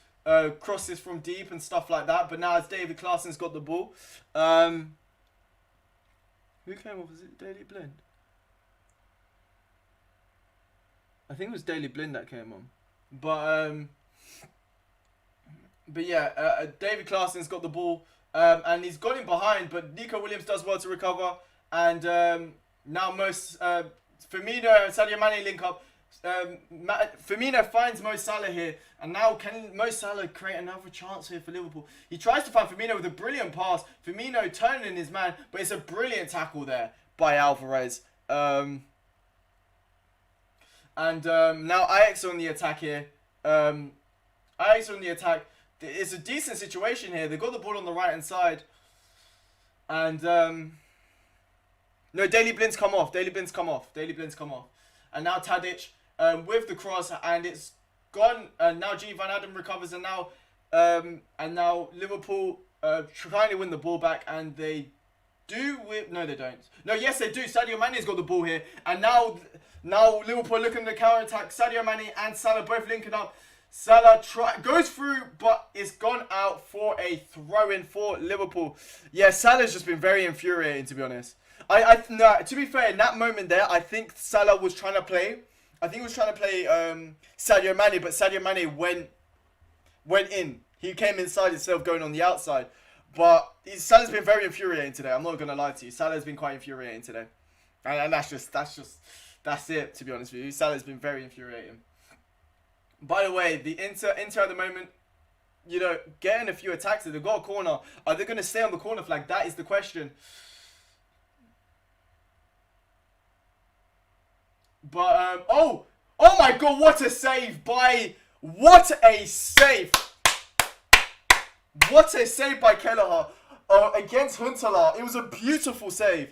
[SPEAKER 1] crosses from deep and stuff like that. But now it's David Klaasen's got the ball. Who came off? Was it Daley Blind? I think it was Daley Blind that came on. But yeah, David Klaasen's got the ball, and he's got him behind, but Nico Williams does well to recover, and now Firmino and Sadio Mane link up. Firmino finds Mo Salah here, and now can Mo Salah create another chance here for Liverpool? He tries to find Firmino with a brilliant pass. Firmino turning his man, but it's a brilliant tackle there by Alvarez. And now Ajax on the attack here. Ajax on the attack. It's a decent situation here. They've got the ball on the right hand side. And no, Daley Blind's come off. Daley Blind's come off. And now Tadic with the cross, and it's gone. And now Gini Van Adam recovers, and now Liverpool trying to win the ball back, and they do. No, they don't. No, yes, they do. Sadio Mane's got the ball here, and now Liverpool looking to counter attack. Sadio Mane and Salah both linking up. Salah goes through, but it's gone out for a throw-in for Liverpool. Yeah, Salah's just been very infuriating, to be honest. No, to be fair, in that moment there, I think Salah was trying to play. I think he was trying to play Sadio Mane, but Sadio Mane went in. He came inside instead of going on the outside. But Salah's been very infuriating today. I'm not going to lie to you. Salah's been quite infuriating today. And that's it, to be honest with you. Salah's been very infuriating. By the way, the Inter at the moment, you know, getting a few attacks. They've got a corner. Are they going to stay on the corner flag? That is the question. But, oh my God, what a save what a save by Kelleher against Huntelaar. It was a beautiful save.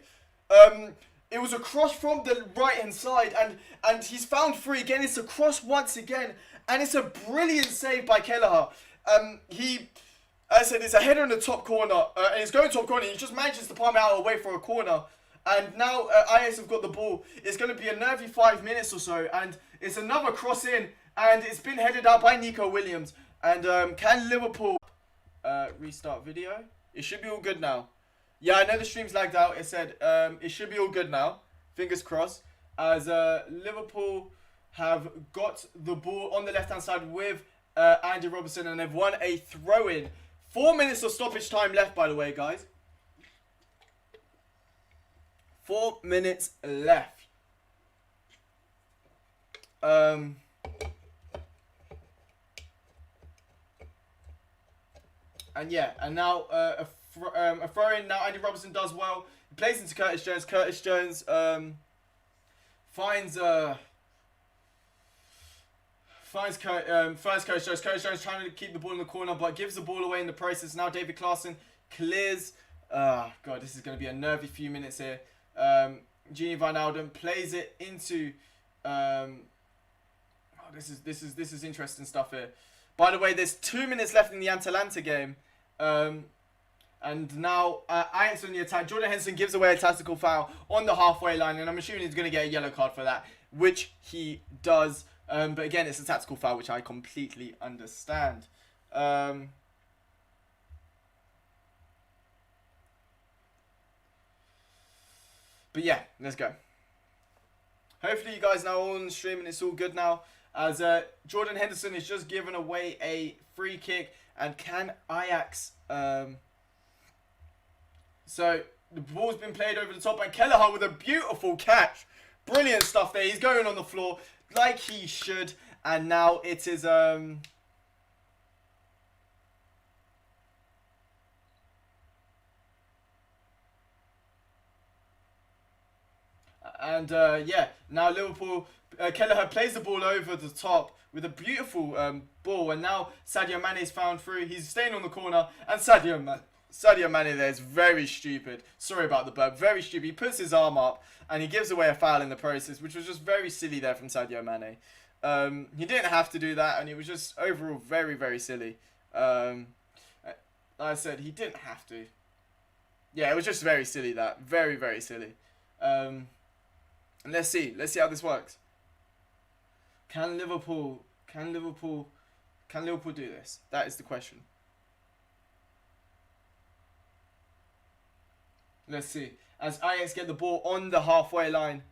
[SPEAKER 1] It was a cross from the right-hand side, and he's found free again. It's a cross once again, and it's a brilliant save by Kelleher. As I said, it's a header in the top corner, and he's going top corner. He just manages to palm it out away for a corner. And now Ajax have got the ball. It's going to be a nervy 5 minutes or so, and it's another cross in, and it's been headed out by Nico Williams. And can Liverpool restart video? It should be all good now. Yeah, I know the stream's lagged out. It said it should be all good now. Fingers crossed. As Liverpool have got the ball on the left-hand side with Andy Robertson, and they've won a throw-in. 4 minutes of stoppage time left, by the way, guys. 4 minutes left. And yeah, and now a throw-in. Now Andy Robertson does well. He plays into Curtis Jones. Curtis Jones finds Curtis Jones. Curtis Jones trying to keep the ball in the corner, but gives the ball away in the process. Now David Klaasen clears. God, this is going to be a nervy few minutes here. Gini Van Alden plays it into. This is interesting stuff here. By the way, there's 2 minutes left in the Atalanta game. And now Ajax on the attack. Jordan Henderson gives away a tactical foul on the halfway line, and I'm assuming he's going to get a yellow card for that, which he does. But again, it's a tactical foul, which I completely understand. But yeah, let's go. Hopefully you guys know all on the stream and it's all good now. As Jordan Henderson is just giving away a free kick. And can Ajax... So, the ball's been played over the top. And Kelleher with a beautiful catch. Brilliant stuff there. He's going on the floor like he should. And now it is... And yeah, now Liverpool, Kelleher plays the ball over the top with a beautiful ball. And now Sadio Mane's found through. He's staying on the corner. And Sadio Mane there is very stupid. Sorry about the burp. Very stupid. He puts his arm up and he gives away a foul in the process, which was just very silly there from Sadio Mane. He didn't have to do that, and it was just overall very, very silly. I said he didn't have to. Yeah, it was just very silly. That very, very silly. And let's see how this works. Can Liverpool do this? That is the question. Let's see. As Ajax get the ball on the halfway line.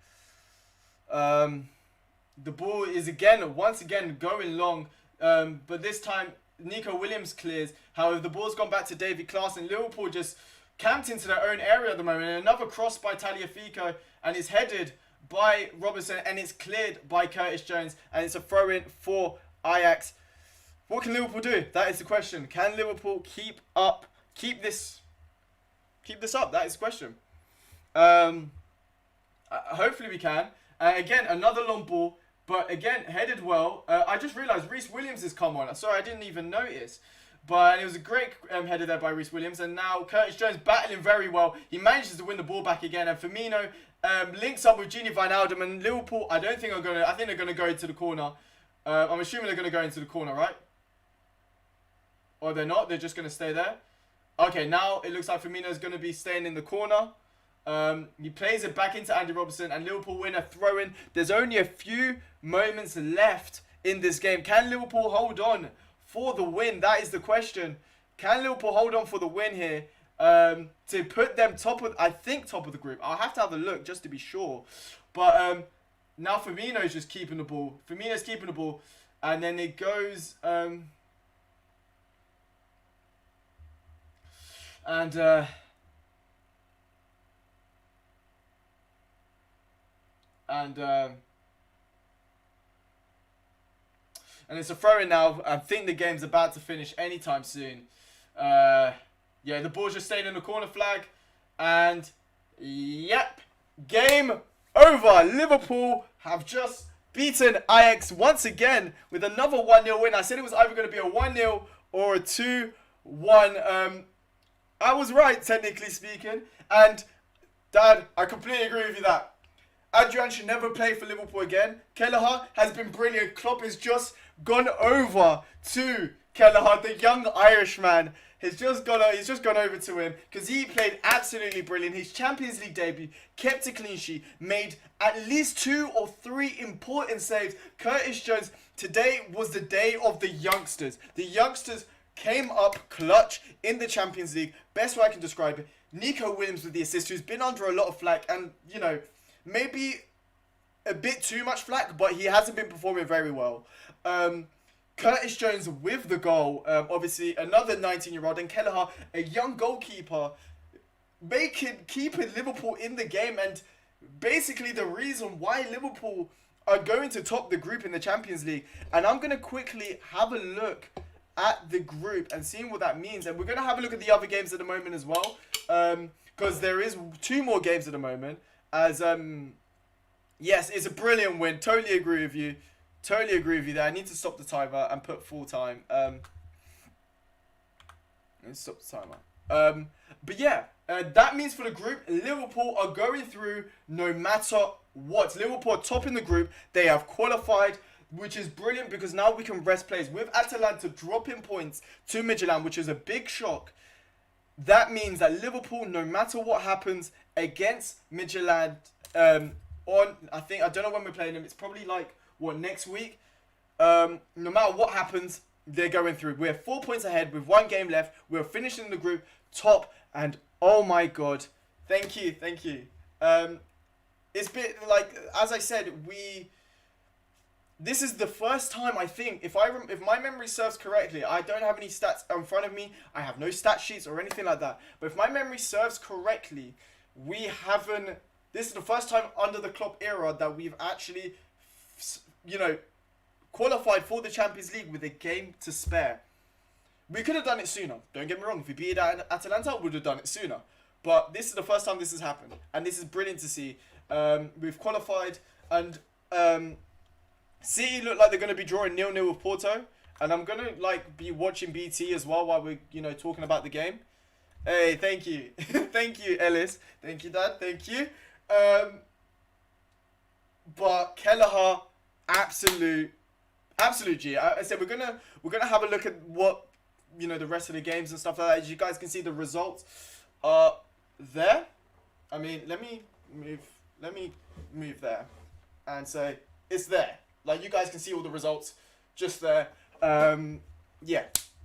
[SPEAKER 1] The ball is once again going long. But this time Nico Williams clears. However, the ball's gone back to David Klaas, and Liverpool just camped into their own area at the moment. And another cross by Tagliafico, and it's headed by Robertson, and it's cleared by Curtis Jones, and it's a throw-in for Ajax. What can Liverpool do? That is the question. Can Liverpool keep this up? That is the question. Hopefully we can. Again, another long ball, but again, headed well. I just realised Reece Williams has come on. Sorry, I didn't even notice. But it was a great header there by Reece Williams. And now Curtis Jones battling very well. He manages to win the ball back again. And Firmino links up with Gini Wijnaldum. And Liverpool, I think they're going to go into the corner. I'm assuming they're going to go into the corner, right? Or they're not. They're just going to stay there. Okay, now it looks like Firmino's going to be staying in the corner. He plays it back into Andy Robertson, and Liverpool win a throw-in. There's only a few moments left in this game. Can Liverpool hold on for the win? That is the question. Can Liverpool hold on for the win here to put them top of the group? I'll have to have a look just to be sure. But now Firmino's just keeping the ball. Firmino's keeping the ball, and then it goes... And it's a throw-in now. I think the game's about to finish anytime soon. Yeah, the ball's just staying in the corner flag. And, yep, game over. Liverpool have just beaten Ajax once again with another 1-0 win. I said it was either going to be a 1-0 or a 2-1. I was right, technically speaking. And, Dad, I completely agree with you that Adrian should never play for Liverpool again. Kelleher has been brilliant. Klopp has just gone over to Kelleher, the young Irishman. He's just gone over to him because he played absolutely brilliant. His Champions League debut, kept a clean sheet, made at least 2 or 3 important saves. Curtis Jones, today was the day of the youngsters. The youngsters came up clutch in the Champions League. Best way I can describe it. Nico Williams with the assist, who's been under a lot of flack, and, you know, maybe a bit too much flack, but he hasn't been performing very well. Curtis Jones with the goal. Obviously, another 19-year-old. And Kelleher, a young goalkeeper, keeping Liverpool in the game. And basically the reason why Liverpool are going to top the group in the Champions League. And I'm going to quickly have a look at the group and seeing what that means. And we're going to have a look at the other games at the moment as well. Because there is 2 more games at the moment. As, yes, it's a brilliant win. Totally agree with you. Totally agree with you there. I need to stop the timer and put full time. Let's stop the timer. But yeah, that means for the group, Liverpool are going through no matter what. Liverpool are top in the group. They have qualified, which is brilliant because now we can rest players. With Atalanta dropping points to Midtjylland, which is a big shock, that means that Liverpool, no matter what happens against Midtjylland, I don't know when we're playing them. It's probably like, next week? No matter what happens, they're going through. We're 4 points ahead with 1 game left. We're finishing the group top, and oh my god, thank you. It's been like, as I said, this is the first time, I think, if my memory serves correctly, I don't have any stats in front of me. I have no stat sheets or anything like that. But if my memory serves correctly, this is the first time under the Klopp era that we've actually, qualified for the Champions League with a game to spare. We could have done it sooner. Don't get me wrong. If we beat Atalanta, we would have done it sooner. But this is the first time this has happened. And this is brilliant to see. We've qualified. And City look like they're going to be drawing 0-0 with Porto. And I'm going to be watching BT as well while we're talking about the game. Hey, thank you. Thank you, Ellis. Thank you, Dad. Thank you. But Kelleher, absolute G. I said we're gonna have a look at what the rest of the games and stuff like that. As you guys can see, the results are there. I mean, let me move there and say it's there. Like, you guys can see all the results just there. Yeah.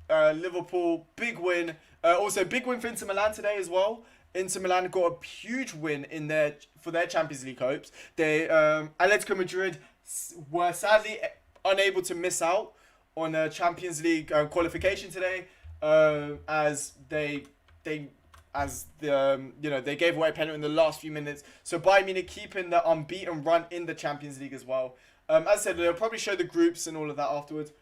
[SPEAKER 1] Liverpool, big win. Also, big win for Inter Milan today as well. Inter Milan got a huge win for their Champions League hopes. They Atletico Madrid were sadly unable to miss out on a Champions League qualification today, as they gave away a penalty in the last few minutes. So Bayern Munich keeping the unbeaten run in the Champions League as well. As I said, they'll probably show the groups and all of that afterwards.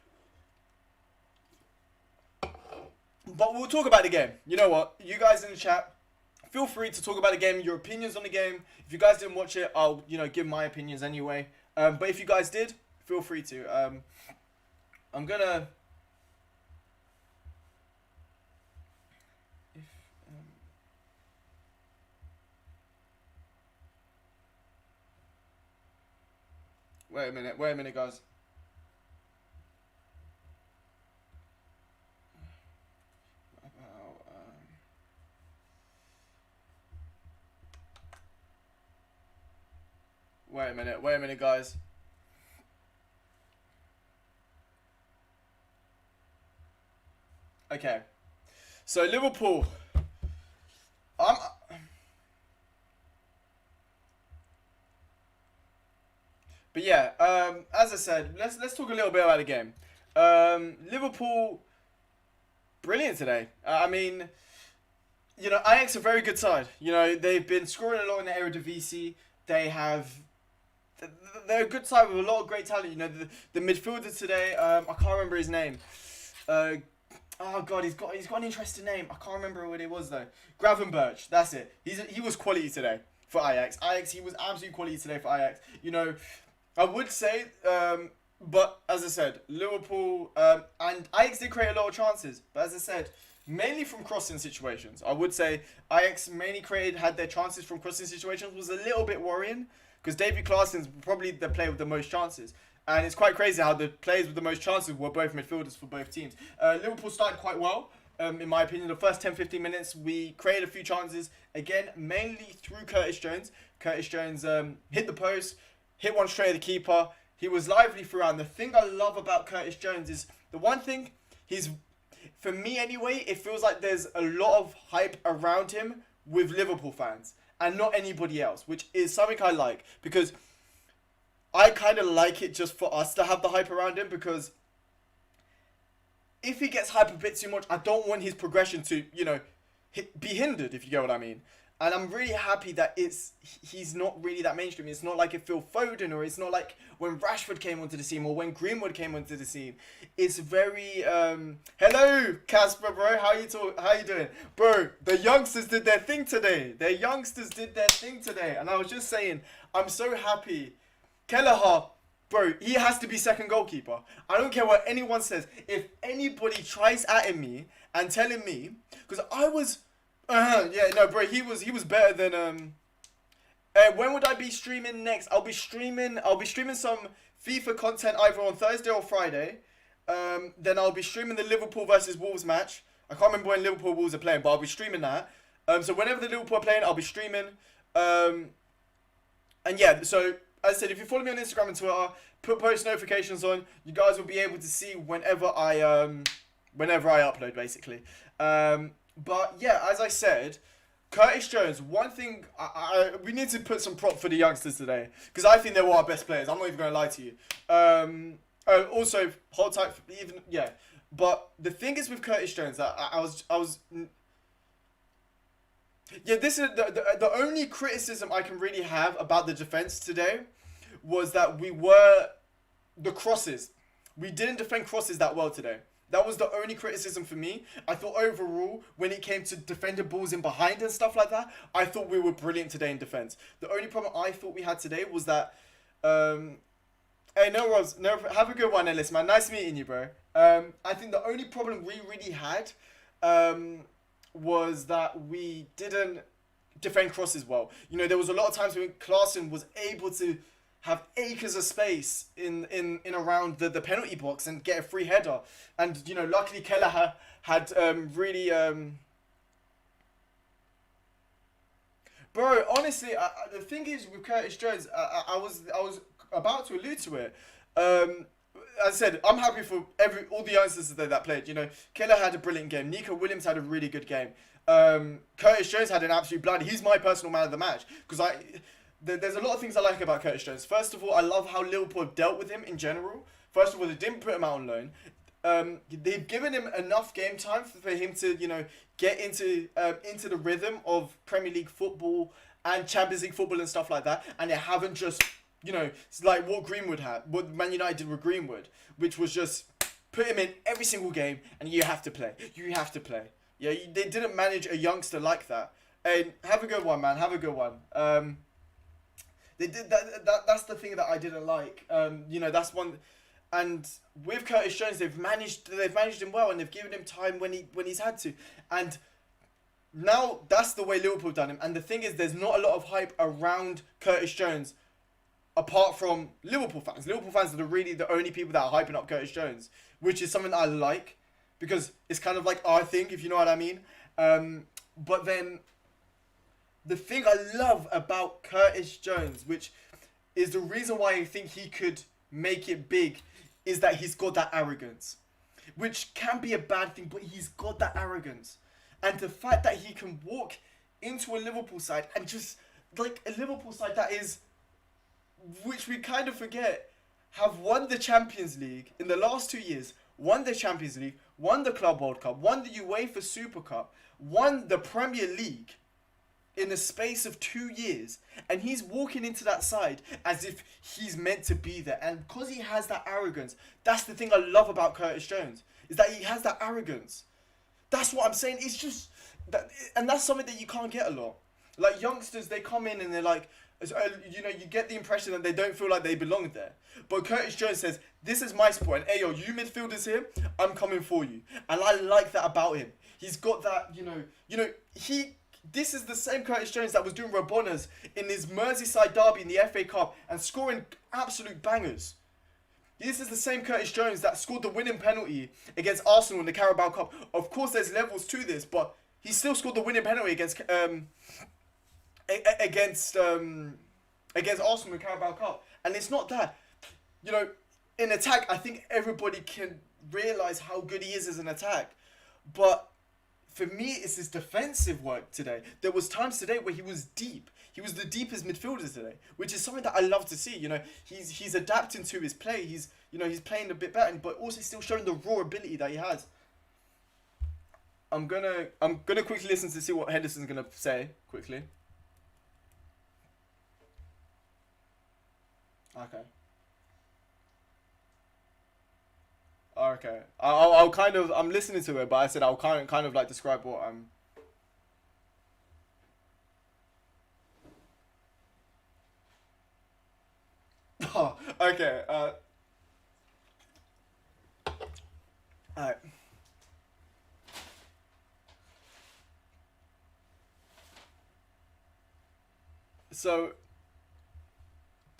[SPEAKER 1] But we'll talk about the game. You know what? You guys in the chat, feel free to talk about the game, your opinions on the game. If you guys didn't watch it, I'll give my opinions anyway. But if you guys did, feel free to. I'm gonna. Wait a minute, guys. Wait a minute, guys. Okay. So Liverpool. But yeah, as I said, let's talk a little bit about the game. Liverpool, brilliant today. I mean, Ajax are a very good side. They've been scoring a lot in the Eredivisie. They're a good side with a lot of great talent. The midfielder today, I can't remember his name. Oh god, he's got an interesting name. I can't remember what it was though. Gravenberch, that's it. He was quality today for Ajax. He was absolute quality today for Ajax. I would say, but as I said, Liverpool and Ajax did create a lot of chances. But as I said, mainly from crossing situations. I would say Ajax mainly had their chances from crossing situations. Was a little bit worrying because David Klaasen's probably the player with the most chances. And it's quite crazy how the players with the most chances were both midfielders for both teams. Liverpool started quite well, in my opinion. The first 10-15 minutes, we created a few chances. Again, mainly through Curtis Jones. Curtis Jones hit the post, hit one straight at the keeper. He was lively throughout. And the thing I love about Curtis Jones is, the one thing, for me anyway, it feels like there's a lot of hype around him with Liverpool fans and not anybody else, which is something I like, because I kind of like it just for us to have the hype around him, because if he gets hype a bit too much, I don't want his progression to, be hindered, if you get what I mean. And I'm really happy that he's not really that mainstream. It's not like if Phil Foden, or it's not like when Rashford came onto the scene, or when Greenwood came onto the scene. It's very hello Casper, bro. How you doing, bro? The youngsters did their thing today. And I was just saying, I'm so happy. Kelleher, bro, he has to be second goalkeeper. I don't care what anyone says. If anybody tries at me and telling me, because I was. Bro, he was better than when would I be streaming next? I'll be streaming some FIFA content either on Thursday or Friday. Then I'll be streaming the Liverpool versus Wolves match. I can't remember when Liverpool Wolves are playing, but I'll be streaming that. So whenever the Liverpool are playing, I'll be streaming. And yeah, so as I said, if you follow me on Instagram and Twitter, put post notifications on, you guys will be able to see whenever I upload, basically. But yeah, as I said, Curtis Jones, one thing, we need to put some prop for the youngsters today, because I think they were our best players. I'm not even going to lie to you. Also, hold tight, but the thing is with Curtis Jones, this is the only criticism I can really have about the defense today was that the crosses. We didn't defend crosses that well today. That was the only criticism for me. I thought overall, when it came to defending balls in behind and stuff like that, I thought we were brilliant today in defense. The only problem I thought we had today was that, hey, have a good one, Ellis, man. Nice meeting you, bro. I think the only problem we really had, was that we didn't defend crosses well. There was a lot of times when Klaasen was able to have acres of space in around the penalty box and get a free header. And luckily Kelleher had really bro. Honestly, the thing is with Curtis Jones, I was about to allude to it. As I said, I'm happy for all the youngsters that played. Keller had a brilliant game. Nico Williams had a really good game. Curtis Jones had an absolute blinder. He's my personal man of the match because there's a lot of things I like about Curtis Jones. First of all, I love how Liverpool have dealt with him in general. First of all, they didn't put him out on loan. They've given him enough game time for him to get into the rhythm of Premier League football and Champions League football and stuff like that, and they haven't just it's like what Man United did with Greenwood, which was just put him in every single game and you have to play. Yeah, they didn't manage a youngster like that. And have a good one, man. Have a good one. They did that. That's the thing that I didn't like. That's one. And with Curtis Jones, they've managed him well, and they've given him time when he's had to. And now that's the way Liverpool have done him. And the thing is, there's not a lot of hype around Curtis Jones, apart from Liverpool fans. Liverpool fans are really the only people that are hyping up Curtis Jones, which is something that I like, because it's kind of like our thing, if you know what I mean. But then the thing I love about Curtis Jones, which is the reason why I think he could make it big, is that he's got that arrogance, which can be a bad thing, but he's got that arrogance. And the fact that he can walk into a Liverpool side and just like a Liverpool side that is, which we kind of forget, have won the Champions League in the last 2 years, won the Champions League, won the Club World Cup, won the UEFA Super Cup, won the Premier League in the space of 2 years, and he's walking into that side as if he's meant to be there. And because he has that arrogance, that's the thing I love about Curtis Jones, is that he has that arrogance. That's what I'm saying. It's just that, and that's something that you can't get a lot. Like youngsters, they come in and they're like, you get the impression that they don't feel like they belong there. But Curtis Jones says, "This is my spot, and hey yo, you midfielders here, I'm coming for you." And I like that about him. He's got that, This is the same Curtis Jones that was doing Rabonas in his Merseyside derby in the FA Cup and scoring absolute bangers. This is the same Curtis Jones that scored the winning penalty against Arsenal in the Carabao Cup. Of course, there's levels to this, but he still scored the winning penalty against Arsenal in the Carabao Cup. And it's not that. In attack, I think everybody can realise how good he is as an attack. But for me, it's his defensive work today. There was times today where he was deep. He was the deepest midfielder today, which is something that I love to see. He's adapting to his play. He's playing a bit better, but also still showing the raw ability that he has. I'm gonna quickly listen to see what Henderson's gonna say quickly. Okay. Okay. I'll kind of, I'm listening to it, but I said I'll kind of like describe what I'm. Oh, okay. Alright. So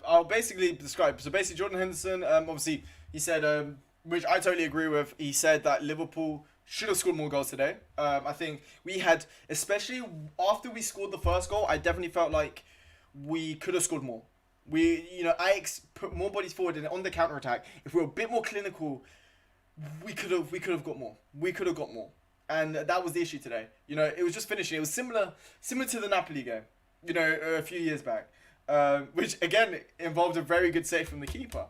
[SPEAKER 1] I'll basically describe. So basically, Jordan Henderson, obviously, he said, which I totally agree with. He said that Liverpool should have scored more goals today. I think we had, especially after we scored the first goal, I definitely felt like we could have scored more. Ajax put more bodies forward, and on the counter attack, if we were a bit more clinical, we could have got more. We could have got more, and that was the issue today. It was just finishing. It was similar to the Napoli game, a few years back, which again involved a very good save from the keeper.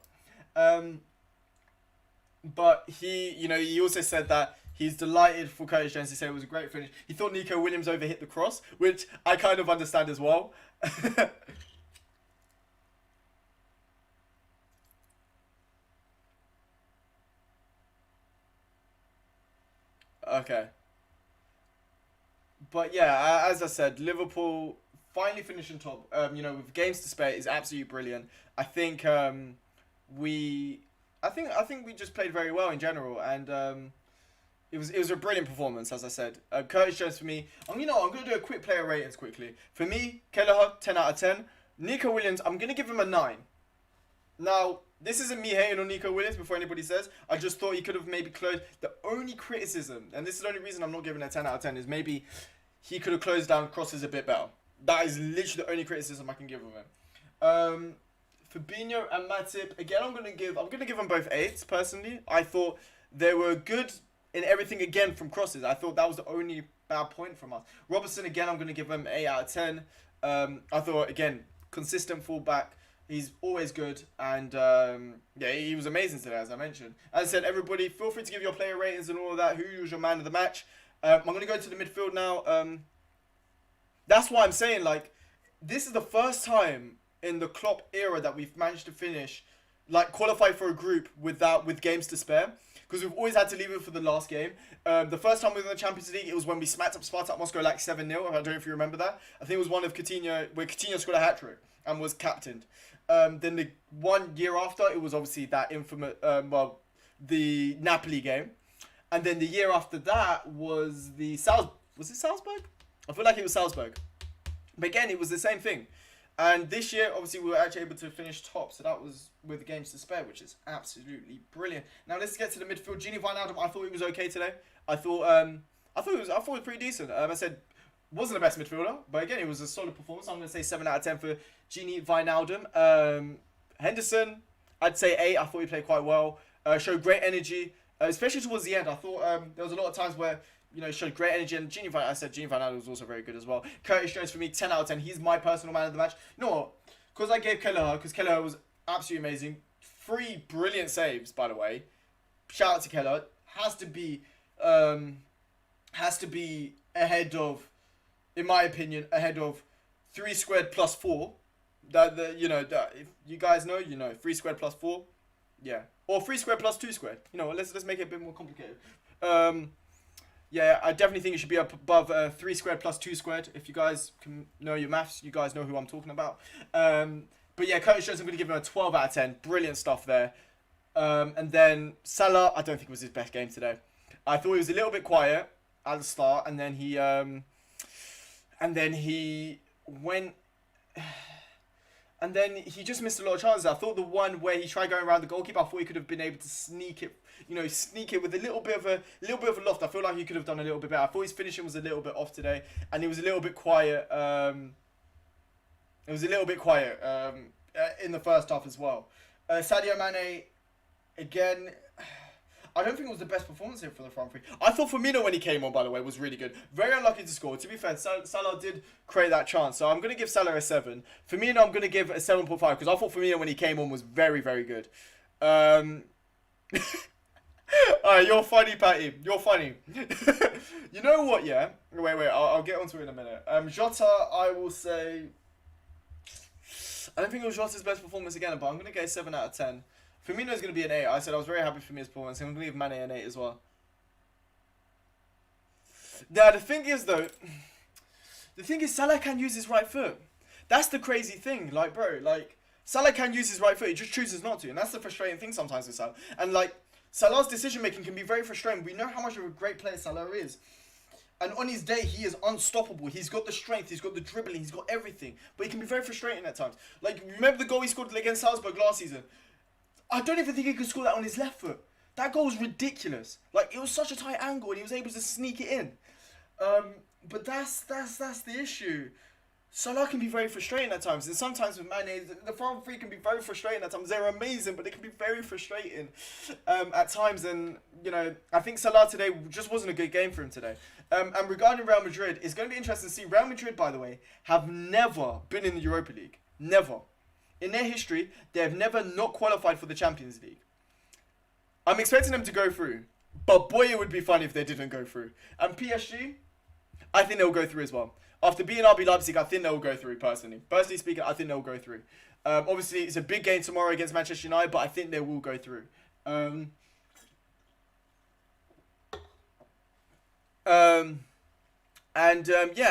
[SPEAKER 1] But he also said that he's delighted for Curtis Jones. He said it was a great finish. He thought Nico Williams overhit the cross, which I kind of understand as well. Okay. But yeah, as I said, Liverpool finally finishing top. With games to spare is absolutely brilliant. I think we, I think we just played very well in general, and it was a brilliant performance, as I said. Curtis Jones for me. I'm gonna do a quick player ratings quickly. For me, Kelleher 10 out of 10. Nico Williams, I'm gonna give him a 9. Now, this isn't me hating on Nico Williams before anybody says. I just thought he could have maybe closed. The only criticism, and this is the only reason I'm not giving a 10 out of 10, is maybe he could have closed down crosses a bit better. That is literally the only criticism I can give of him. Fabinho and Matip, again, I'm gonna give them both 8s personally. I thought they were good in everything again from crosses. I thought that was the only bad point from us. Robertson, again, I'm gonna give him 8 out of 10. I thought, again, consistent fullback. He's always good, and yeah, he was amazing today, as I mentioned. As I said, everybody, feel free to give your player ratings and all of that. Who was your man of the match? I'm going to go to the midfield now. That's why I'm saying, like, this is the first time in the Klopp era that we've managed to finish, like, qualify for a group with games to spare. Because we've always had to leave it for the last game. The first time we were in the Champions League, it was when we smacked up Spartak Moscow like 7-0. I don't know if you remember that. I think it was one of Coutinho, where Coutinho scored a hat-trick and was captained. Then the 1 year after, it was obviously that infamous, the Napoli game. And then the year after that was was it Salzburg? I feel like it was Salzburg. But again, it was the same thing. And this year, obviously, we were actually able to finish top. So that was with the games to spare, which is absolutely brilliant. Now let's get to the midfield. Gini Wijnaldum, I thought he was okay today. I thought it was pretty decent. I said wasn't the best midfielder, but again, it was a solid performance. I'm going to say 7 out of 10 for Gini Wijnaldum. Henderson, I'd say 8. I thought he played quite well. Showed great energy, especially towards the end. I thought there was a lot of times where, you know, showed great energy. And Gini Wijnaldum was also very good as well. Curtis Jones, for me, 10 out of 10. He's my personal man of the match. You know what? Because I gave Kelleher, because Kelleher was absolutely amazing. 3 brilliant saves, by the way. Shout out to Kelleher. Has to be ahead of, in my opinion, ahead of 3 squared plus 4. If you guys know, you know, 3 squared plus 4. Yeah. Or 3 squared plus 2 squared. You know, let's make it a bit more complicated. Yeah, I definitely think it should be up above 3 squared plus 2 squared. If you guys can know your maths, you guys know who I'm talking about. But yeah, Curtis Jones, I'm going to give him a 12 out of 10. Brilliant stuff there. And then Salah, I don't think it was his best game today. I thought he was a little bit quiet at the start, and then he went, and then he just missed a lot of chances. I thought the one where he tried going around the goalkeeper, I thought he could have been able to sneak it with a little bit of a loft. I feel like he could have done a little bit better. I thought his finishing was a little bit off today, and he was a little bit quiet. In the first half as well. Sadio Mane, again, I don't think it was the best performance here for the front three. I thought Firmino, when he came on, by the way, was really good. Very unlucky to score. To be fair, Salah did create that chance. So I'm going to give Salah a 7. Firmino, I'm going to give a 7.5 because I thought Firmino, when he came on, was very, very good. Alright, you're funny, Patty. You're funny. You know what, yeah? Wait, I'll get onto it in a minute. Jota, I will say, I don't think it was Jota's best performance again, but I'm going to get a 7 out of 10. Firmino is going to be an 8. I said I was very happy for his performance. I'm going to give Mane an 8 as well. Now, the thing is, Salah can use his right foot. That's the crazy thing. Like, bro, like, Salah can use his right foot. He just chooses not to. And that's the frustrating thing sometimes with Salah. And, like, Salah's decision-making can be very frustrating. We know how much of a great player Salah is. And on his day, he is unstoppable. He's got the strength, he's got the dribbling, he's got everything. But he can be very frustrating at times. Like, remember the goal he scored against Salzburg last season? I don't even think he could score that on his left foot. That goal was ridiculous. Like, it was such a tight angle and he was able to sneak it in. But that's the issue. Salah can be very frustrating at times. And sometimes with Mane, the front three can be very frustrating at times. They're amazing, but they can be very frustrating at times. And, you know, I think Salah today just wasn't a good game for him today. And regarding Real Madrid, it's going to be interesting to see. Real Madrid, by the way, have never been in the Europa League. Never. In their history, they have never not qualified for the Champions League. I'm expecting them to go through. But boy, it would be fun if they didn't go through. And PSG, I think they'll go through as well. After beating RB Leipzig, I think they'll go through, personally. Personally speaking, I think they'll go through. Obviously, it's a big game tomorrow against Manchester United, but I think they will go through. Yeah,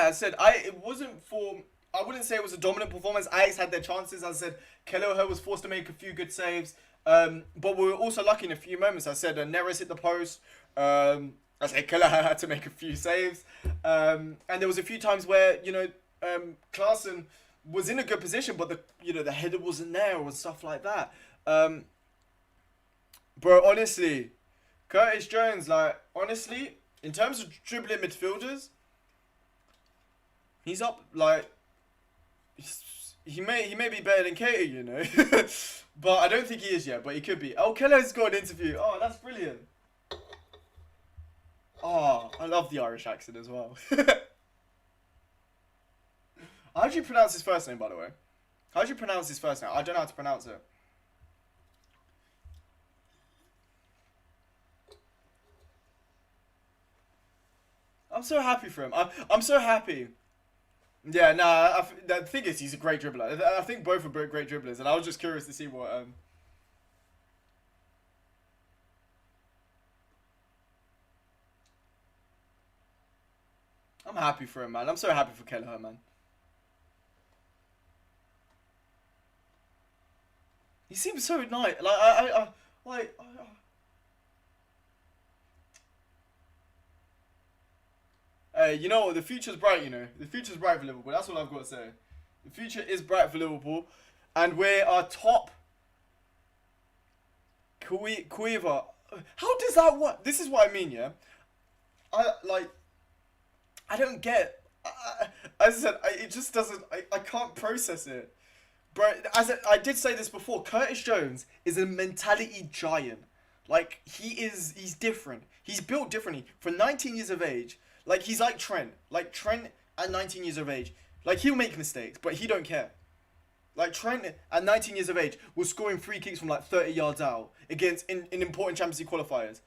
[SPEAKER 1] I said, I wouldn't say it was a dominant performance. Ajax had their chances. As I said, Kelleher was forced to make a few good saves. But we were also lucky in a few moments. I said, Neres hit the post. I said, Kelleher had to make a few saves. And there was a few times where, you know, Klaassen was in a good position, but the header wasn't there or stuff like that. Um, bro, honestly, Curtis Jones, like, honestly, in terms of dribbling midfielders, he's up, like, he may be better than Katie, you know. But I don't think he is yet, but he could be. Oh, Keller's got an interview. Oh, that's brilliant. Oh, I love the Irish accent as well. How do you pronounce his first name, by the way? How do you pronounce his first name? I don't know how to pronounce it. I'm so happy for him. I'm so happy. Yeah, nah, the thing is, he's a great dribbler. I think both are great dribblers, and I was just curious to see what. I'm happy for him, man. I'm so happy for Kelleher, man. He seems so nice. Like, like, hey, you know what? The future's bright, you know. The future's bright for Liverpool. That's all I've got to say. The future is bright for Liverpool. And we're our top Quiver. How does that work? This is what I mean, yeah? Like, I don't get. As I said, it just doesn't. I can't process it. Bro, I did say this before, Curtis Jones is a mentality giant. Like, he's different. He's built differently. For 19 years of age, like, he's like Trent. Like, Trent at 19 years of age. Like, he'll make mistakes, but he don't care. Like, Trent at 19 years of age was scoring free kicks from, like, 30 yards out against in important Champions League qualifiers.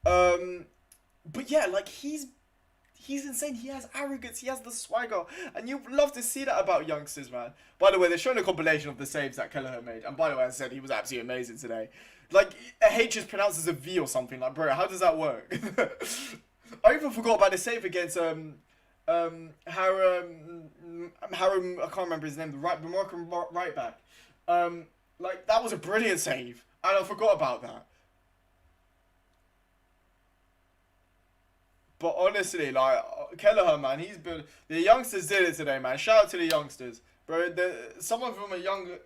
[SPEAKER 1] But yeah, like, he's insane. He has arrogance. He has the swagger. And you love to see that about youngsters, man. By the way, they're showing a compilation of the saves that Kelleher made. And by the way, as I said, he was absolutely amazing today. Like, a H is pronounced as a V or something. Like, bro, how does that work? I even forgot about the save against Haram, I can't remember his name, the Moroccan right back. Like, that was a brilliant save. And I forgot about that. But honestly, like, Kelleher, man, he's been. The youngsters did it today, man. Shout out to the youngsters, bro. Some of them are younger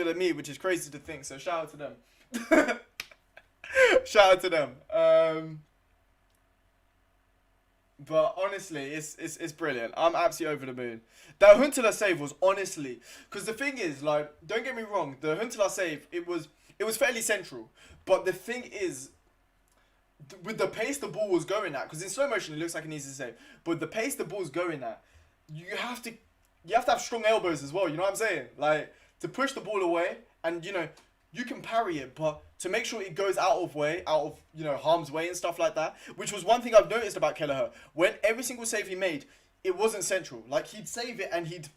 [SPEAKER 1] than me, which is crazy to think. So shout out to them. Shout out to them. But honestly, it's brilliant. I'm absolutely over the moon. That Huntelaar save was honestly, because the thing is, like, don't get me wrong, the Huntelaar save, it was fairly central. But the thing is, with the pace the ball was going at, because in slow motion it looks like an easy save, but the pace the ball's going at, you have to have strong elbows as well. You know what I'm saying? Like, to push the ball away, and you can parry it, but to make sure it goes out of harm's way and stuff like that, which was one thing I've noticed about Kelleher. When every single save he made, it wasn't central. Like, he'd save it and he'd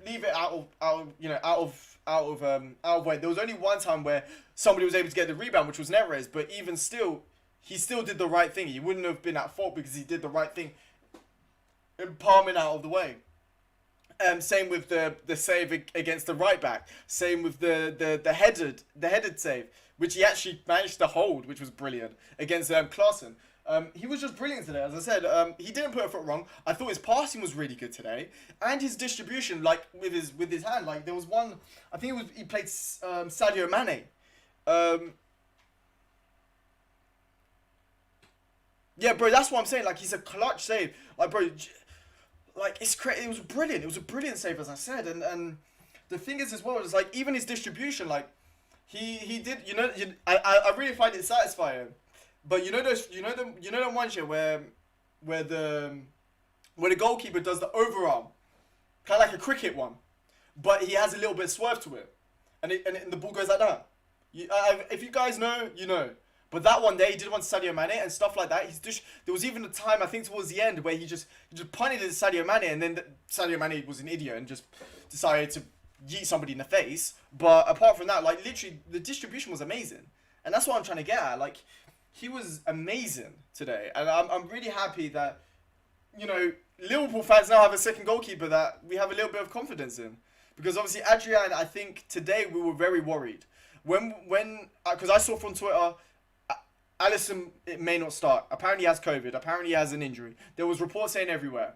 [SPEAKER 1] leave it out of way. There was only one time where somebody was able to get the rebound, which was Neres, but even still, he still did the right thing. He wouldn't have been at fault because he did the right thing in palming out of the way. Same with the save against the right back. Same with the headed save, which he actually managed to hold, which was brilliant against Klaassen. He was just brilliant today. As I said, he didn't put a foot wrong. I thought his passing was really good today, and his distribution, like with his hand. Like, there was one, I think he played Sadio Mane. Yeah, bro, that's what I'm saying. Like, he's a clutch save. Like, bro, like, it's crazy. It was brilliant. It was a brilliant save, as I said, and the thing is as well is, like, even his distribution, like, he did. I really find it satisfying. But the ones here where the where the goalkeeper does the overarm, kind of like a cricket one, but he has a little bit of swerve to it, and the ball goes like that. If you guys know, you know. But that one day, he did one to Sadio Mane and stuff like that. There was even a time, I think towards the end, where he just pointed at Sadio Mane, and then Sadio Mane was an idiot and just decided to yeet somebody in the face. But apart from that, like, literally, the distribution was amazing. And that's what I'm trying to get at. Like, he was amazing today. And I'm really happy that, Liverpool fans now have a second goalkeeper that we have a little bit of confidence in. Because obviously, Adrian, I think today we were very worried. Because I saw from Twitter, Alisson, it may not start. Apparently he has COVID. Apparently he has an injury. There was reports saying everywhere.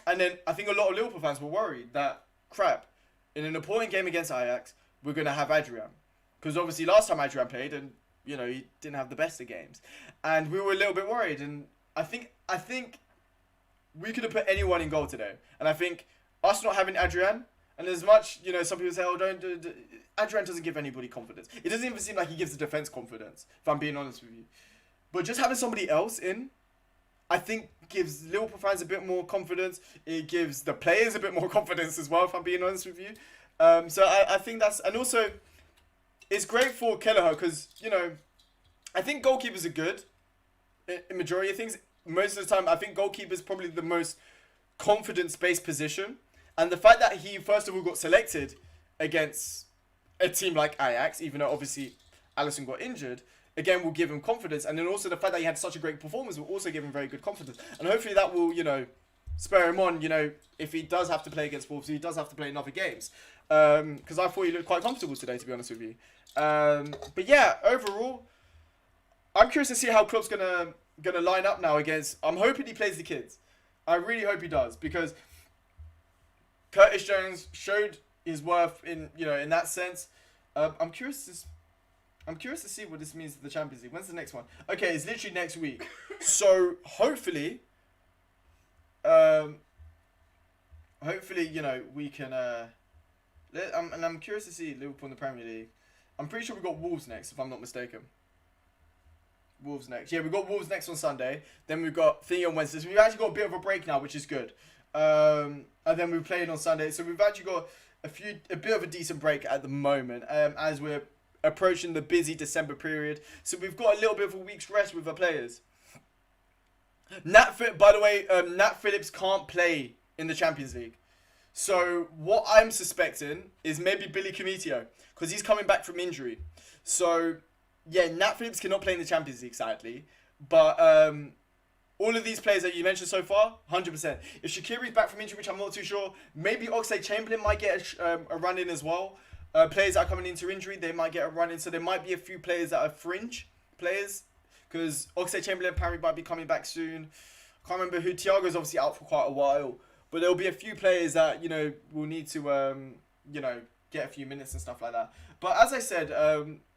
[SPEAKER 1] And then I think a lot of Liverpool fans were worried that, crap, in an important game against Ajax, we're going to have Adrian. Because obviously last time Adrian played, and you know, he didn't have the best of games. And we were a little bit worried. And I think we could have put anyone in goal today. And I think us not having Adrian, and as much, you know, some people say, oh, don't Adrian doesn't give anybody confidence. It doesn't even seem like he gives the defence confidence, if I'm being honest with you. But just having somebody else in, I think gives Liverpool fans a bit more confidence. It gives the players a bit more confidence as well, if I'm being honest with you. So I think that's... And also, it's great for Kelleher because, you know, I think goalkeepers are good in majority of things. Most of the time, I think goalkeeper is probably the most confidence-based position. And the fact that he, first of all, got selected against a team like Ajax, even though obviously Alisson got injured, again, will give him confidence. And then also the fact that he had such a great performance will also give him very good confidence. And hopefully that will, you know, spur him on, you know, if he does have to play against Wolves, he does have to play in other games. Because I thought he looked quite comfortable today, to be honest with you. But yeah, overall, I'm curious to see how Klopp's gonna line up now against... I'm hoping he plays the kids. I really hope he does, because Curtis Jones showed his worth in, you know, in that sense. I'm curious to see what this means to the Champions League. When's the next one? Okay, it's literally next week. So hopefully, you know, we can. And I'm curious to see Liverpool in the Premier League. I'm pretty sure we got Wolves next, if I'm not mistaken. Wolves next. Yeah, we got Wolves next on Sunday. Then we've got Thingy on Wednesday. So we've actually got a bit of a break now, which is good. And then we're playing on Sunday. So we've actually got a bit of a decent break at the moment, as we're approaching the busy December period. So we've got a little bit of a week's rest with our players. By the way, Nat Phillips can't play in the Champions League. So what I'm suspecting is maybe Billy Cometio, because he's coming back from injury. So yeah, Nat Phillips cannot play in the Champions League, sadly. But all of these players that you mentioned so far, 100%. If Shaqiri's back from injury, which I'm not too sure, maybe Oxlade-Chamberlain might get a run in as well. Players that are coming into injury, they might get a run in. So there might be a few players that are fringe players, because Oxlade-Chamberlain apparently might be coming back soon. I can't remember who. Thiago's obviously out for quite a while. But there'll be a few players that, you know, will need to, you know, get a few minutes and stuff like that. But as I said,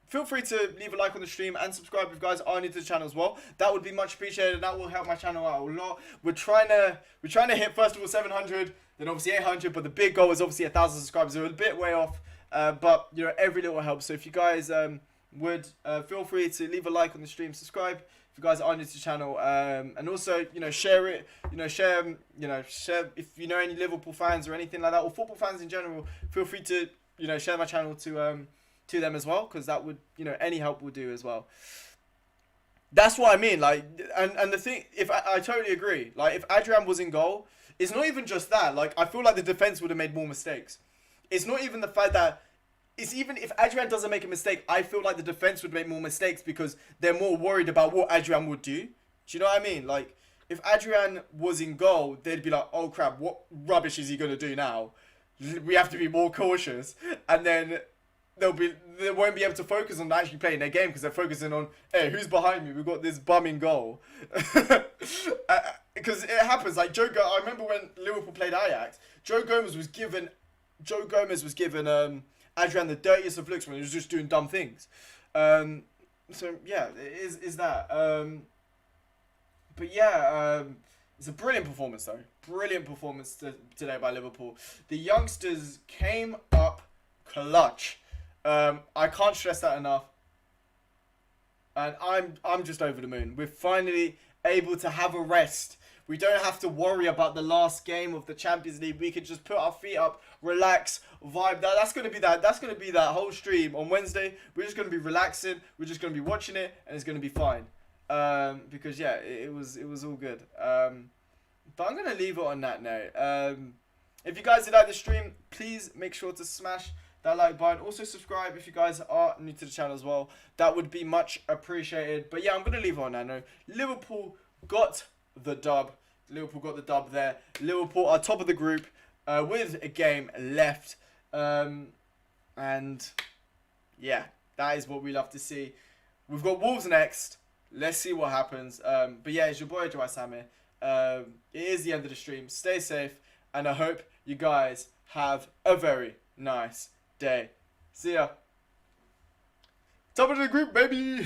[SPEAKER 1] feel free to leave a like on the stream and subscribe if you guys are new to the channel as well. That would be much appreciated, and that will help my channel out a lot. We're trying to hit, first of all, 700, then obviously 800, but the big goal is obviously 1,000 subscribers. We're a bit way off, but, you know, every little helps. So if you guys would feel free to leave a like on the stream, subscribe if you guys are new to the channel, and also, you know, share it, share if you know any Liverpool fans or anything like that, or football fans in general, feel free to, you know, share my channel to them as well, because that would, you know, any help will do as well. That's what I mean, like, and the thing, if I totally agree, like, if Adrian was in goal, it's not even just that, like, I feel like the defense would have made more mistakes. It's not even the fact that, it's even if Adrian doesn't make a mistake, I feel like the defense would make more mistakes because they're more worried about what Adrian would do. Do you know what I mean? Like, if Adrian was in goal, they'd be like, oh crap, what rubbish is he going to do now? We have to be more cautious. And then they won't be able to focus on actually playing their game because they're focusing on, hey, who's behind me? We've got this bum in goal. Because it happens. Like, I remember when Liverpool played Ajax, Joe Gomez was given Adrian the dirtiest of looks when he was just doing dumb things. So yeah, it is that. But yeah, it's a brilliant performance though. Brilliant performance today by Liverpool. The youngsters came up clutch. I can't stress that enough. And I'm just over the moon. We're finally able to have a rest. We don't have to worry about the last game of the Champions League. We can just put our feet up, relax, vibe. That's gonna be that whole stream on Wednesday. We're just gonna be relaxing. We're just gonna be watching it, and it's gonna be fine. Because yeah, it was all good. But I'm gonna leave it on that note. If you guys did like the stream, please make sure to smash that like button. Also subscribe if you guys are new to the channel as well. That would be much appreciated. But yeah, I'm gonna leave it on that note. Liverpool got the dub. Liverpool got the dub there. Liverpool are top of the group with a game left. And yeah, that is what we love to see. We've got Wolves next. Let's see what happens. But yeah, it's your boy ojaysam here. It is the end of the stream. Stay safe, and I hope you guys have a very nice day. See ya. Top of the group, baby.